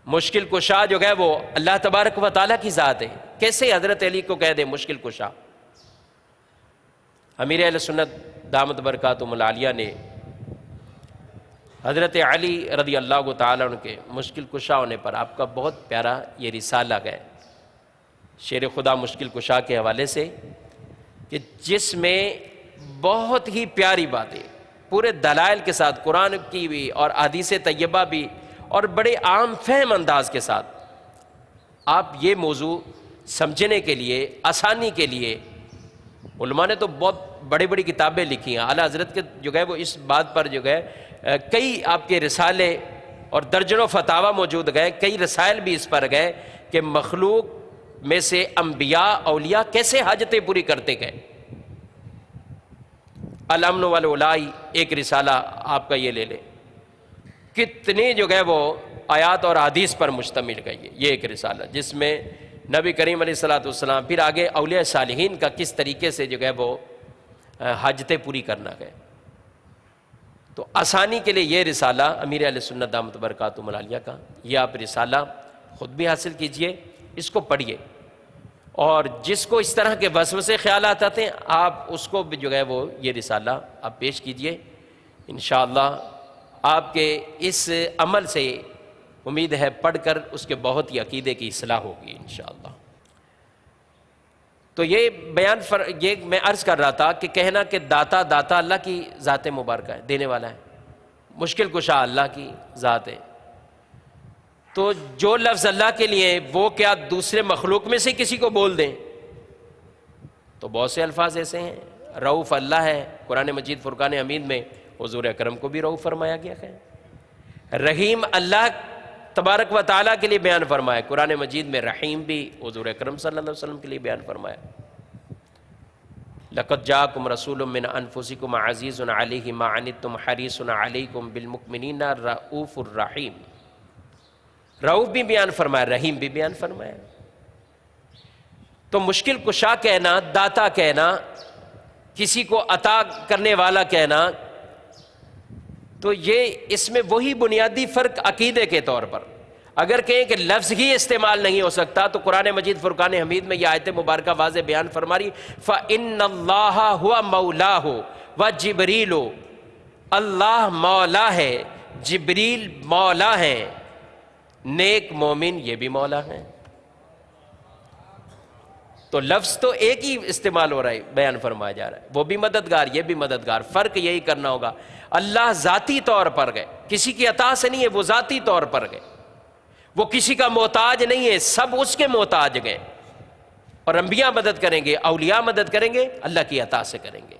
مشکل کشا جو ہے وہ اللہ تبارک و تعالیٰ کی ذات ہے۔ کیسے حضرت علی کو کہہ دے مشکل کشا؟ امیر اہل سنت دامت برکاتہم العالیہ نے حضرت علی رضی اللہ تعالیٰ عنہ کے مشکل کشا ہونے پر آپ کا بہت پیارا یہ رسالہ ہے شیر خدا مشکل کشا کے حوالے سے، کہ جس میں بہت ہی پیاری باتیں پورے دلائل کے ساتھ، قرآن کی بھی اور احادیث طیبہ بھی، اور بڑے عام فہم انداز کے ساتھ آپ یہ موضوع سمجھنے کے لیے، آسانی کے لیے، علماء نے تو بہت بڑی بڑی کتابیں لکھی ہیں، اعلیٰ حضرت کے جو ہے وہ اس بات پر جو ہے کئی آپ کے رسالے اور درجنوں فتاوی موجود گئے، کئی رسائل بھی اس پر گئے کہ مخلوق میں سے انبیاء اولیاء کیسے حاجتیں پوری کرتے گئے۔ الامن والولائی ایک رسالہ آپ کا یہ لے لیں، کتنی جو ہے وہ آیات اور حدیث پر مشتمل ہے یہ ایک رسالہ، جس میں نبی کریم علیہ الصلوۃ والسلام، پھر آگے اولیاء صالحین کا کس طریقے سے جو ہے وہ حاجتیں پوری کرنا ہے۔ تو آسانی کے لیے یہ رسالہ امیر اہل سنت دامت برکاتہم العالیہ کا، یہ آپ رسالہ خود بھی حاصل کیجئے، اس کو پڑھیے، اور جس کو اس طرح کے وسوسے خیالات آتے ہیں آپ اس کو بھی جو ہے وہ یہ رسالہ آپ پیش کیجئے، انشاءاللہ آپ کے اس عمل سے امید ہے پڑھ کر اس کے بہت ہی عقیدے کی اصلاح ہوگی انشاءاللہ۔ تو یہ بیان یہ میں عرض کر رہا تھا کہ کہنا کہ داتا اللہ کی ذات مبارکہ ہے، دینے والا ہے، مشکل کشا اللہ کی ذات ہے، تو جو لفظ اللہ کے لیے وہ کیا دوسرے مخلوق میں سے کسی کو بول دیں؟ تو بہت سے الفاظ ایسے ہیں، رؤوف اللہ ہے، قرآن مجید فرقان حمید میں حضور اکرم کو بھی رؤوف فرمایا گیا ہے، رحیم اللہ تبارک و تعالیٰ کے لیے بیان فرمایا، قرآن مجید میں رحیم بھی حضور اکرم صلی اللہ علیہ وسلم کے لیے بیان فرمایا۔ لَقَدْ جَاءَكُمْ رَسُولٌ مِّنْ أَنفُسِكُمْ عَزِيزٌ عَلَيْهِ مَا عَنِتُّمْ حَرِيصٌ عَلَيْكُمْ بِالْمُؤْمِنِينَ رَءُوفٌ الرحیم، رؤوف بھی بیان فرمایا، رحیم بھی بیان فرمایا۔ تو مشکل کشا کہنا، داتا کہنا، کسی کو عطا کرنے والا کہنا، تو یہ اس میں وہی بنیادی فرق عقیدے کے طور پر، اگر کہیں کہ لفظ ہی استعمال نہیں ہو سکتا تو قرآن مجید فرقان حمید میں یہ آیت مبارکہ واضح بیان فرما رہی، فَإِنَّ اللَّهَ هُوَ مَوْلَاهُ وَجِبْرِيلُ، اللہ مولا ہے، جبریل مولا ہے، نیک مومن یہ بھی مولا ہیں۔ تو لفظ تو ایک ہی استعمال ہو رہا ہے، بیان فرمایا جا رہا ہے، وہ بھی مددگار یہ بھی مددگار، فرق یہی کرنا ہوگا۔ اللہ ذاتی طور پر گئے، کسی کی عطا سے نہیں ہے، وہ ذاتی طور پر گئے، وہ کسی کا محتاج نہیں ہے، سب اس کے محتاج گئے، اور انبیاء مدد کریں گے، اولیاء مدد کریں گے، اللہ کی عطا سے کریں گے،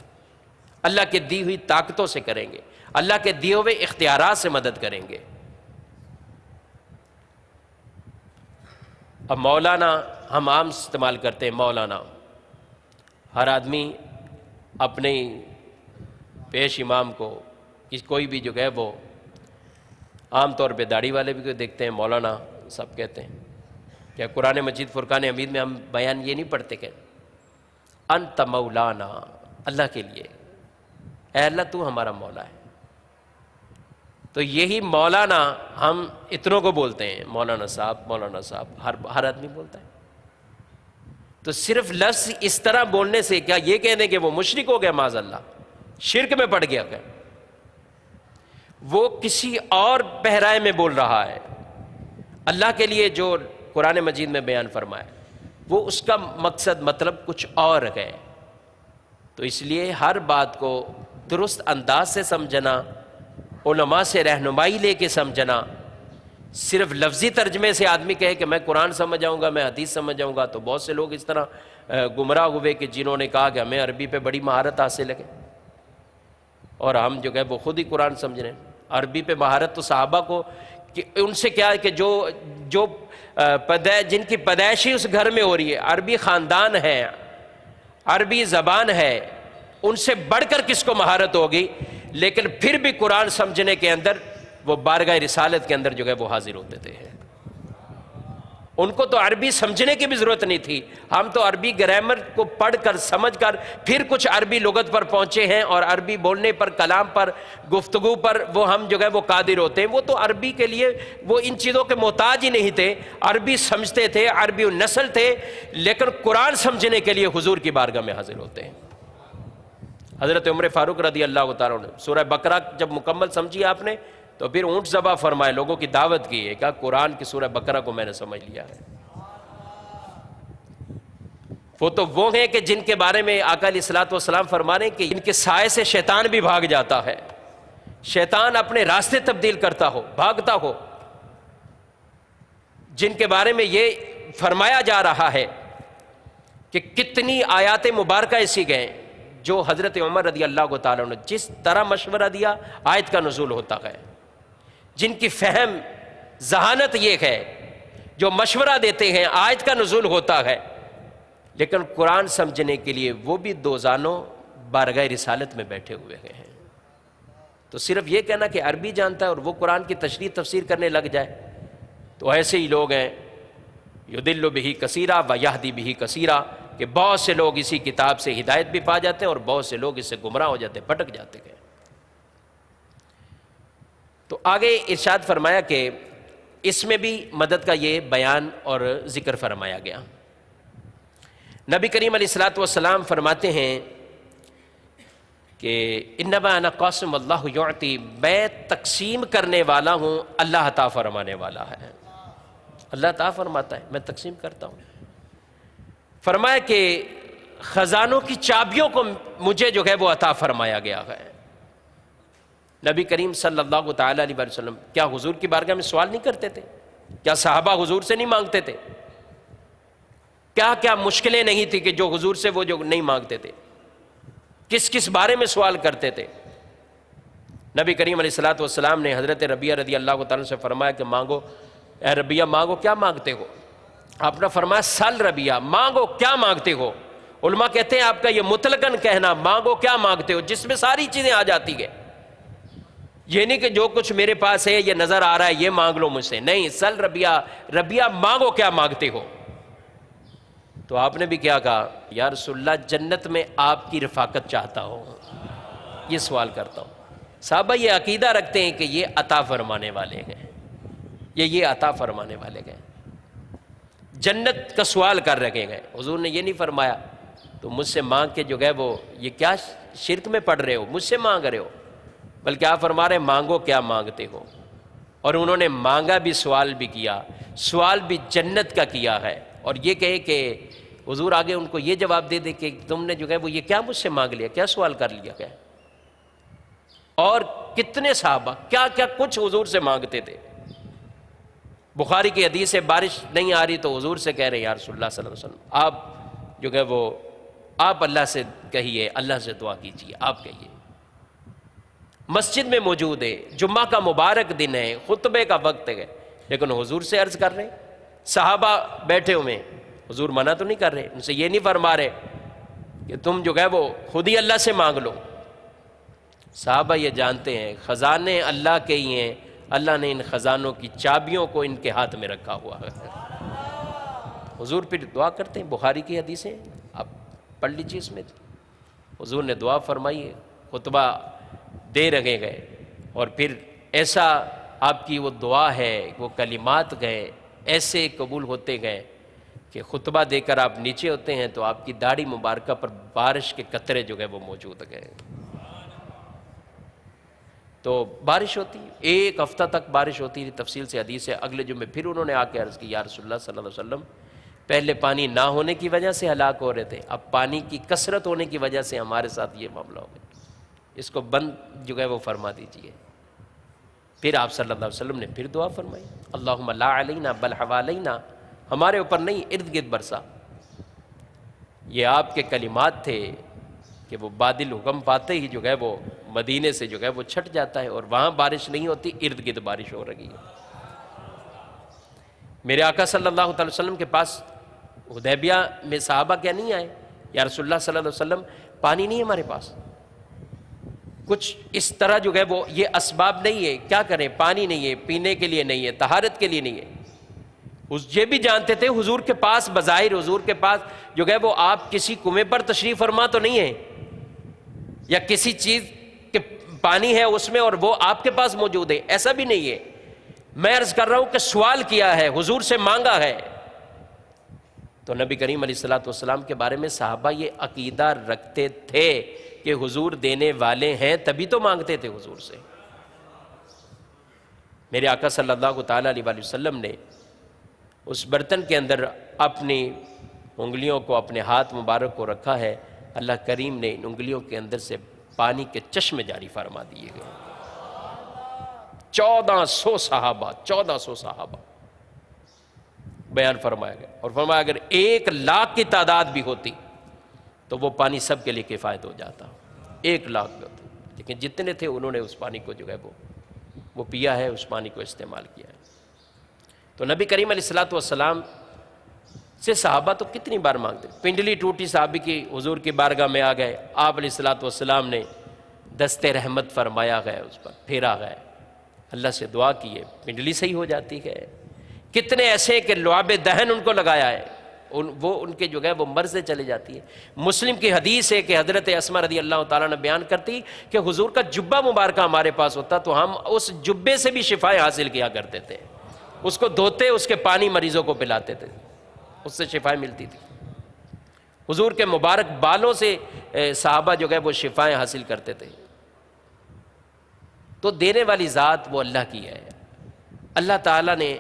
اللہ کے دی ہوئی طاقتوں سے کریں گے، اللہ کے دیے ہوئے اختیارات سے مدد کریں گے۔ اب مولانا ہم عام استعمال کرتے ہیں، مولانا ہر آدمی اپنے پیش امام کو، کوئی بھی جو ہے وہ عام طور پہ داڑھی والے بھی کوئی دیکھتے ہیں مولانا سب کہتے ہیں۔ کیا قرآن مجید فرقان حمید میں ہم بیان یہ نہیں پڑھتے کہ انت مولانا، اللہ کے لیے، اے اللہ تو ہمارا مولا ہے؟ تو یہی مولانا ہم اتنوں کو بولتے ہیں، مولانا صاحب ہر آدمی بولتا ہے۔ تو صرف لفظ اس طرح بولنے سے کیا یہ کہہ دیں کہ وہ مشرک ہو گیا، معاذ اللہ شرک میں پڑ گیا کہ وہ کسی اور پہرائے میں بول رہا ہے؟ اللہ کے لیے جو قرآن مجید میں بیان فرمایا وہ اس کا مقصد مطلب کچھ اور ہے۔ تو اس لیے ہر بات کو درست انداز سے سمجھنا، علماء سے رہنمائی لے کے سمجھنا، صرف لفظی ترجمے سے آدمی کہے کہ میں قرآن سمجھ جاؤں گا، میں حدیث سمجھ جاؤں گا، تو بہت سے لوگ اس طرح گمراہ ہوئے کہ جنہوں نے کہا کہ ہمیں عربی پہ بڑی مہارت حاصل ہے، اور ہم جو ہے وہ خود ہی قرآن سمجھ رہے ہیں۔ عربی پہ مہارت تو صحابہ کو کہ ان سے کیا ہے کہ جو جن کی پیدائش ہی اس گھر میں ہو رہی ہے، عربی خاندان ہے، عربی زبان ہے، ان سے بڑھ کر کس کو مہارت ہوگی؟ لیکن پھر بھی قرآن سمجھنے کے اندر وہ بارگاہ رسالت کے اندر جو ہے وہ حاضر ہوتے تھے۔ ان کو تو عربی سمجھنے کی بھی ضرورت نہیں تھی، ہم تو عربی گرامر کو پڑھ کر سمجھ کر پھر کچھ عربی لغت پر پہنچے ہیں، اور عربی بولنے پر، کلام پر، گفتگو پر وہ ہم جو ہے وہ قادر ہوتے ہیں۔ وہ تو عربی کے لیے وہ ان چیزوں کے محتاج ہی نہیں تھے، عربی سمجھتے تھے، عربی نسل تھے، لیکن قرآن سمجھنے کے لیے حضور کی بارگاہ میں حاضر ہوتے ہیں۔ حضرت عمر فاروق رضی اللہ تعالیٰ عنہ سورہ بقرہ جب مکمل سمجھی آپ نے تو پھر اونٹ ذبح فرمائے، لوگوں کی دعوت کی ہے، کہا قرآن کی سورہ بقرہ کو میں نے سمجھ لیا ہے۔ وہ تو وہ ہیں کہ جن کے بارے میں آقا علیہ الصلوۃ والسلام فرما رہے ہیں کہ ان کے سائے سے شیطان بھی بھاگ جاتا ہے، شیطان اپنے راستے تبدیل کرتا ہو، بھاگتا ہو، جن کے بارے میں یہ فرمایا جا رہا ہے کہ کتنی آیات مبارکہ ایسی گئے جو حضرت عمر رضی اللہ تعالیٰ عنہ جس طرح مشورہ دیا آیت کا نزول ہوتا ہے، جن کی فہم ذہانت یہ ہے، جو مشورہ دیتے ہیں آیت کا نزول ہوتا ہے، لیکن قرآن سمجھنے کے لیے وہ بھی دو زانوں بارگاہ رسالت میں بیٹھے ہوئے ہیں۔ تو صرف یہ کہنا کہ عربی جانتا ہے اور وہ قرآن کی تشریح تفسیر کرنے لگ جائے، تو ایسے ہی لوگ ہیں یضل بہ کثیرا و یہدی بہ کثیرا، کہ بہت سے لوگ اسی کتاب سے ہدایت بھی پا جاتے ہیں اور بہت سے لوگ اس سے گمراہ ہو جاتے ہیں، بھٹک جاتے ہیں۔ تو آگے ارشاد فرمایا کہ اس میں بھی مدد کا یہ بیان اور ذکر فرمایا گیا۔ نبی کریم علیہ الصلوۃ والسلام فرماتے ہیں کہ انما انا قاسم اللہ یعطی، میں تقسیم کرنے والا ہوں، اللہ عطا فرمانے والا ہے۔ اللہ عطا فرماتا ہے، میں تقسیم کرتا ہوں۔ فرمایا کہ خزانوں کی چابیوں کو مجھے جو ہے وہ عطا فرمایا گیا ہے۔ نبی کریم صلی اللہ تعالیٰ علیہ وسلم کیا حضور کی بارگاہ میں سوال نہیں کرتے تھے؟ کیا صحابہ حضور سے نہیں مانگتے تھے؟ کیا کیا مشکلیں نہیں تھی کہ جو حضور سے وہ جو نہیں مانگتے تھے؟ کس کس بارے میں سوال کرتے تھے؟ نبی کریم علیہ الصلوۃ والسلام نے حضرت ربیعہ رضی اللہ تعالیٰ سے فرمایا کہ مانگو، اے ربیعہ مانگو، کیا مانگتے ہو؟ آپ نے فرمایا سل ربیعہ، مانگو کیا مانگتے ہو؟ علماء کہتے ہیں آپ کا یہ مطلقاً کہنا مانگو کیا مانگتے ہو، جس میں ساری چیزیں آ جاتی ہیں، یہ نہیں کہ جو کچھ میرے پاس ہے یہ نظر آ رہا ہے یہ مانگ لو مجھ سے، نہیں، سل ربیعہ، ربیعہ مانگو کیا مانگتے ہو۔ تو آپ نے بھی کیا کہا؟ یا رسول اللہ جنت میں آپ کی رفاقت چاہتا ہوں، یہ سوال کرتا ہوں۔ صحابہ یہ عقیدہ رکھتے ہیں کہ یہ عطا فرمانے والے ہیں، یہ عطا فرمانے والے ہیں، جنت کا سوال کر رکھے گئے۔ حضور نے یہ نہیں فرمایا تو مجھ سے مانگ کے جو گئے وہ یہ کیا شرک میں پڑ رہے ہو، مجھ سے مانگ رہے ہو، بلکہ آپ فرما رہے ہیں مانگو کیا مانگتے ہو۔ اور انہوں نے مانگا بھی، سوال بھی کیا، سوال بھی جنت کا کیا ہے، اور یہ کہے کہ حضور آگے ان کو یہ جواب دے دے کہ تم نے جو ہے وہ یہ کیا مجھ سے مانگ لیا، کیا سوال کر لیا گیا۔ اور کتنے صحابہ کیا کیا کچھ حضور سے مانگتے تھے۔ بخاری کی حدیث ہے بارش نہیں آ رہی تو حضور سے کہہ رہے ہیں یا رسول اللہ صلی اللہ علیہ وسلم آپ جو ہے وہ آپ اللہ سے کہیے، اللہ سے دعا کیجیے، آپ کہیے۔ مسجد میں موجود ہے، جمعہ کا مبارک دن ہے، خطبے کا وقت ہے، لیکن حضور سے عرض کر رہے ہیں۔ صحابہ بیٹھے ہوئے، حضور منع تو نہیں کر رہے، ان سے یہ نہیں فرما رہے کہ تم جو ہے وہ خود ہی اللہ سے مانگ لو۔ صحابہ یہ جانتے ہیں خزانے اللہ کے ہی ہیں، اللہ نے ان خزانوں کی چابیوں کو ان کے ہاتھ میں رکھا ہوا ہے۔ حضور پھر دعا کرتے ہیں، بخاری کی حدیثیں آپ پڑھ لیجیے، اس میں حضور نے دعا فرمائی ہے، خطبہ دے رکھے گئے، اور پھر ایسا آپ کی وہ دعا ہے، وہ کلمات گئے ایسے قبول ہوتے گئے کہ خطبہ دے کر آپ نیچے ہوتے ہیں تو آپ کی داڑھی مبارکہ پر بارش کے قطرے جو گئے وہ موجود گئے۔ تو بارش ہوتی، ایک ہفتہ تک بارش ہوتی تھی، تفصیل سے حدیث ہے۔ اگلے جمعے پھر انہوں نے آ کے عرض کی یا رسول اللہ صلی اللہ علیہ وسلم پہلے پانی نہ ہونے کی وجہ سے ہلاک ہو رہے تھے، اب پانی کی کثرت ہونے کی وجہ سے ہمارے ساتھ یہ معاملہ ہو گیا، اس کو بند جو ہے وہ فرما دیجئے۔ پھر آپ صلی اللہ علیہ وسلم نے پھر دعا فرمائی، اللہم لا علینا بل حوالینا، ہمارے اوپر نہیں ارد گرد برسا۔ یہ آپ کے کلمات تھے کہ وہ بادل حکم پاتے ہی جو ہے وہ مدینے سے جو ہے وہ چھٹ جاتا ہے، اور وہاں بارش نہیں ہوتی، ارد گرد بارش ہو رہی ہے۔ میرے آقا صلی اللہ تعالی وسلم کے پاس حدیبیہ میں صحابہ کیا نہیں آئے، یا رسول اللہ صلی اللہ علیہ وسلم پانی نہیں ہے ہمارے پاس، کچھ اس طرح جو ہے وہ یہ اسباب نہیں ہے، کیا کریں، پانی نہیں ہے، پینے کے لیے نہیں ہے، طہارت کے لیے نہیں ہے۔ یہ بھی جانتے تھے حضور کے پاس، بظاہر حضور کے پاس جو ہے وہ آپ کسی کنویں پر تشریف فرما تو نہیں ہے، یا کسی چیز کے پانی ہے اس میں اور وہ آپ کے پاس موجود ہے، ایسا بھی نہیں ہے۔ میں عرض کر رہا ہوں کہ سوال کیا ہے، حضور سے مانگا ہے۔ تو نبی کریم علیہ الصلوۃ والسلام کے بارے میں صحابہ یہ عقیدہ رکھتے تھے کہ حضور دینے والے ہیں، تبھی تو مانگتے تھے حضور سے۔ میرے آقا صلی اللہ تعالیٰ علیہ وآلہ وسلم نے اس برتن کے اندر اپنی انگلیوں کو، اپنے ہاتھ مبارک کو رکھا ہے، اللہ کریم نے ان انگلیوں کے اندر سے پانی کے چشمے جاری فرما دیے گئے۔ 1400 صحابہ بیان فرمایا گیا، اور فرمایا اگر 1,00,000 کی تعداد بھی ہوتی تو وہ پانی سب کے لیے کفایت ہو جاتا، 1,00,000 بھی ہوتا، لیکن جتنے تھے انہوں نے اس پانی کو جو ہے وہ پیا ہے، اس پانی کو استعمال کیا ہے۔ تو نبی کریم علیہ الصلوۃ والسلام سے صحابہ تو کتنی بار مانگتے، پنڈلی ٹوٹی صحابی کی حضور کی بارگاہ میں آ گئے، آپ علیہ الصلوۃ والسلام نے دست رحمت فرمایا گیا، اس پر پھیرا گیا، اللہ سے دعا کی ہے، پنڈلی صحیح ہو جاتی ہے۔ کتنے ایسے کہ لعاب دہن ان کو لگایا ہے، وہ ان کے جو ہے وہ مرض سے چلے جاتی ہے۔ مسلم کی حدیث ہے کہ حضرت اسماء رضی اللہ تعالیٰ نے بیان کرتی کہ حضور کا جبہ مبارکہ ہمارے پاس ہوتا تو ہم اس جبے سے بھی شفائیں حاصل کیا کرتے تھے، اس کو دھوتے، اس کے پانی مریضوں کو پلاتے تھے، اس سے شفائیں ملتی تھی۔ حضور کے مبارک بالوں سے صحابہ جو ہے وہ شفائیں حاصل کرتے تھے۔ تو دینے والی ذات وہ اللہ کی ہے۔ اللہ تعالیٰ نے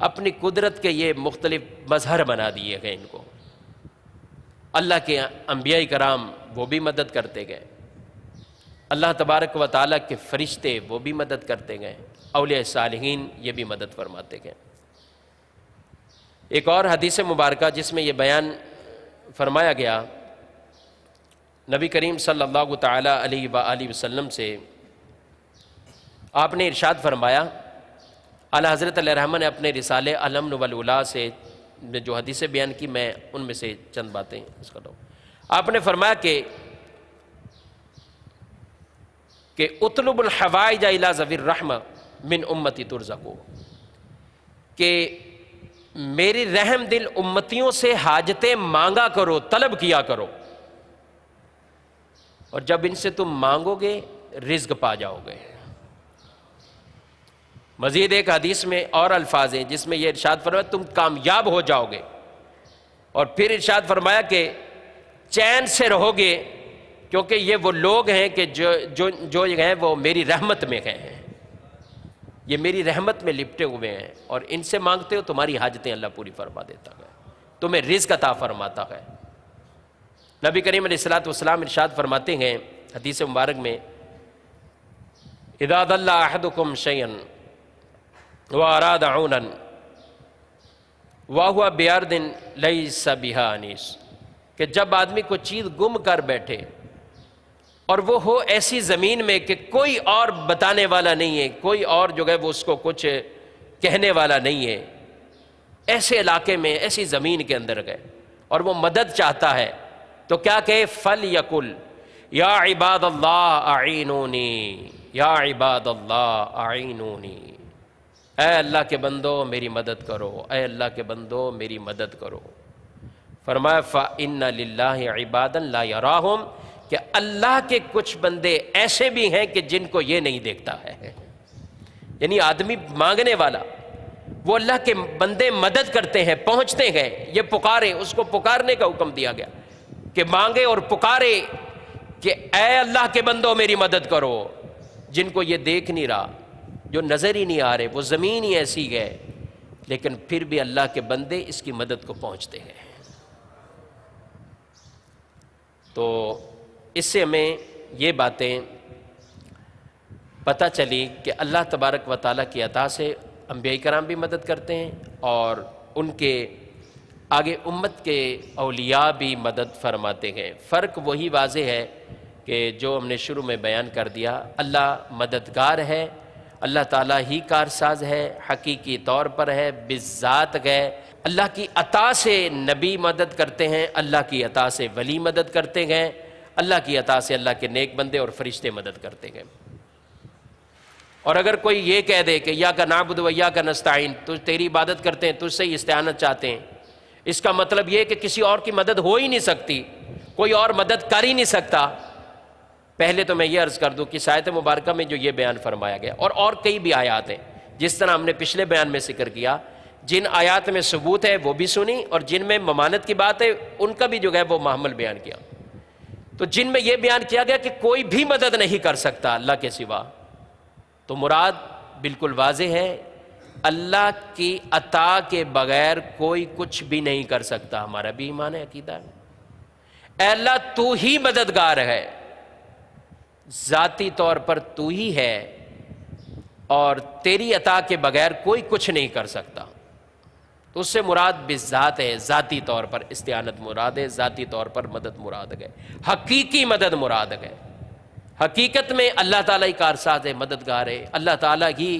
اپنی قدرت کے یہ مختلف مظہر بنا دیے گئے ان کو۔ اللہ کے انبیاء کرام وہ بھی مدد کرتے گئے، اللہ تبارک و تعالیٰ کے فرشتے وہ بھی مدد کرتے گئے، اولیاء صالحین یہ بھی مدد فرماتے گئے۔ ایک اور حدیث مبارکہ جس میں یہ بیان فرمایا گیا، نبی کریم صلی اللہ تعالیٰ علیہ وآلہ وسلم سے آپ نے ارشاد فرمایا، اعلیٰ حضرت علیہ رحمہ نے اپنے رسالے الامن والولا سے جو حدیثیں بیان کی، میں ان میں سے چند باتیں اس کا لوں۔ آپ نے فرمایا کہ اطلب الحوائج الی ذوی الرحمہ من امتی ترزقو، کہ میری رحم دل امتیوں سے حاجتیں مانگا کرو، طلب کیا کرو، اور جب ان سے تم مانگو گے رزق پا جاؤ گے۔ مزید ایک حدیث میں اور الفاظ ہیں جس میں یہ ارشاد فرمایا تم کامیاب ہو جاؤ گے، اور پھر ارشاد فرمایا کہ چین سے رہو گے، کیونکہ یہ وہ لوگ ہیں کہ جو ہیں وہ میری رحمت میں گئے ہیں، یہ میری رحمت میں لپٹے ہوئے ہیں، اور ان سے مانگتے ہو تمہاری حاجتیں اللہ پوری فرما دیتا ہے، تمہیں رزق عطا فرماتا ہے۔ نبی کریم علیہ الصلوۃ والسلام ارشاد فرماتے ہیں حدیث مبارک میں، اذا ضل احدکم شیئا واراد عونا وهو بارض ليس بها انیس، کہ جب آدمی کو چیز گم کر بیٹھے اور وہ ہو ایسی زمین میں کہ کوئی اور بتانے والا نہیں ہے، کوئی اور جو ہے وہ اس کو کچھ کہنے والا نہیں ہے، ایسے علاقے میں ایسی زمین کے اندر گئے اور وہ مدد چاہتا ہے، تو کیا کہے، فَلْيَقُلْ یا عباد اللہ اعینونی، یا عباد اللہ اعینونی، اے اللہ کے بندو میری مدد کرو، اے اللہ کے بندو میری مدد کرو۔ فرمایا فَإِنَّ لِلَّهِ عِبَادًا لَا يَرَاهُمْ، کہ اللہ کے کچھ بندے ایسے بھی ہیں کہ جن کو یہ نہیں دیکھتا ہے، یعنی آدمی مانگنے والا، وہ اللہ کے بندے مدد کرتے ہیں، پہنچتے ہیں، یہ پکارے، اس کو پکارنے کا حکم دیا گیا کہ مانگے اور پکارے کہ اے اللہ کے بندو میری مدد کرو، جن کو یہ دیکھ نہیں رہا، جو نظر ہی نہیں آ رہے، وہ زمین ہی ایسی ہے، لیکن پھر بھی اللہ کے بندے اس کی مدد کو پہنچتے ہیں۔ تو اس سے ہمیں یہ باتیں پتہ چلی کہ اللہ تبارک و تعالیٰ کی عطا سے انبیاء کرام بھی مدد کرتے ہیں، اور ان کے آگے امت کے اولیاء بھی مدد فرماتے ہیں۔ فرق وہی واضح ہے کہ جو ہم نے شروع میں بیان کر دیا، اللہ مددگار ہے، اللہ تعالیٰ ہی کارساز ہے، حقیقی طور پر ہے، بذات ہے۔ اللہ کی عطا سے نبی مدد کرتے ہیں، اللہ کی عطا سے ولی مدد کرتے ہیں، اللہ کی عطا سے اللہ کے نیک بندے اور فرشتے مدد کرتے ہیں۔ اور اگر کوئی یہ کہہ دے کہ یا کا نعبد و یا کا نستعین، تو تیری عبادت کرتے ہیں، تجھ سے ہی استعانت چاہتے ہیں، اس کا مطلب یہ کہ کسی اور کی مدد ہو ہی نہیں سکتی، کوئی اور مدد کر ہی نہیں سکتا۔ پہلے تو میں یہ عرض کر دوں کہ اس آیت مبارکہ میں جو یہ بیان فرمایا گیا اور کئی بھی آیات ہیں، جس طرح ہم نے پچھلے بیان میں ذکر کیا، جن آیات میں ثبوت ہے وہ بھی سنی، اور جن میں ممانت کی بات ہے ان کا بھی جو ہے وہ محمل بیان کیا۔ تو جن میں یہ بیان کیا گیا کہ کوئی بھی مدد نہیں کر سکتا اللہ کے سوا، تو مراد بالکل واضح ہے، اللہ کی عطا کے بغیر کوئی کچھ بھی نہیں کر سکتا۔ ہمارا بھی ایمان ہے، عقیدہ ہے، اے اللہ تو ہی مددگار ہے، ذاتی طور پر تو ہی ہے، اور تیری عطا کے بغیر کوئی کچھ نہیں کر سکتا۔ تو اس سے مراد بذات ہے، ذاتی طور پر استعانت مراد ہے، ذاتی طور پر مدد مراد ہے، حقیقی مدد مراد ہے۔ حقیقت میں اللہ تعالیٰ ہی کارساز ہے، مددگار ہے، اللہ تعالیٰ ہی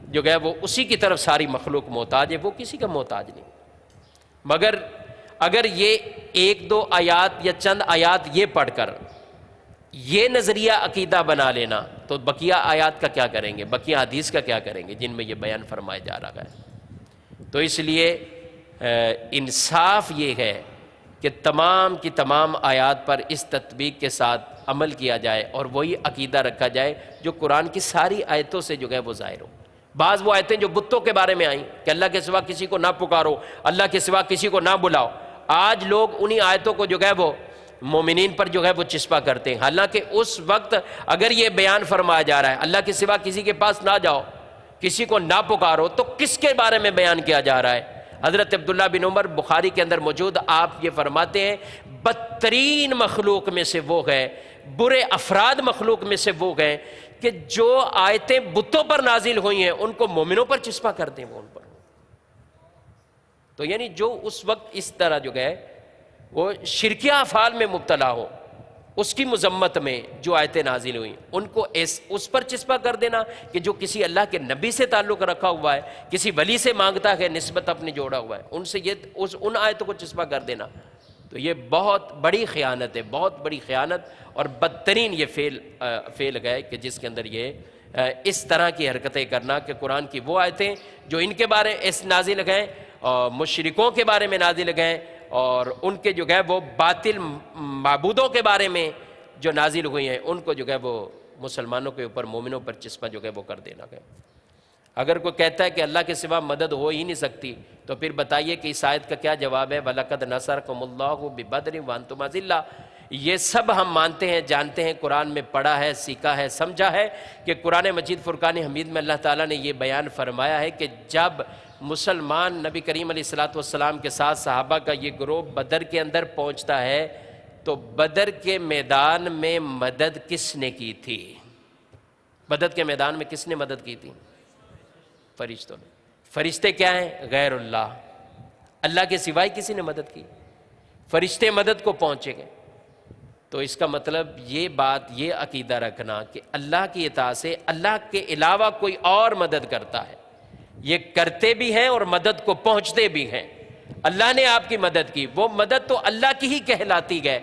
جو ہے وہ اسی کی طرف ساری مخلوق محتاج ہے، وہ کسی کا محتاج نہیں۔ مگر اگر یہ ایک دو آیات یا چند آیات یہ پڑھ کر یہ نظریہ عقیدہ بنا لینا، تو بقیہ آیات کا کیا کریں گے، بقیہ حدیث کا کیا کریں گے جن میں یہ بیان فرمایا جا رہا ہے۔ تو اس لیے انصاف یہ ہے کہ تمام کی تمام آیات پر اس تطبیق کے ساتھ عمل کیا جائے اور وہی عقیدہ رکھا جائے جو قرآن کی ساری آیتوں سے جو ہے وہ ظاہر ہو۔ بعض وہ آیتیں جو بتوں کے بارے میں آئیں کہ اللہ کے سوا کسی کو نہ پکارو، اللہ کے سوا کسی کو نہ بلاؤ، آج لوگ انہی آیتوں کو جو ہے وہ مومنین پر جو ہے وہ چسپا کرتے ہیں، حالانکہ اس وقت اگر یہ بیان فرمایا جا رہا ہے اللہ کے سوا کسی کے پاس نہ جاؤ، کسی کو نہ پکارو، تو کس کے بارے میں بیان کیا جا رہا ہے؟ حضرت عبداللہ بن عمر بخاری کے اندر موجود، آپ یہ فرماتے ہیں بدترین مخلوق میں سے وہ ہے، برے افراد مخلوق میں سے وہ ہیں کہ جو آیتیں بتوں پر نازل ہوئی ہیں ان کو مومنوں پر چسپا کرتے ہیں، وہ ان پر۔ تو یعنی جو اس وقت اس طرح جو ہے وہ شرکیہ افعال میں مبتلا ہو، اس کی مذمت میں جو آیتیں نازل ہوئیں ان کو اس پر چسپا کر دینا کہ جو کسی اللہ کے نبی سے تعلق رکھا ہوا ہے، کسی ولی سے مانگتا ہے، نسبت اپنی جوڑا ہوا ہے، ان سے ان آیتوں کو چسپا کر دینا، تو یہ بہت بڑی خیانت ہے، بہت بڑی خیانت، اور بدترین یہ فعل ہے کہ جس کے اندر یہ اس طرح کی حرکتیں کرنا کہ قرآن کی وہ آیتیں جو ان کے بارے اس نازل گئیں اور مشرکوں کے بارے میں نازل گئیں اور ان کے جو ہے وہ باطل معبودوں کے بارے میں جو نازل ہوئی ہیں ان کو جو ہے وہ مسلمانوں کے اوپر، مومنوں پر چسپاں جو ہے وہ کر دینا گیا۔ اگر کوئی کہتا ہے کہ اللہ کے سوا مدد ہو ہی نہیں سکتی، تو پھر بتائیے کہ اس آیت کا کیا جواب ہے؟ وَلَقَدْ نَصَرَكُمُ اللَّهُ بِبَدْرٍ وَأَنْتُمْ أَذِلَّةٌ۔ یہ سب ہم مانتے ہیں، جانتے ہیں، قرآن میں پڑھا ہے، سیکھا ہے، سمجھا ہے کہ قرآن مجید فرقان حمید میں اللہ تعالیٰ نے یہ بیان فرمایا ہے کہ جب مسلمان نبی کریم علیہ الصلوۃ والسلام کے ساتھ صحابہ کا یہ گروہ بدر کے اندر پہنچتا ہے تو بدر کے میدان میں مدد کس نے کی تھی؟ بدر کے میدان میں کس نے مدد کی تھی؟ فرشتوں نے۔ فرشتے کیا ہیں؟ غیر اللہ، اللہ کے سوائے کسی نے مدد کی؟ فرشتے مدد کو پہنچے گئے۔ تو اس کا مطلب یہ بات، یہ عقیدہ رکھنا کہ اللہ کی اطاعت سے اللہ کے علاوہ کوئی اور مدد کرتا ہے، یہ کرتے بھی ہیں اور مدد کو پہنچتے بھی ہیں۔ اللہ نے آپ کی مدد کی، وہ مدد تو اللہ کی ہی کہلاتی ہے۔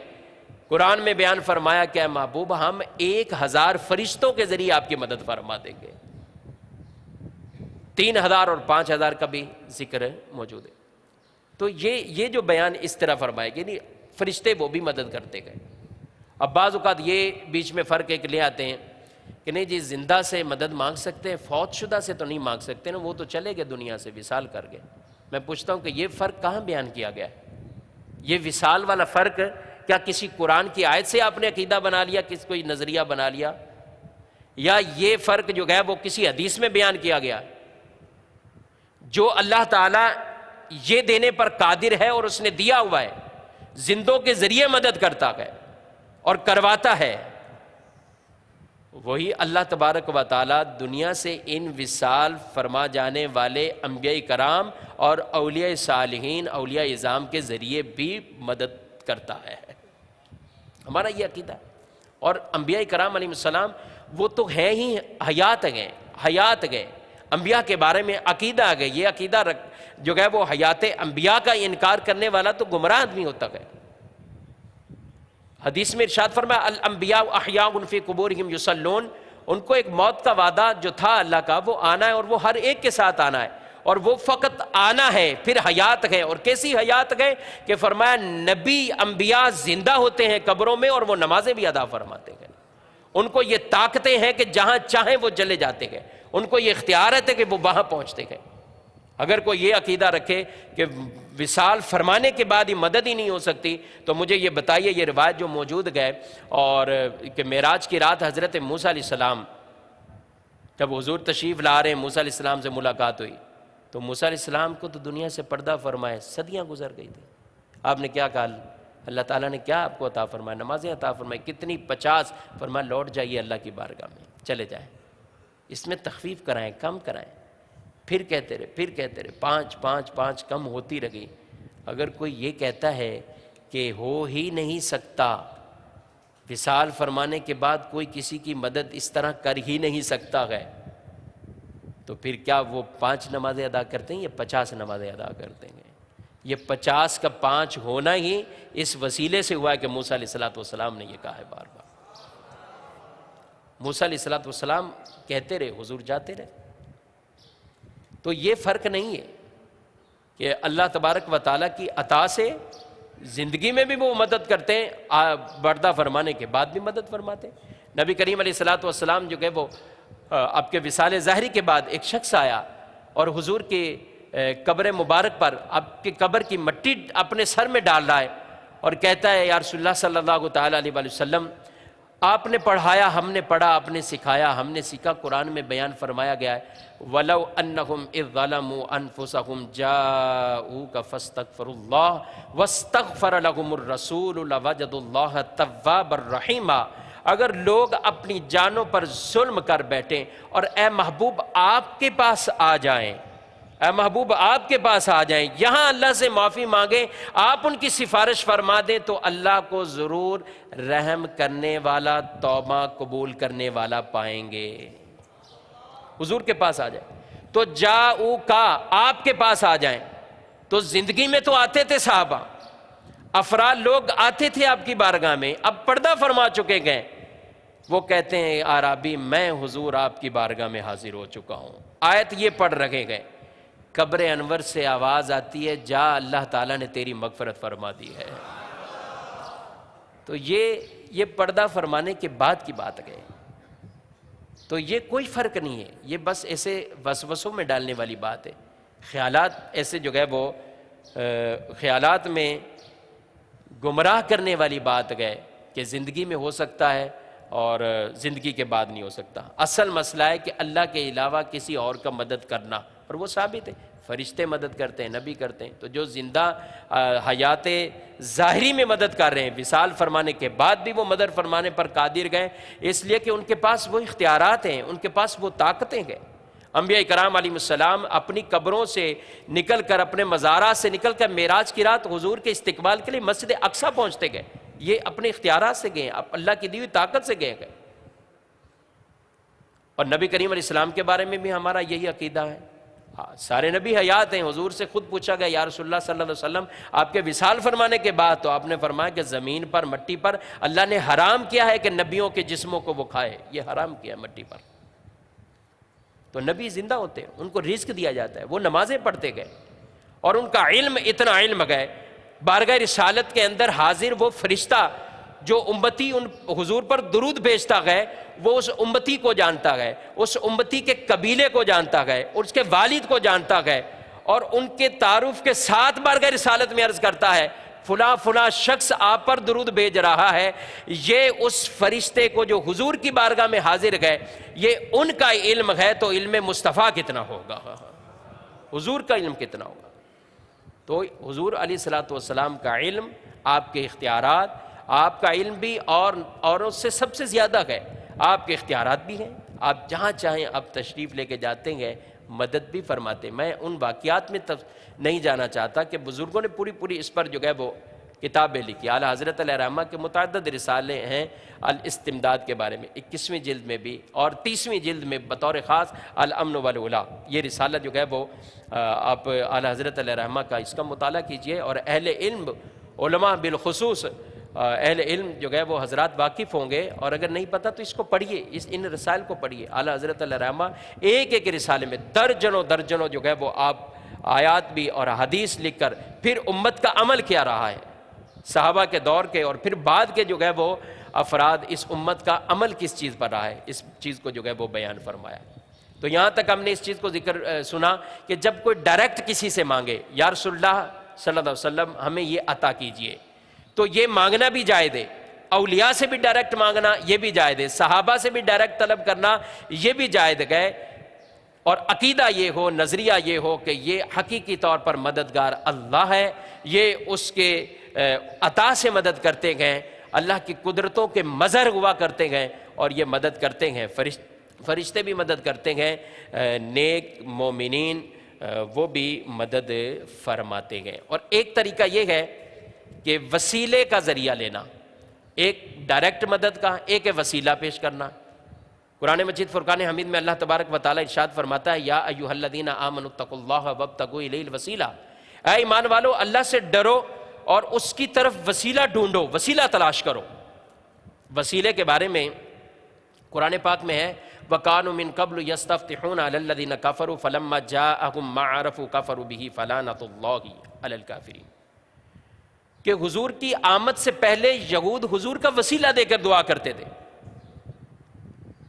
قرآن میں بیان فرمایا کہ اے محبوب ہم 1000 فرشتوں کے ذریعے آپ کی مدد فرما دیں گے، 3000 اور 5000 کا بھی ذکر موجود ہے۔ تو یہ جو بیان اس طرح فرمائے گی، نہیں فرشتے وہ بھی مدد کرتے گئے۔ اب بعض اوقات یہ بیچ میں فرق ایک لے آتے ہیں کہ نہیں جی زندہ سے مدد مانگ سکتے ہیں، فوت شدہ سے تو نہیں مانگ سکتے نا، وہ تو چلے گئے دنیا سے، وصال کر گئے۔ میں پوچھتا ہوں کہ یہ فرق کہاں بیان کیا گیا ہے؟ یہ وصال والا فرق کیا کسی قرآن کی آیت سے آپ نے عقیدہ بنا لیا، کسی کوئی نظریہ بنا لیا، یا یہ فرق جو ہے وہ کسی حدیث میں بیان کیا گیا؟ جو اللہ تعالیٰ یہ دینے پر قادر ہے اور اس نے دیا ہوا ہے، زندوں کے ذریعے مدد کرتا ہے اور کرواتا ہے، وہی اللہ تبارک و تعالیٰ دنیا سے ان وصال فرما جانے والے انبیاء کرام اور اولیاء صالحین، اولیاء اعظام کے ذریعے بھی مدد کرتا ہے۔ ہمارا یہ عقیدہ ہے۔ اور انبیاء کرام علیہ السلام وہ تو ہیں ہی حیات گئے انبیاء کے بارے میں عقیدہ آ گئے. یہ عقیدہ جو ہے وہ حیات انبیاء کا انکار کرنے والا تو گمراہ آدمی ہوتا ہے. حدیث میں ارشاد فرمایا الانبیاء احیاء فی قبورہم یصلون، ان کو ایک موت کا وعدہ جو تھا اللہ کا وہ آنا ہے، اور وہ ہر ایک کے ساتھ آنا ہے، اور وہ فقط آنا ہے پھر حیات ہے. اور کیسی حیات ہے کہ فرمایا نبی انبیاء زندہ ہوتے ہیں قبروں میں اور وہ نمازیں بھی ادا فرماتے ہیں. ان کو یہ طاقتیں ہیں کہ جہاں چاہیں وہ چلے جاتے ہیں، ان کو یہ اختیارت ہے کہ وہ وہاں پہنچتے ہیں. اگر کوئی یہ عقیدہ رکھے کہ وصال فرمانے کے بعد ہی مدد ہی نہیں ہو سکتی تو مجھے یہ بتائیے یہ روایت جو موجود گئے اور کہ معراج کی رات حضرت موسیٰ علیہ السلام جب حضور تشریف لا رہے ہیں، موسیٰ علیہ السلام سے ملاقات ہوئی تو موسیٰ علیہ السلام کو تو دنیا سے پردہ فرمائے صدیاں گزر گئی تھی. آپ نے کیا کہا؟ اللہ تعالیٰ نے کیا آپ کو عطا فرمایا؟ نمازیں عطا فرمائی. کتنی؟ 50. فرمایا لوٹ جائیے اللہ کی بارگاہ میں، چلے جائیں، اس میں تخفیف کرائیں، کم کرائیں. پھر کہتے رہے 5 کم ہوتی رہی. اگر کوئی یہ کہتا ہے کہ ہو ہی نہیں سکتا، وصال فرمانے کے بعد کوئی کسی کی مدد اس طرح کر ہی نہیں سکتا ہے، تو پھر کیا وہ 5 نمازیں ادا کرتے ہیں یا 50 نمازیں ادا کرتے ہیں؟ یہ 50 کا 5 ہونا ہی اس وسیلے سے ہوا ہے کہ موسیٰ علیہ السلام نے یہ کہا ہے. بار بار موسیٰ علیہ السلام کہتے رہے، حضور جاتے رہے. تو یہ فرق نہیں ہے کہ اللہ تبارک و تعالیٰ کی عطا سے زندگی میں بھی وہ مدد کرتے ہیں، پردہ فرمانے کے بعد بھی مدد فرماتے ہیں. نبی کریم علیہ السلام جو کہ وہ آپ کے وصال ظاہری کے بعد ایک شخص آیا اور حضور کی قبر مبارک پر آپ کی قبر کی مٹی اپنے سر میں ڈال رہا ہے اور کہتا ہے یا رسول اللہ صلی اللہ تعالیٰ علیہ وسلم، آپ نے پڑھایا، ہم نے پڑھا، آپ نے سکھایا، ہم نے سیکھا. قرآن میں بیان فرمایا گیا ہے وَلَوْ أَنَّهُمْ إِذْ ظَلَمُوا أَنفُسَهُمْ جَاءُوكَ فَاسْتَغْفَرُوا اللَّهَ وَاسْتَغْفَرَ لَهُمُ الرَّسُولُ لَوَجَدُوا اللَّهَ تَوَّابًا رَحِيمًا. اگر لوگ اپنی جانوں پر ظلم کر بیٹھیں اور اے محبوب آپ کے پاس آ جائیں، اے محبوب آپ کے پاس آ جائیں، یہاں اللہ سے معافی مانگیں، آپ ان کی سفارش فرما دیں تو اللہ کو ضرور رحم کرنے والا، توبہ قبول کرنے والا پائیں گے. حضور کے پاس آ جائیں تو جاؤ کا آپ کے پاس آ جائیں. تو زندگی میں تو آتے تھے صحابہ، افراد لوگ آتے تھے آپ کی بارگاہ میں، اب پردہ فرما چکے گئے. وہ کہتے ہیں عربی میں حضور آپ کی بارگاہ میں حاضر ہو چکا ہوں. آیت یہ پڑھ رکھے گئے، قبر انور سے آواز آتی ہے جا اللہ تعالیٰ نے تیری مغفرت فرما دی ہے. تو یہ پردہ فرمانے کے بعد کی بات ہے. تو یہ کوئی فرق نہیں ہے، یہ بس ایسے وسوسوں میں ڈالنے والی بات ہے. خیالات ایسے جو ہے وہ خیالات میں گمراہ کرنے والی بات ہے کہ زندگی میں ہو سکتا ہے اور زندگی کے بعد نہیں ہو سکتا. اصل مسئلہ ہے کہ اللہ کے علاوہ کسی اور کا مدد کرنا، اور وہ ثابت ہے، فرشتے مدد کرتے ہیں، نبی کرتے ہیں. تو جو زندہ حیات ظاہری میں مدد کر رہے ہیں، وصال فرمانے کے بعد بھی وہ مدد فرمانے پر قادر گئے، اس لیے کہ ان کے پاس وہ اختیارات ہیں، ان کے پاس وہ طاقتیں ہیں. انبیاء کرام علیہ السلام اپنی قبروں سے نکل کر، اپنے مزارات سے نکل کر معراج کی رات حضور کے استقبال کے لیے مسجد اقصیٰ پہنچتے گئے. یہ اپنے اختیارات سے گئے، اللہ کی دی ہوئی طاقت سے گئے. اور نبی کریم علیہ السلام کے بارے میں بھی ہمارا یہی عقیدہ ہے. سارے نبی حیات ہیں. حضور سے خود پوچھا گیا یا رسول اللہ صلی اللہ علیہ وسلم آپ کے وصال فرمانے کے بعد تو آپ نے فرمایا کہ زمین پر، مٹی پر اللہ نے حرام کیا ہے کہ نبیوں کے جسموں کو وہ کھائے. یہ حرام کیا ہے مٹی پر. تو نبی زندہ ہوتے ہیں، ان کو رزق دیا جاتا ہے، وہ نمازیں پڑھتے گئے اور ان کا علم اتنا علم گئے. بارگاہ رسالت کے اندر حاضر وہ فرشتہ جو امتی ان حضور پر درود بھیجتا گئے، وہ اس امتی کو جانتا گئے، اس امتی کے قبیلے کو جانتا گئے، اس کے والد کو جانتا گئے، اور ان کے تعارف کے ساتھ بارگاہ رسالت میں عرض کرتا ہے فلاں فلاں شخص آپ پر درود بھیج رہا ہے. یہ اس فرشتے کو جو حضور کی بارگاہ میں حاضر گئے، یہ ان کا علم ہے. تو علم مصطفیٰ کتنا ہوگا، حضور کا علم کتنا ہوگا. تو حضور علیہ السلام کا علم، آپ کے اختیارات، آپ کا علم بھی اور اس سے سب سے زیادہ ہے. آپ کے اختیارات بھی ہیں، آپ جہاں چاہیں آپ تشریف لے کے جاتے ہیں، مدد بھی فرماتے. میں ان واقعات میں نہیں جانا چاہتا کہ بزرگوں نے پوری اس پر جو ہے وہ کتابیں لکھی. اعلیٰ حضرت علیہ رحمہ کے متعدد رسالے ہیں الاستمداد کے بارے میں، 21ویں جلد میں بھی اور 30ویں جلد میں بطور خاص الامن والولا. یہ رسالہ جو ہے وہ آپ اعلیٰ حضرت علیہ رحمہ کا اس کا مطالعہ کیجئے، اور اہل علم علماء بالخصوص اہل علم جو ہے وہ حضرات واقف ہوں گے، اور اگر نہیں پتہ تو اس کو پڑھیے، ان رسائل کو پڑھیے. اعلیٰ حضرت علیہ رحمہ ایک ایک رسالے میں درجنوں جو ہے وہ آپ آیات بھی اور حدیث لکھ کر پھر امت کا عمل کیا رہا ہے، صحابہ کے دور کے اور پھر بعد کے جو ہے وہ افراد، اس امت کا عمل کس چیز پر رہا ہے، اس چیز کو جو ہے وہ بیان فرمایا. تو یہاں تک ہم نے اس چیز کو ذکر سنا کہ جب کوئی ڈائریکٹ کسی سے مانگے یا رسول اللہ صلی اللہ علیہ وسلم ہمیں یہ عطا کیجئے، تو یہ مانگنا بھی جائز ہے. اولیاء سے بھی ڈائریکٹ مانگنا یہ بھی جائز ہے، صحابہ سے بھی ڈائریکٹ طلب کرنا یہ بھی جائز ہے. اور عقیدہ یہ ہو، نظریہ یہ ہو کہ یہ حقیقی طور پر مددگار اللہ ہے، یہ اس کے عطا سے مدد کرتے گئے، اللہ کی قدرتوں کے مظہر ہوا کرتے گئے، اور یہ مدد کرتے ہیں. فرشتے بھی مدد کرتے ہیں، نیک مومنین وہ بھی مدد فرماتے گئے. اور ایک طریقہ یہ ہے کہ وسیلے کا ذریعہ لینا، ایک ڈائریکٹ مدد کا، ایک ہے وسیلہ پیش کرنا. قرآن مجید فرقان حمید میں اللہ تبارک و تعالیٰ ارشاد فرماتا ہے یا ایھا الذین آمنوا اتقوا اللہ وابتغوا الیہ الوسیلہ، اے ایمان والو اللہ سے ڈرو اور اس کی طرف وسیلہ ڈھونڈو، وسیلہ تلاش کرو. وسیلے کے بارے میں قرآن پاک میں ہے وَكَانُوا مِن قَبْلُ يَسْتَفْتِحُونَ عَلَى الَّذِينَ كَفَرُوا فَلَمَّا جَاءَهُم مَّا عَرَفُوا كَفَرُوا بِهِ فَلَعْنَةُ اللَّهِ عَلَى الْكَافِرِينَ. کہ حضور کی آمد سے پہلے یہود حضور کا وسیلہ دے کر دعا کرتے تھے.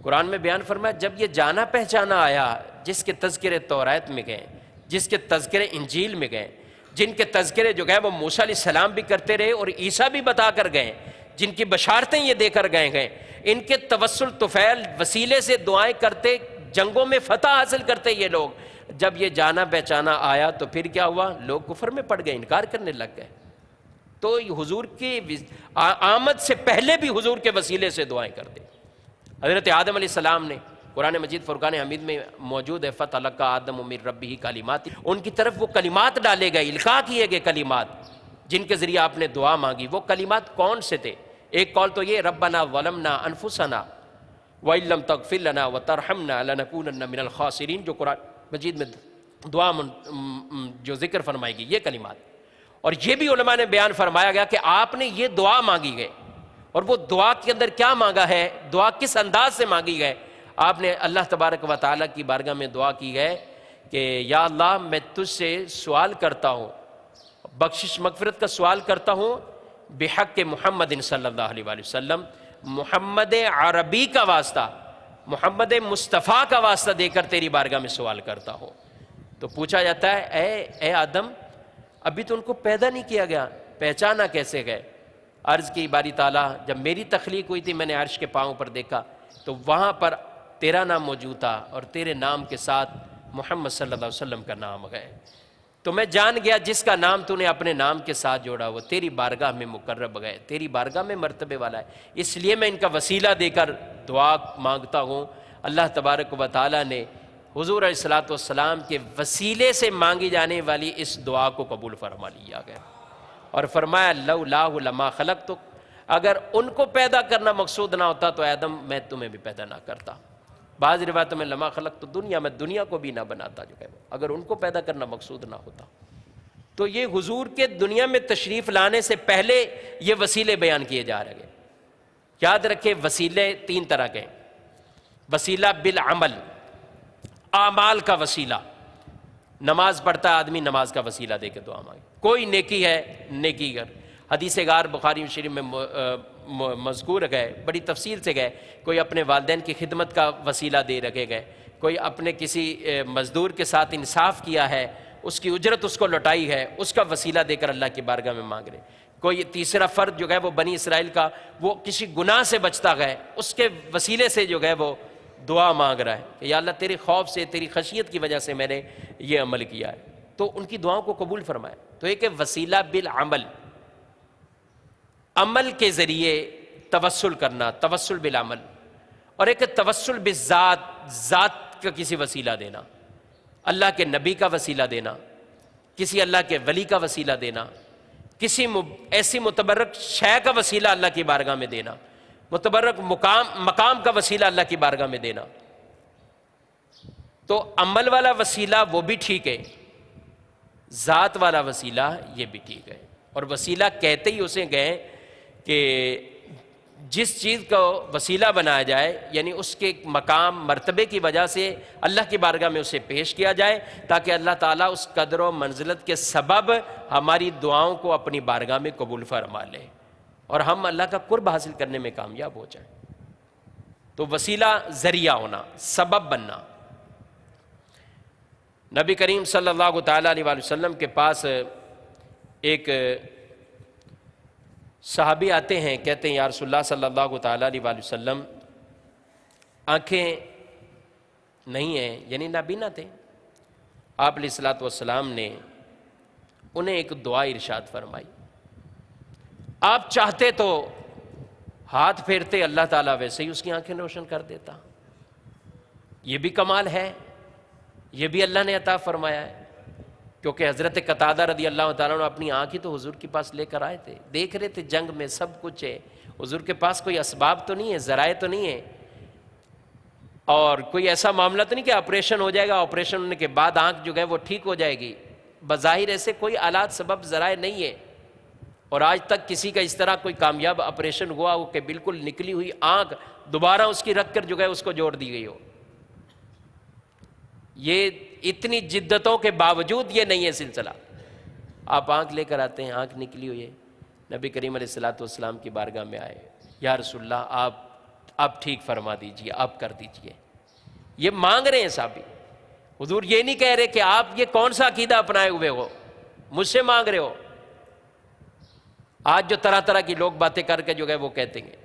قرآن میں بیان فرمایا جب یہ جانا پہچانا آیا، جس کے تذکرے توریت میں گئے، جس کے تذکرے انجیل میں گئے، جن کے تذکرے جو گئے وہ موسیٰ علیہ السلام بھی کرتے رہے اور عیسیٰ بھی بتا کر گئے، جن کی بشارتیں یہ دے کر گئے، ان کے توسل طفیل وسیلے سے دعائیں کرتے، جنگوں میں فتح حاصل کرتے یہ لوگ. جب یہ جانا پہچانا آیا تو پھر کیا ہوا؟ لوگ کفر میں پڑ گئے، انکار کرنے لگ گئے. تو حضور کی آمد سے پہلے بھی حضور کے وسیلے سے دعائیں کرتے. حضرت آدم علیہ السلام نے قرآن مجید فرقان حمید میں موجود ہے فَتَلَقَّىٰ آدَمُ مِن رَبِّهِ کَلِمَاتٍ، ان کی طرف وہ کلمات ڈالے گئے، القاء کیے گئے کلمات جن کے ذریعے آپ نے دعا مانگی. وہ کلمات کون سے تھے؟ ایک قول تو یہ ربنا ظلمنا انفسنا وَإِن لَّمْ تَغْفِرْ لَنَا وَتَرْحَمْنَا لَنَكُونَنَّ مِنَ الْخَاسِرِينَ، جو قرآن مجید میں دعا جو ذکر فرمائے گی یہ کلمات. اور یہ بھی علماء نے بیان فرمایا گیا کہ آپ نے یہ دعا مانگی گئے، اور وہ دعا کے اندر کیا مانگا ہے، دعا کس انداز سے مانگی گئے. آپ نے اللہ تبارک و تعالیٰ کی بارگاہ میں دعا کی ہے کہ یا اللہ میں تجھ سے سوال کرتا ہوں، بخشش مغفرت کا سوال کرتا ہوں بحق محمد صلی اللہ علیہ وآلہ وسلم، محمد عربی کا واسطہ، محمد مصطفیٰ کا واسطہ دے کر تیری بارگاہ میں سوال کرتا ہوں. تو پوچھا جاتا ہے اے آدم، ابھی تو ان کو پیدا نہیں کیا گیا، پہچانا کیسے گئے؟ عرض کی باری تعالیٰ جب میری تخلیق ہوئی تھی میں نے عرش کے پاؤں پر دیکھا تو وہاں پر تیرا نام موجود تھا، اور تیرے نام کے ساتھ محمد صلی اللہ علیہ وسلم کا نام ہے. تو میں جان گیا جس کا نام تو نے اپنے نام کے ساتھ جوڑا وہ تیری بارگاہ میں مقرب گئے، تیری بارگاہ میں مرتبے والا ہے، اس لیے میں ان کا وسیلہ دے کر دعا مانگتا ہوں. اللہ تبارک و تعالیٰ نے حضور علیہ الصلوۃ والسلام کے وسیلے سے مانگی جانے والی اس دعا کو قبول فرما لیا گیا، اور فرمایا لولاہ لما خلقتک، اگر ان کو پیدا کرنا مقصود نہ ہوتا تو آدم میں تمہیں بھی پیدا نہ کرتا. بعض روایتوں میں لما خلقت دنیا، میں دنیا کو بھی نہ بناتا جو ہے اگر ان کو پیدا کرنا مقصود نہ ہوتا. تو یہ حضور کے دنیا میں تشریف لانے سے پہلے یہ وسیلے بیان کیے جا رہے ہیں. یاد رکھیں وسیلے تین طرح کے، وسیلہ بالعمل، اعمال کا وسیلہ. نماز پڑھتا ہے آدمی، نماز کا وسیلہ دے کے دعا مانگے. کوئی نیکی ہے، نیکی گر. حدیث گار بخاری شریف میں مذکور گئے، بڑی تفصیل سے گئے. کوئی اپنے والدین کی خدمت کا وسیلہ دے رکھے گئے، کوئی اپنے کسی مزدور کے ساتھ انصاف کیا ہے، اس کی اجرت اس کو لوٹائی ہے، اس کا وسیلہ دے کر اللہ کی بارگاہ میں مانگ رہے. کوئی تیسرا فرد جو ہے وہ بنی اسرائیل کا، وہ کسی گناہ سے بچتا گئے، اس کے وسیلے سے جو ہے وہ دعا مانگ رہا ہے کہ یا اللہ تیرے خوف سے، تیری خشیت کی وجہ سے میں نے یہ عمل کیا ہے، تو ان کی دعاؤں کو قبول فرمائے. تو ایک ہے وسیلہ بالعمل، عمل کے ذریعے توسل کرنا، توسل بالعمل. اور ایک ہے توسل بالذات، ذات کا کسی وسیلہ دینا، اللہ کے نبی کا وسیلہ دینا، کسی اللہ کے ولی کا وسیلہ دینا، کسی ایسی متبرک شے کا وسیلہ اللہ کی بارگاہ میں دینا، متبرک مقام کا وسیلہ اللہ کی بارگاہ میں دینا، تو عمل والا وسیلہ وہ بھی ٹھیک ہے، ذات والا وسیلہ یہ بھی ٹھیک ہے۔ اور وسیلہ کہتے ہی اسے گئے کہ جس چیز کو وسیلہ بنایا جائے، یعنی اس کے مقام مرتبے کی وجہ سے اللہ کی بارگاہ میں اسے پیش کیا جائے، تاکہ اللہ تعالیٰ اس قدر و منزلت کے سبب ہماری دعاؤں کو اپنی بارگاہ میں قبول فرما لے اور ہم اللہ کا قرب حاصل کرنے میں کامیاب ہو جائیں۔ تو وسیلہ ذریعہ ہونا، سبب بننا۔ نبی کریم صلی اللہ تعالیٰ علیہ وسلم کے پاس ایک صحابی آتے ہیں، کہتے ہیں یا رسول اللہ صلی اللہ تعالیٰ علیہ وسلم، آنکھیں نہیں ہیں، یعنی نابینا تھے۔ آپ علیہ الصلوۃ والسلام نے انہیں ایک دعا ارشاد فرمائی، آپ چاہتے تو ہاتھ پھیرتے، اللہ تعالیٰ ویسے ہی اس کی آنکھیں روشن کر دیتا۔ یہ بھی کمال ہے، یہ بھی اللہ نے عطا فرمایا ہے، کیونکہ حضرت قتادہ رضی اللہ تعالیٰ عنہ اپنی آنکھ ہی تو حضور کے پاس لے کر آئے تھے، دیکھ رہے تھے جنگ میں سب کچھ ہے، حضور کے پاس کوئی اسباب تو نہیں ہے، ذرائع تو نہیں ہے، اور کوئی ایسا معاملہ تو نہیں کہ آپریشن ہو جائے گا، آپریشن ہونے کے بعد آنکھ جو ہے وہ ٹھیک ہو جائے گی۔ بظاہر ایسے کوئی آلات سبب ذرائع نہیں ہے، اور آج تک کسی کا اس طرح کوئی کامیاب آپریشن ہوا ہو کہ بالکل نکلی ہوئی آنکھ دوبارہ اس کی رکھ کر جو ہے اس کو جوڑ دی گئی ہو۔ یہ اتنی جدتوں کے باوجود یہ نہیں ہے سلسلہ۔ آپ آنکھ لے کر آتے ہیں، آنکھ نکلی ہوئی ہے، نبی کریم علیہ الصلوۃ والسلام کی بارگاہ میں آئے، یا رسول اللہ آپ ٹھیک فرما دیجئے، آپ کر دیجئے۔ یہ مانگ رہے ہیں صحابی، حضور یہ نہیں کہہ رہے کہ آپ یہ کون سا عقیدہ اپنائے ہوئے ہو، مجھ سے مانگ رہے ہو۔ آج جو طرح طرح کی لوگ باتیں کر کے جو ہے وہ کہتے ہیں،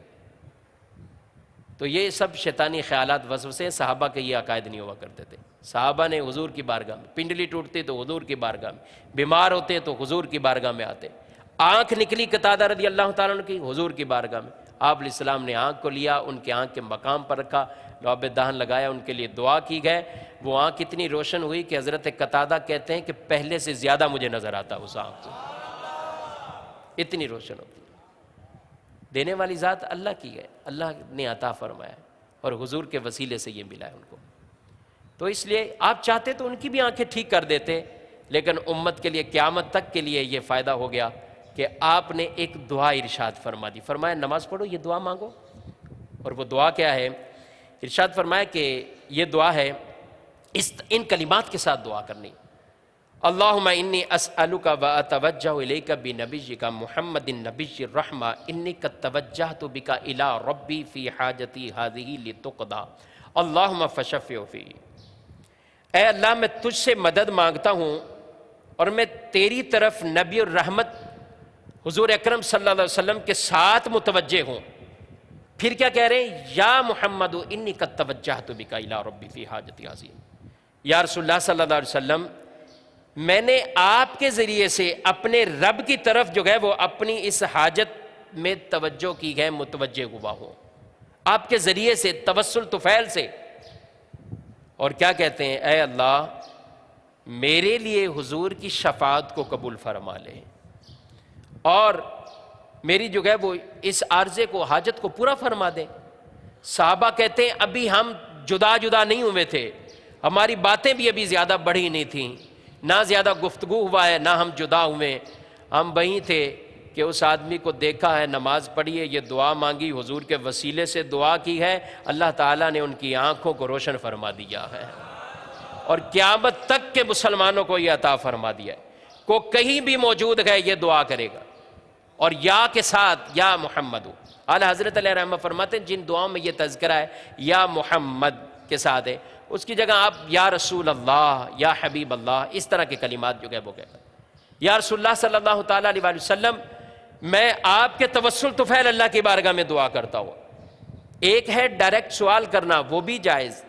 تو یہ سب شیطانی خیالات وسوسے ہیں۔ صحابہ کے یہ عقائد نہیں ہوا کرتے تھے۔ صحابہ نے حضور کی بارگاہ میں، پنڈلی ٹوٹتی تو حضور کی بارگاہ میں، بیمار ہوتے تو حضور کی بارگاہ میں آتے، آنکھ نکلی قتادہ رضی اللہ تعالیٰ عنہ کی، حضور کی بارگاہ میں، آپ علیہ السلام نے آنکھ کو لیا، ان کے آنکھ کے مقام پر رکھا، لعاب دہن لگایا، ان کے لیے دعا کی گئے، وہ آنکھ اتنی روشن ہوئی کہ حضرت قتادہ کہتے ہیں کہ پہلے سے زیادہ مجھے نظر آتا اس آنکھ سے، اتنی روشن ہوتی۔ دینے والی ذات اللہ کی ہے، اللہ نے عطا فرمایا، اور حضور کے وسیلے سے یہ ملا ہے ان کو۔ تو اس لیے آپ چاہتے تو ان کی بھی آنکھیں ٹھیک کر دیتے، لیکن امت کے لیے قیامت تک کے لیے یہ فائدہ ہو گیا کہ آپ نے ایک دعا ارشاد فرما دی، فرمایا نماز پڑھو، یہ دعا مانگو۔ اور وہ دعا کیا ہے؟ ارشاد فرمایا کہ یہ دعا ہے، ان کلمات کے ساتھ دعا کرنی، اللہم انی اسألک و اتوجہ الیک بنبیک محمد النبی الرحمہ انی قد توجہت بک الی ربی فی حاجتی ہذہ لتقضی اللہم فشفع فی۔ اے اللہ، میں تجھ سے مدد مانگتا ہوں اور میں تیری طرف نبی الرحمت حضور اکرم صلی اللہ علیہ وسلم کے ساتھ متوجہ ہوں۔ پھر کیا کہہ رہے ہیں؟ یا محمد انی قد توجہت بک الی ربی فی حاجتی ہذہ، یا رسول اللہ صلی اللہ علیہ وسلم، میں نے آپ کے ذریعے سے اپنے رب کی طرف جو ہے وہ اپنی اس حاجت میں توجہ کی ہے، متوجہ ہوا ہوں آپ کے ذریعے سے، توسل طفیل سے۔ اور کیا کہتے ہیں؟ اے اللہ، میرے لیے حضور کی شفاعت کو قبول فرما لے اور میری جو ہے وہ اس عارضے کو، حاجت کو پورا فرما دے۔ صحابہ کہتے ہیں ابھی ہم جدا جدا نہیں ہوئے تھے، ہماری باتیں بھی ابھی زیادہ بڑھی نہیں تھیں، نہ زیادہ گفتگو ہوا ہے، نہ ہم جدا ہوئے، ہم وہیں تھے کہ اس آدمی کو دیکھا ہے، نماز پڑھی ہے، یہ دعا مانگی، حضور کے وسیلے سے دعا کی ہے، اللہ تعالیٰ نے ان کی آنکھوں کو روشن فرما دیا ہے، اور قیامت تک کے مسلمانوں کو یہ عطا فرما دیا ہے۔ کو کہیں بھی موجود ہے یہ دعا کرے گا، اور یا کے ساتھ یا محمد۔ اعلیٰ حضرت علیہ رحمہ فرماتے ہیں جن دعاؤں میں یہ تذکرہ ہے یا محمد کے ساتھ ہے، اس کی جگہ آپ یا رسول اللہ، یا حبیب اللہ، اس طرح کے کلمات جو ہے وہ کہتے ہیں۔ یا رسول اللہ صلی اللہ تعالیٰ علیہ وسلم، میں آپ کے توسل طفیل اللہ کی بارگاہ میں دعا کرتا ہوں۔ ایک ہے ڈائریکٹ سوال کرنا، وہ بھی جائز،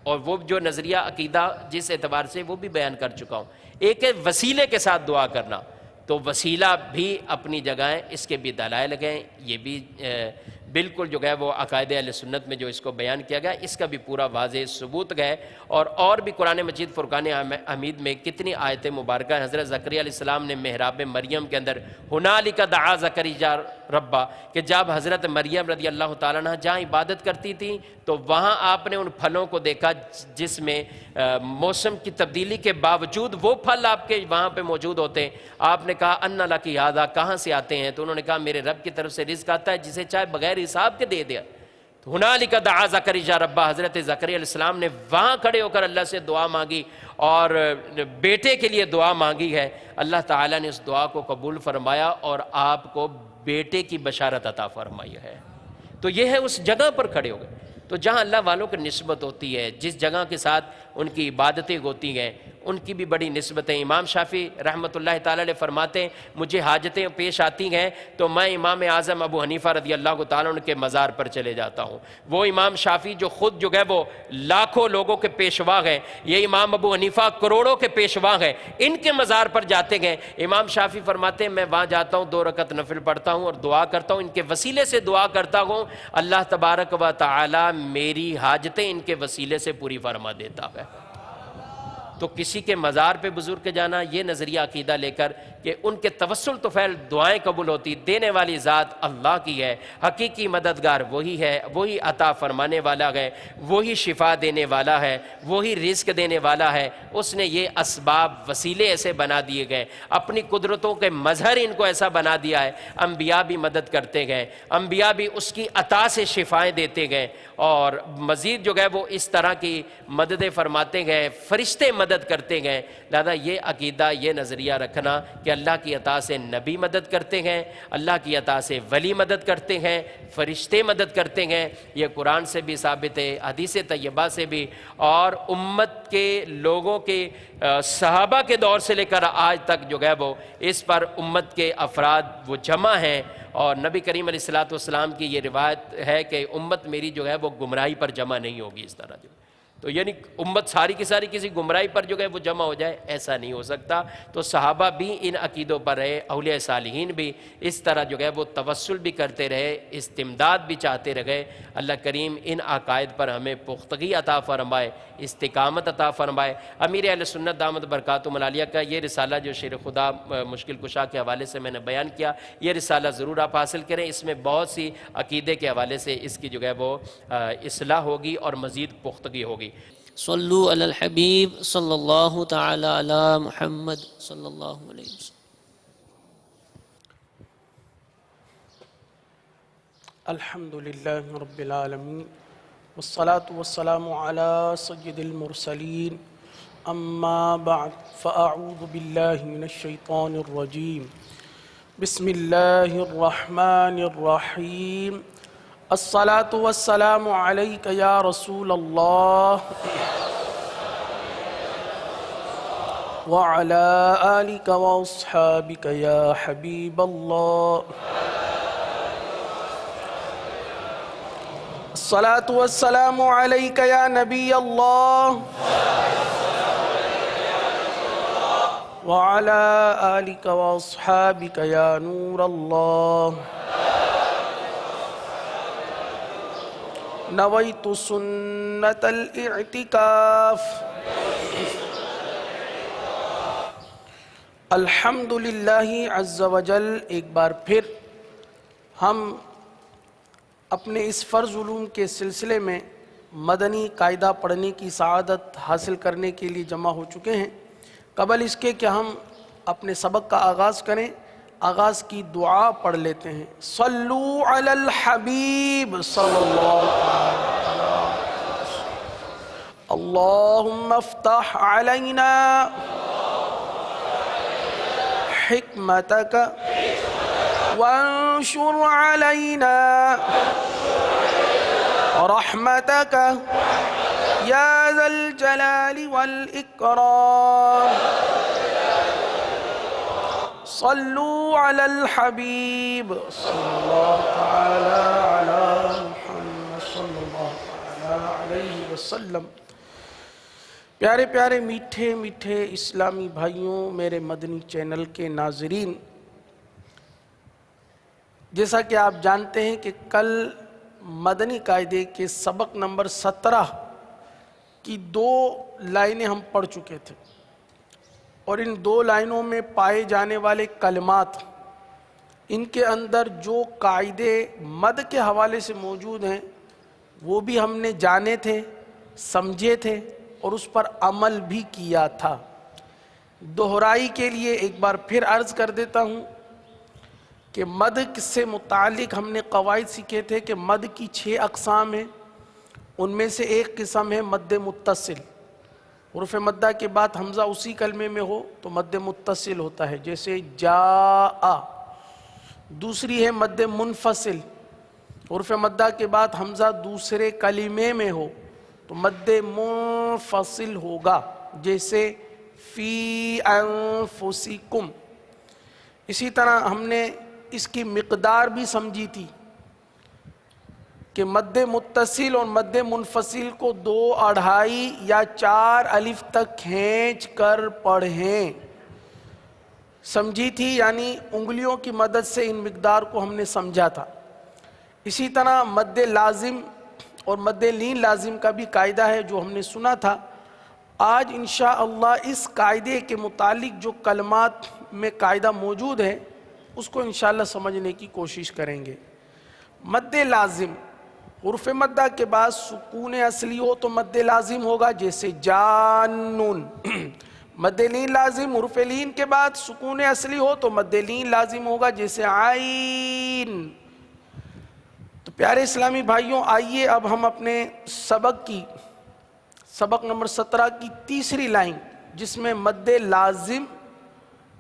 اور وہ جو نظریہ عقیدہ جس اعتبار سے وہ بھی بیان کر چکا ہوں۔ ایک ہے وسیلے کے ساتھ دعا کرنا، تو وسیلہ بھی اپنی جگہ ہے، اس کے بھی دلائل گئے، یہ بھی بالکل جو ہے وہ عقائد اہل سنت میں جو اس کو بیان کیا گیا اس کا بھی پورا واضح ثبوت ہے۔ اور بھی قرآن مجید فرقان حمید میں کتنی آیت مبارکہ ہیں۔ حضرت زکریا علیہ السلام نے محراب مریم کے اندر ہنالک دعا زکریا ربا، کہ جب حضرت مریم رضی اللہ تعالیٰ عنہ جہاں عبادت کرتی تھیں تو وہاں آپ نے ان پھلوں کو دیکھا جس میں موسم کی تبدیلی کے باوجود وہ پھل آپ کے وہاں پہ موجود ہوتے ہیں۔ آپ نے کہا ان لک ھذا، کہاں سے آتے ہیں؟ تو انہوں نے کہا میرے رب کی طرف سے رزق آتا ہے جسے چاہے بغیر حساب کے دے دیا۔ تو ہنالک دعا زکریا ربا، حضرت زکریا علیہ السلام نے وہاں کھڑے ہو کر اللہ سے دعا مانگی اور بیٹے کے لیے دعا مانگی ہے۔ اللہ تعالیٰ نے اس دعا کو قبول فرمایا اور آپ کو بیٹے کی بشارت عطا فرمائی ہے۔ تو یہ ہے اس جگہ پر کھڑے ہو گئے۔ تو جہاں اللہ والوں کی نسبت ہوتی ہے، جس جگہ کے ساتھ ان کی عبادتیں ہوتی ہیں، ان کی بھی بڑی نسبتیں۔ امام شافعی رحمۃ اللہ تعالیٰ علیہ فرماتے ہیں مجھے حاجتیں پیش آتی ہیں تو میں امام اعظم ابو حنیفہ رضی اللہ تعالیٰ عنہ کے مزار پر چلے جاتا ہوں۔ وہ امام شافعی جو خود جو ہے وہ لاکھوں لوگوں کے پیشوا ہیں، یہ امام ابو حنیفہ کروڑوں کے پیشوا ہیں، ان کے مزار پر جاتے ہیں۔ امام شافعی فرماتے ہیں میں وہاں جاتا ہوں، 2 رکعت نفل پڑھتا ہوں اور دعا کرتا ہوں، ان کے وسیلے سے دعا کرتا ہوں، اللہ تبارک و تعالیٰ میری حاجتیں ان کے وسیلے سے پوری فرما دیتا ہے۔ تو کسی کے مزار پہ بزرگ کے جانا، یہ نظریہ عقیدہ لے کر کہ ان کے توسل تو فعل دعائیں قبول ہوتی، دینے والی ذات اللہ کی ہے، حقیقی مددگار وہی ہے، وہی عطا فرمانے والا ہے، وہی شفا دینے والا ہے، وہی رزق دینے والا ہے۔ اس نے یہ اسباب وسیلے ایسے بنا دیے گئے، اپنی قدرتوں کے مظہر ان کو ایسا بنا دیا ہے۔ انبیاء بھی مدد کرتے گئے، انبیاء بھی اس کی عطا سے شفائیں دیتے گئے اور مزید جو ہے وہ اس طرح کی مددیں فرماتے گئے، فرشتے مدد کرتے گئے۔ لہذا یہ عقیدہ، یہ نظریہ رکھنا کہ اللہ کی عطا سے نبی مدد کرتے ہیں، اللہ کی عطا سے ولی مدد کرتے ہیں، فرشتے مدد کرتے ہیں، یہ قرآن سے بھی ثابت ہے، حدیث طیبہ سے بھی، اور امت کے لوگوں کے صحابہ کے دور سے لے کر آج تک جو ہے وہ اس پر امت کے افراد وہ جمع ہیں۔ اور نبی کریم علیہ الصلوۃ والسلام کی یہ روایت ہے کہ امت میری جو ہے وہ گمراہی پر جمع نہیں ہوگی اس طرح جو۔ تو یعنی امت ساری کی ساری کسی گمراہی پر جو ہے وہ جمع ہو جائے، ایسا نہیں ہو سکتا۔ تو صحابہ بھی ان عقیدوں پر رہے، اولیاء صالحین بھی اس طرح جو ہے وہ توسل بھی کرتے رہے، استمداد بھی چاہتے رہے۔ اللہ کریم ان عقائد پر ہمیں پختگی عطا فرمائے، استقامت عطا فرمائے۔ امیر اہل سنت دامت برکاتہم العالیہ کا یہ رسالہ جو شیر خدا مشکل کشا کے حوالے سے میں نے بیان کیا، یہ رسالہ ضرور آپ حاصل کریں۔ اس میں بہت سی عقیدے کے حوالے سے اس کی جو ہے وہ اصلاح ہوگی اور مزید پختگی ہوگی۔ صلو علی الحبیب صلی اللہ تعالی علی محمد صلی اللہ علیہ وسلم۔ الحمد للہ رب العالمین والصلاة والسلام علی سید المرسلین، اما بعد فاعوذ باللہ من الشیطان الرجیم، بسم اللہ الرحمن الرحیم، الصلاة والسلام علیک یا رسول اللہ وعلی آلک واصحابک یا حبیب اللہ، الصلاة والسلام علیک یا نبی اللہ وعلی آلک واصحابک یا نور اللہ، نویت سنت الاعتکاف۔ الحمدللہ عز وجل، ایک بار پھر ہم اپنے اس فرض علوم کے سلسلے میں مدنی قاعدہ پڑھنے کی سعادت حاصل کرنے کے لیے جمع ہو چکے ہیں۔ قبل اس کے کہ ہم اپنے سبق کا آغاز کریں، آغاز کی دعا پڑھ لیتے ہیں۔ صلو علی الحبیب صلی اللہ علیہ وسلم، اللہم افتح علینا حکمتک وانشر علینا رحمتک یا ذا الجلال والاکرام، صلو علی الحبیب صلی اللہ تعالی علی محمد صلی اللہ تعالی علیہ وسلم۔ پیارے پیارے میٹھے میٹھے اسلامی بھائیوں، میرے مدنی چینل کے ناظرین، جیسا کہ آپ جانتے ہیں کہ کل مدنی قاعدے کے سبق نمبر 17 کی 2 لائنیں ہم پڑھ چکے تھے، اور ان 2 لائنوں میں پائے جانے والے کلمات، ان کے اندر جو قاعدے مد کے حوالے سے موجود ہیں وہ بھی ہم نے جانے تھے، سمجھے تھے اور اس پر عمل بھی کیا تھا۔ دہرائی کے لیے ایک بار پھر عرض کر دیتا ہوں کہ مد سے متعلق ہم نے قواعد سیکھے تھے کہ مد کی 6 اقسام ہیں، ان میں سے ایک قسم ہے مد متصل۔ حروف مدہ کے بعد حمزہ اسی کلمے میں ہو تو مد متصل ہوتا ہے، جیسے جاء۔ دوسری ہے مد منفصل، حروف مدہ کے بعد حمزہ دوسرے کلمے میں ہو تو مد منفصل ہوگا، جیسے فی انفسکم۔ اسی طرح ہم نے اس کی مقدار بھی سمجھی تھی کہ مد متصل اور مد منفصل کو 2، 2.5 یا 4 الف تک کھینچ کر پڑھیں، سمجھی تھی، یعنی انگلیوں کی مدد سے ان مقدار کو ہم نے سمجھا تھا۔ اسی طرح مد لازم اور مد لین لازم کا بھی قاعدہ ہے جو ہم نے سنا تھا۔ آج انشاءاللہ اس قاعدے کے متعلق جو کلمات میں قاعدہ موجود ہے اس کو انشاءاللہ سمجھنے کی کوشش کریں گے۔ مد لازم، حروف مدہ کے بعد سکون اصلی ہو تو مد لازم ہوگا، جیسے جانن۔ مد لین لازم، حروف لین کے بعد سکون اصلی ہو تو مد لین لازم ہوگا، جیسے عین۔ تو پیارے اسلامی بھائیوں، آئیے اب ہم اپنے سبق نمبر 17 کی تیسری لائن، جس میں مد لازم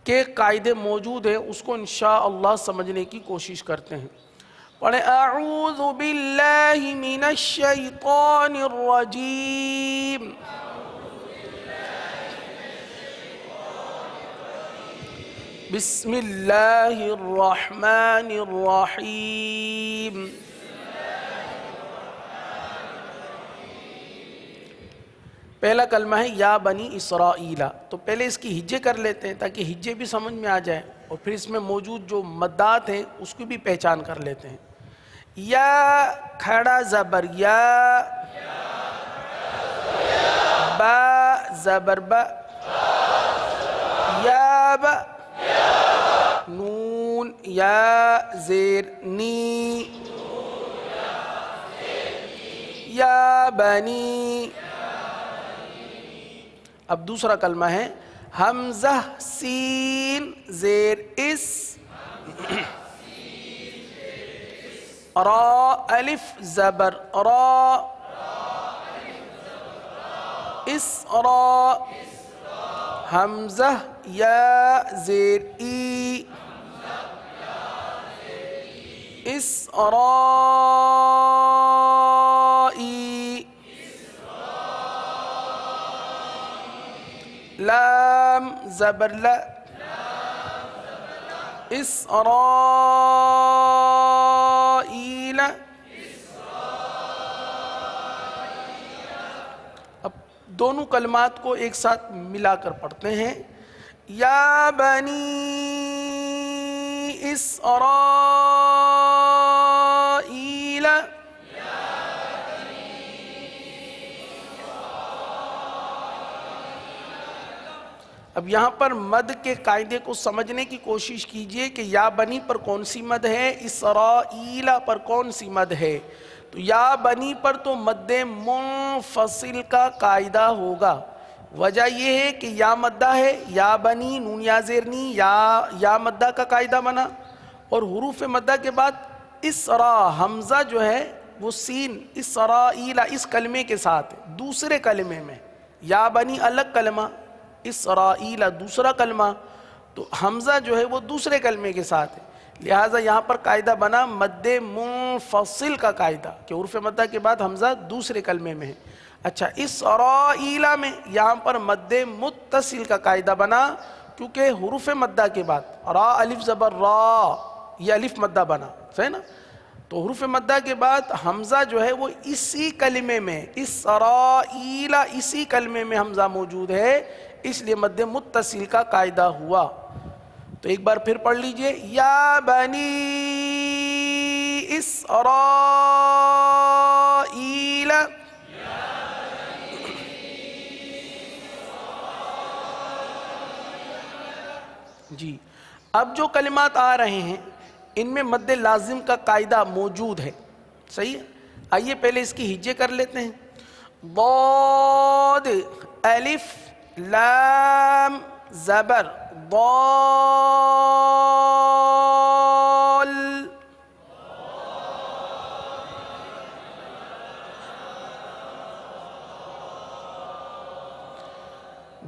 کے قاعدے موجود ہیں، اس کو انشاءاللہ سمجھنے کی کوشش کرتے ہیں۔ پڑھیں اعوذ باللہ من الشیطان الرجیم۔ بسم اللہ الرحمن الرحیم۔ پہلا کلمہ ہے یا بنی اسرائیل، تو پہلے اس کی ہجے کر لیتے ہیں تاکہ ہجے بھی سمجھ میں آ جائے، اور پھر اس میں موجود جو مدات ہیں اس کی بھی پہچان کر لیتے ہیں۔ یا کھڑا زبر یا، با زبر با، یا با، نون یا زیر نی، یا بنی۔ اب دوسرا کلمہ ہے حمزہ سین زیر اس، را الف زبر را، اس را، حمزہ یا زیر ای، اس را ای، لام زبر لا، اسرائیل۔ اب دونوں کلمات کو ایک ساتھ ملا کر پڑھتے ہیں۔ یا بنی اسرائیل، اب یہاں پر مد کے قاعدے کو سمجھنے کی کوشش کیجئے کہ یا بنی پر کون سی مد ہے، اسرائیل پر کون سی مد ہے۔ تو یا بنی پر تو مد منفصل کا قاعدہ ہوگا۔ وجہ یہ ہے کہ یا مدہ ہے، یا بنی نون یا زیرنی، یا مدہ کا قاعدہ بنا، اور حروف مدہ کے بعد اسرا حمزہ جو ہے وہ سین، اسرائیل اس کلمے کے ساتھ دوسرے کلمے میں، یا بنی الگ کلمہ، اسرائیل دوسرا کلمہ، تو حمزہ جو ہے وہ دوسرے کلمے کے ساتھ ہے، لہٰذا یہاں پر قاعدہ بنا مد منفصل کا قاعدہ کہ حروف مدہ کے بعد حمزہ دوسرے کلمے میں ہے۔ اچھا، اسرائیل میں یہاں پر مد متصل کا قاعدہ بنا کیونکہ حروف مدہ کے بعد را الف زبر را، یہ الف مدہ بنا، صحیح نا؟ تو حروف مدہ کے بعد حمزہ جو ہے وہ اسی کلمے میں، اسرائیل اسی کلمے میں حمزہ موجود ہے، اس لیے مد متصل کا قاعدہ ہوا۔ تو ایک بار پھر پڑھ لیجئے، یا بنی اسرائیل. جی اب جو کلمات آ رہے ہیں ان میں مد لازم کا قاعدہ موجود ہے. صحیح ہے. آئیے پہلے اس کی ہجے کر لیتے ہیں. ضاد الف لام زبر ضال.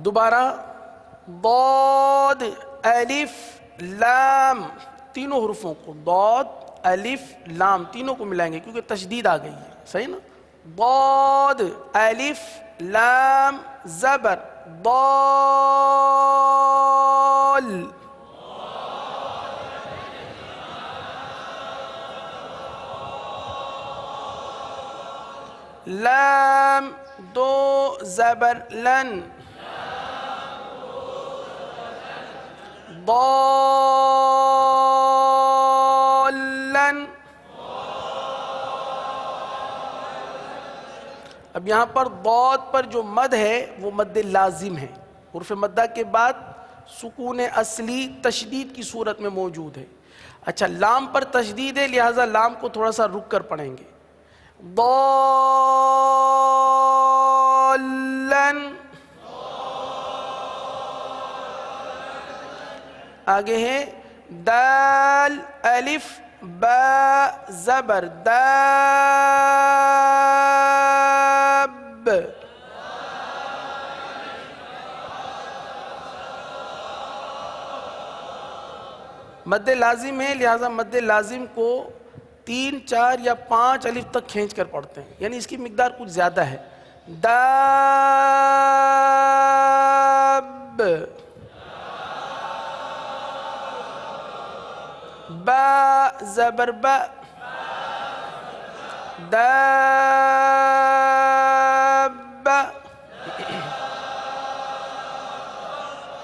دوبارہ ضاد الف لام، تینوں حروفوں کو ضاد الف لام تینوں کو ملائیں گے کیونکہ تشدید آ گئی ہے. صحیح نا. ضاد الف لام زبر ضال. لام دو زبر لن. ضالن. اب یہاں پر ضاد پر جو مد ہے وہ مد لازم ہے. حرف مدہ کے بعد سکون اصلی تشدید کی صورت میں موجود ہے. اچھا لام پر تشدید ہے لہٰذا لام کو تھوڑا سا رک کر پڑھیں گے. ضالن. آگے ہے دال الف با زبر داب. مد لازم ہے لہذا مد لازم کو 3 4 یا 5 الف تک کھینچ کر پڑھتے ہیں، یعنی اس کی مقدار کچھ زیادہ ہے. داب با زبر با داب.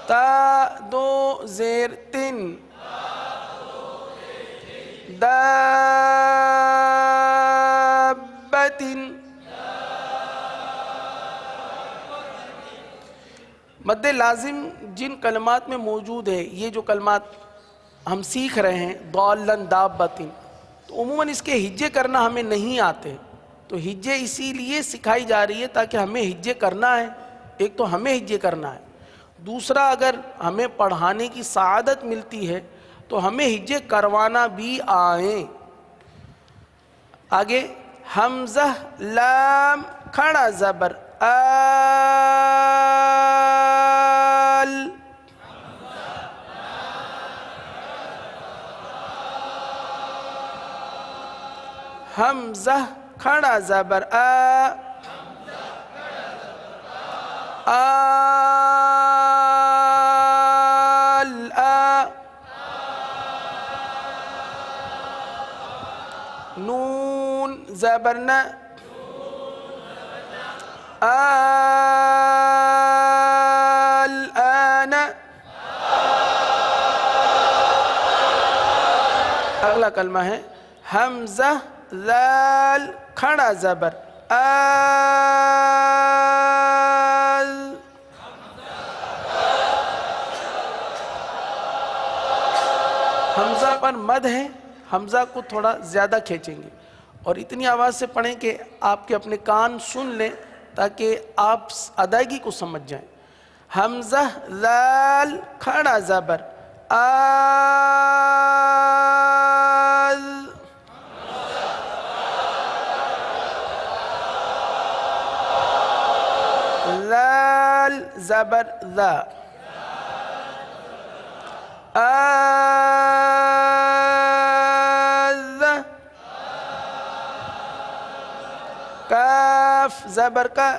تا دو زیر تن دابتن. مد لازم جن کلمات میں موجود ہے، یہ جو کلمات ہم سیکھ رہے ہیں ضالن دابتن، تو عموماً اس کے ہجے کرنا ہمیں نہیں آتے. تو ہجے اسی لیے سکھائی جا رہی ہے تاکہ ہمیں ہجے کرنا ہے. ایک تو ہمیں ہجے کرنا ہے، دوسرا اگر ہمیں پڑھانے کی سعادت ملتی ہے تو ہمیں ہجے کروانا بھی آئیں. آگے حمزہ لام کھڑا زبر آل. حمزہ کھڑا زبر آ. آل آ. نون زبر ن آل آن. اگلا کلمہ ہے حمزہ ذال کھڑا زبر آل. حمزہ پر مد ہے، حمزہ کو تھوڑا زیادہ کھینچیں گے اور اتنی آواز سے پڑھیں کہ آپ کے اپنے کان سن لیں تاکہ آپ ادائیگی کو سمجھ جائیں. حمزہ ذال کھڑا زبر آل. ذال زبر ذا آذ. کاف زبر کا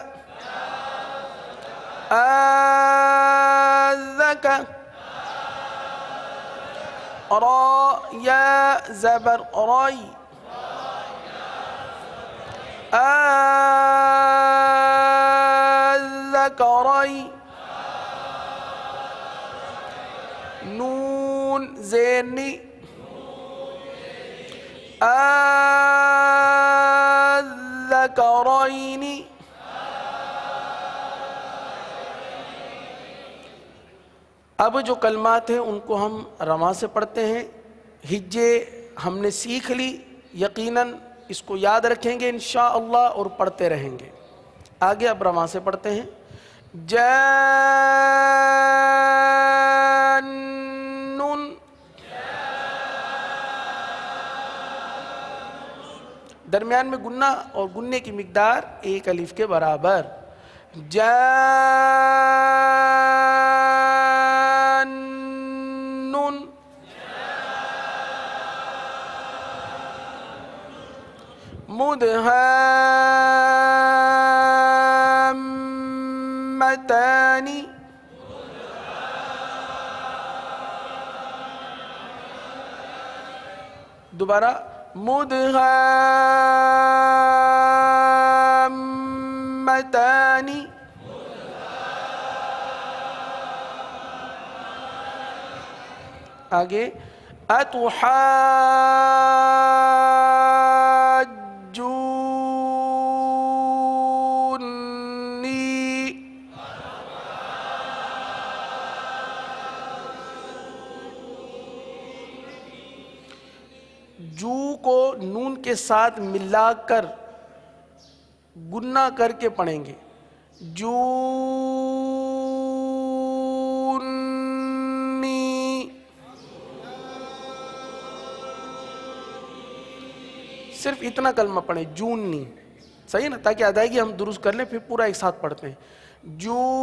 آذک. را یا زبر رائی آذکرائی. نون زیر نی الذکرین. اب جو کلمات ہیں ان کو ہم رواں سے پڑھتے ہیں. ہجے ہم نے سیکھ لی، یقیناً اس کو یاد رکھیں گے انشاءاللہ اور پڑھتے رہیں گے. آگے اب رواں سے پڑھتے ہیں. جان، درمیان میں گنہ اور گننے کی مقدار ایک الف کے برابر. جان، مدہامتان، دوبارہ مدہامتان. آگے اتحاجونی، جو کو نون کے ساتھ ملا کر گنہ کر کے پڑھیں گے. جونی، صرف اتنا کلمہ پڑھیں جونی، صحیح نا، تاکہ ادائیگی ہم درست کر لیں. پھر پورا ایک ساتھ پڑھتے ہیں. جونی.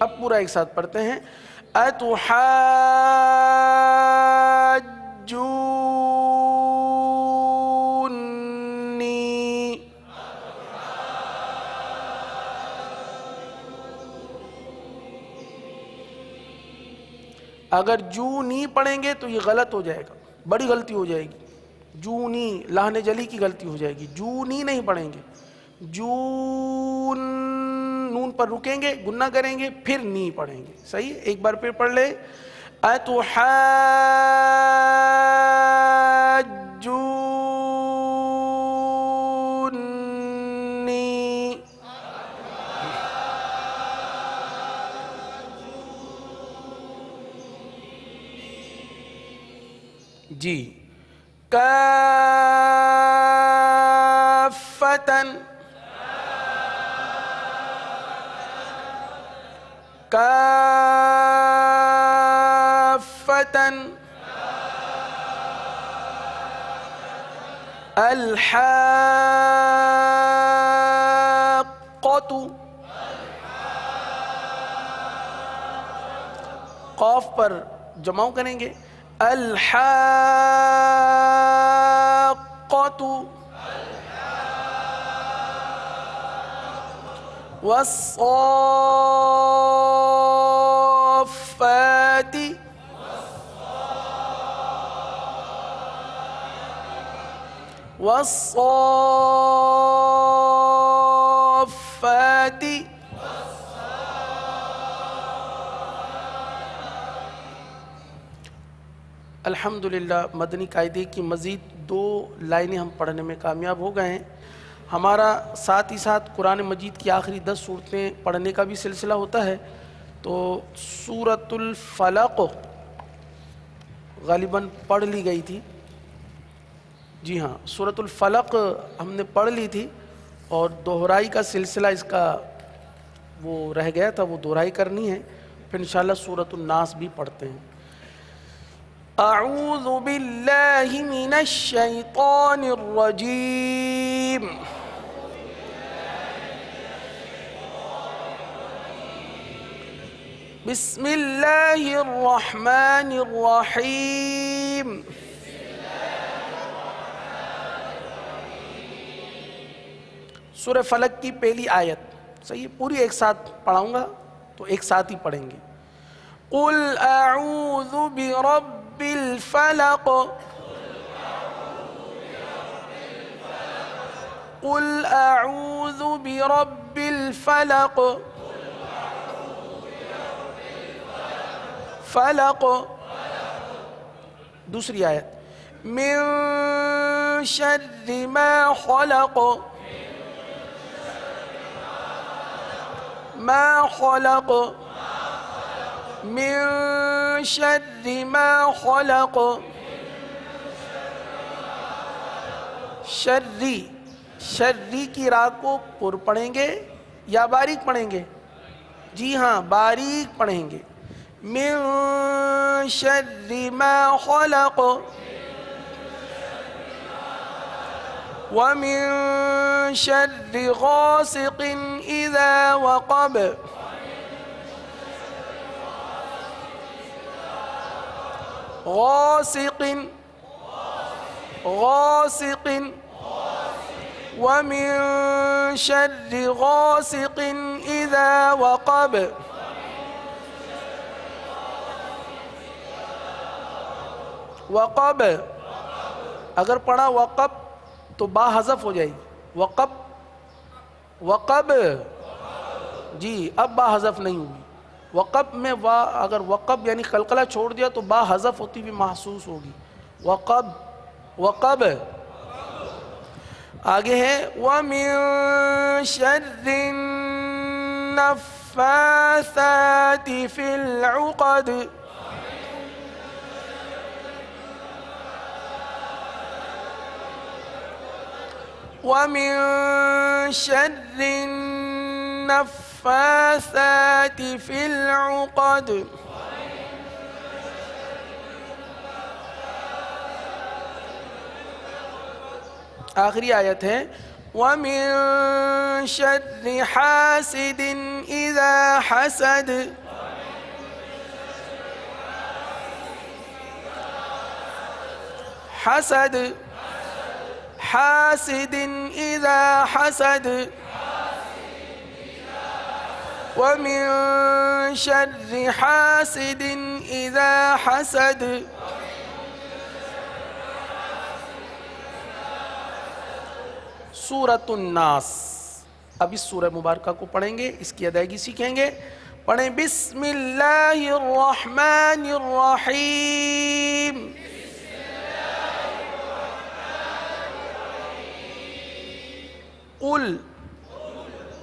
اب پورا ایک ساتھ پڑھتے ہیں. اتحاجونی. اگر جو نہیں پڑھیں گے تو یہ غلط ہو جائے گا، بڑی غلطی ہو جائے گی. جو نہیں، لہن جلی کی غلطی ہو جائے گی. جو نہیں پڑھیں گے. جون، نون پر رکیں گے، گنہ کریں گے، پھر نہیں پڑھیں گے. صحیح، ایک بار پھر پڑھ لے. اتحاجونی. جی. کافتن، کافتن. الحاقۃ، قاف پر جمع کریں گے. الحاقۃ. والصافات، والصافات. الحمدللہ مدنی قاعدے کی مزید 2 لائنیں ہم پڑھنے میں کامیاب ہو گئے ہیں. ہمارا ساتھ ہی ساتھ قرآن مجید کی آخری 10 صورتیں پڑھنے کا بھی سلسلہ ہوتا ہے. تو سورۃ الفلق غالباً پڑھ لی گئی تھی. جی ہاں، سورۃ الفلق ہم نے پڑھ لی تھی اور دہرائی کا سلسلہ اس کا وہ رہ گیا تھا، وہ دہرائی کرنی ہے. پھر انشاءاللہ سورۃ الناس بھی پڑھتے ہیں. اعوذ باللہ من الشیطان الرجیم. بسم اللہ الرحمن الرحیم. سورہ فلق کی پہلی آیت. صحیح، پوری ایک ساتھ پڑھاؤں گا تو ایک ساتھ ہی پڑھیں گے. قل اعوذ برب الفلق. قل اعوذ برب الفلق. فلق. دوسری آیت من شر ما خلق. ما خلق. من شر ما خلق. شری، شری کی را کو پر پڑھیں گے یا باریک پڑھیں گے؟ جی ہاں باریک پڑھیں گے. من شر ما خلق ومن شر غاسق اذا وقب. غاسق، غاسق. ومن شر غاسق اذا وقب. وقب، اگر پڑھا وقب تو با حذف ہو جائے گی. وقب، وقب. جی اب با حذف نہیں ہوگی. وقب میں وا اگر وقب یعنی قلقلہ چھوڑ دیا تو با حذف ہوتی بھی محسوس ہوگی. وقب، وقب. آگے ہے وَمِن شَرِّ النَّفَّاثَاتِ فِي الْعُقَدِ. وَمِن شَرِّ النَّفَّاثَاتِ فِي الْعُقَدِ. آخری آیت ہے وَمِن شَرِّ حَاسِدٍ إِذَا حَسَدَ. حسد، حاسد إذا حسد. ومن شر حاسد إذا حسد. سورۃ الناس. اب اس سورہ مبارکہ کو پڑھیں گے، اس کی ادائیگی سیکھیں گے. پڑھیں بسم اللہ الرحمن الرحیم. قل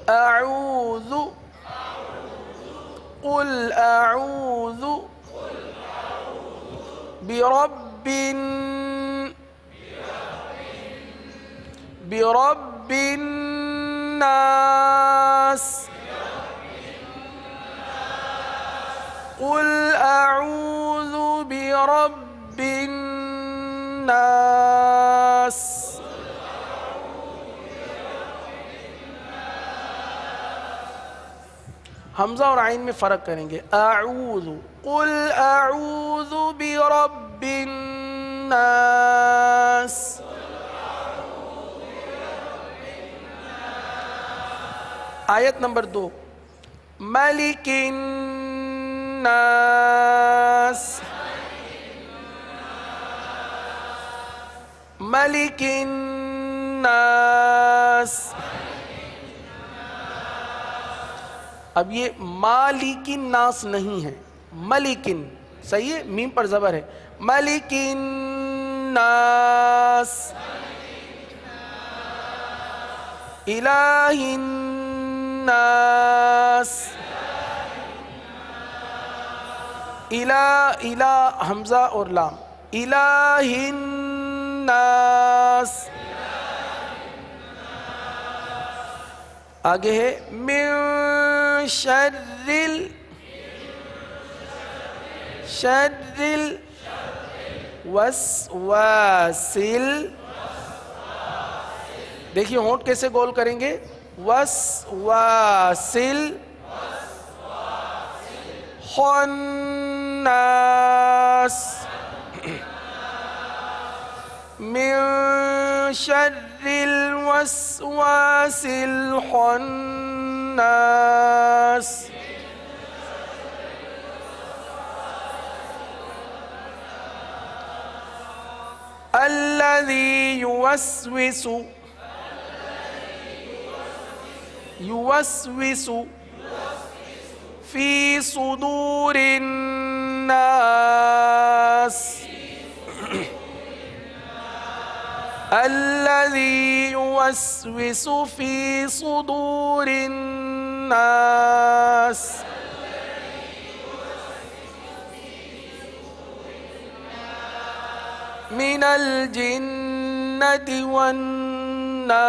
اعوذ، قل اعوذ برب برب الناس. قل اعوذ برب الناس. حمزہ اور عین میں فرق کریں گے. اعوذ، قل اعوذ برب الناس. آیت نمبر 2 ملک الناس. ملک الناس. اب یہ مالکن ناس نہیں ہے، ملکن. صحیح ہے، میم پر زبر ہے. ملک الناس. الہ الناس. الہ حمزہ اور لام. الہ الناس. آگے ہے من شر الوسواس. دیکھیے ہونٹ کیسے گول کریں گے. وسواس خناس. من شر الوسواس الخناس. الذي يوسوس في صدور الناس الناس الذي يوسوس في صدور الناس من الجنة والناس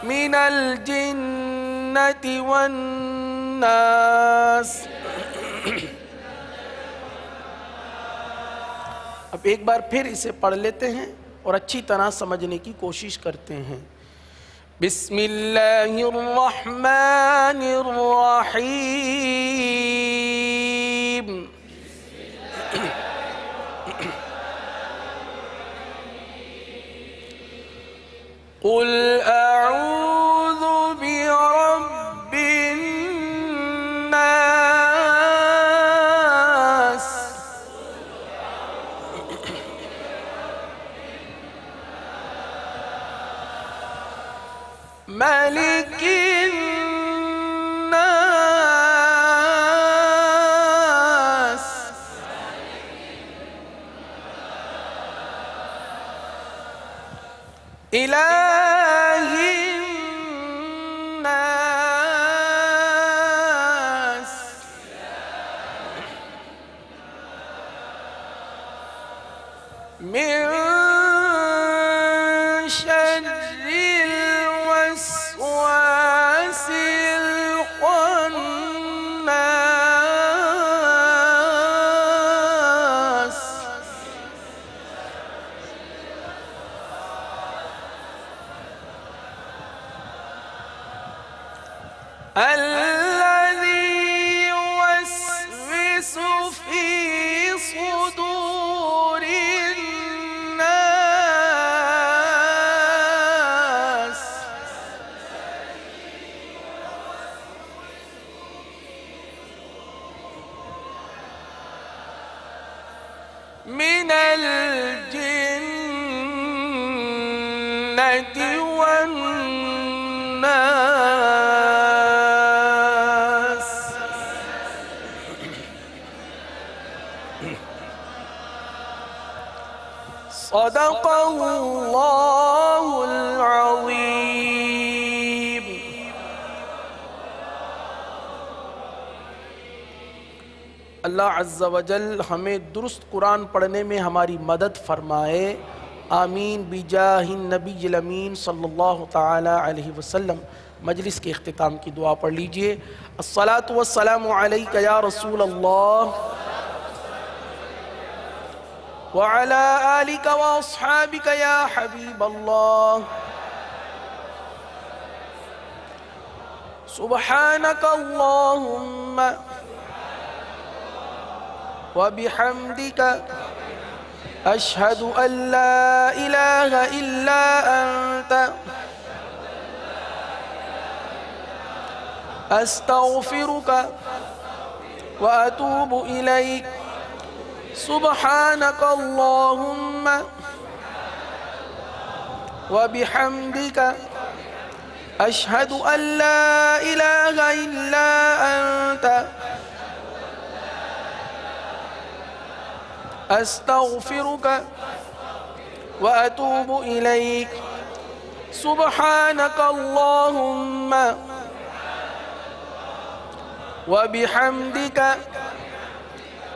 من الجنة والناس. اب ایک بار پھر اسے پڑھ لیتے ہیں اور اچھی طرح سمجھنے کی کوشش کرتے ہیں. بسم اللہ الرحمن الرحیم. قل اعوذ برب الناس ملك الناس إله الناس من شر الوسواس الخناس الذي يوسوس في صدور الناس من الجنة والناس. صدق اللہ العظیم. اللہ عز و جل ہمیں درست قرآن پڑھنے میں ہماری مدد فرمائے. آمین بجاہ النبی الامین صلی اللہ تعالی علیہ وسلم. مجلس کے اختتام کی دعا پڑھ لیجئے. الصلاۃ والسلام علیک یا رسول اللہ وعلی آلک واصحابک یا حبیب اللہ. سبحانک اللہم وبحمدک اشہد ان لا الہ الا انت استغفرک واتوب الیک. سبحانک اللہم وبحمدک اشہد ان لا الہ الا انت استغفرک واتوب الیک. سبحانک اللہم وبحمدک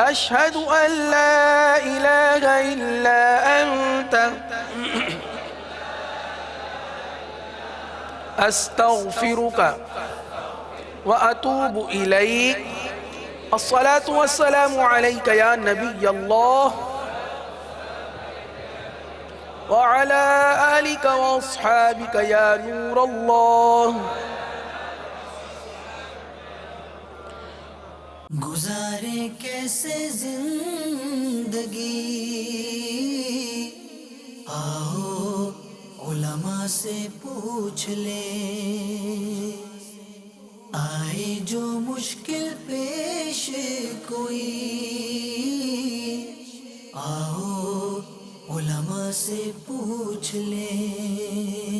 اشہد ان لا الہ الا انت استغفرک واتوب الیک. الصلاة والسلام علیک یا نبی اللہ وعلی آلک واصحابک یا نور اللہ. گزارے کیسے زندگی آؤ علماء سے پوچھ لیں. آئے جو مشکل پیش کوئی آؤ علماء سے پوچھ لیں.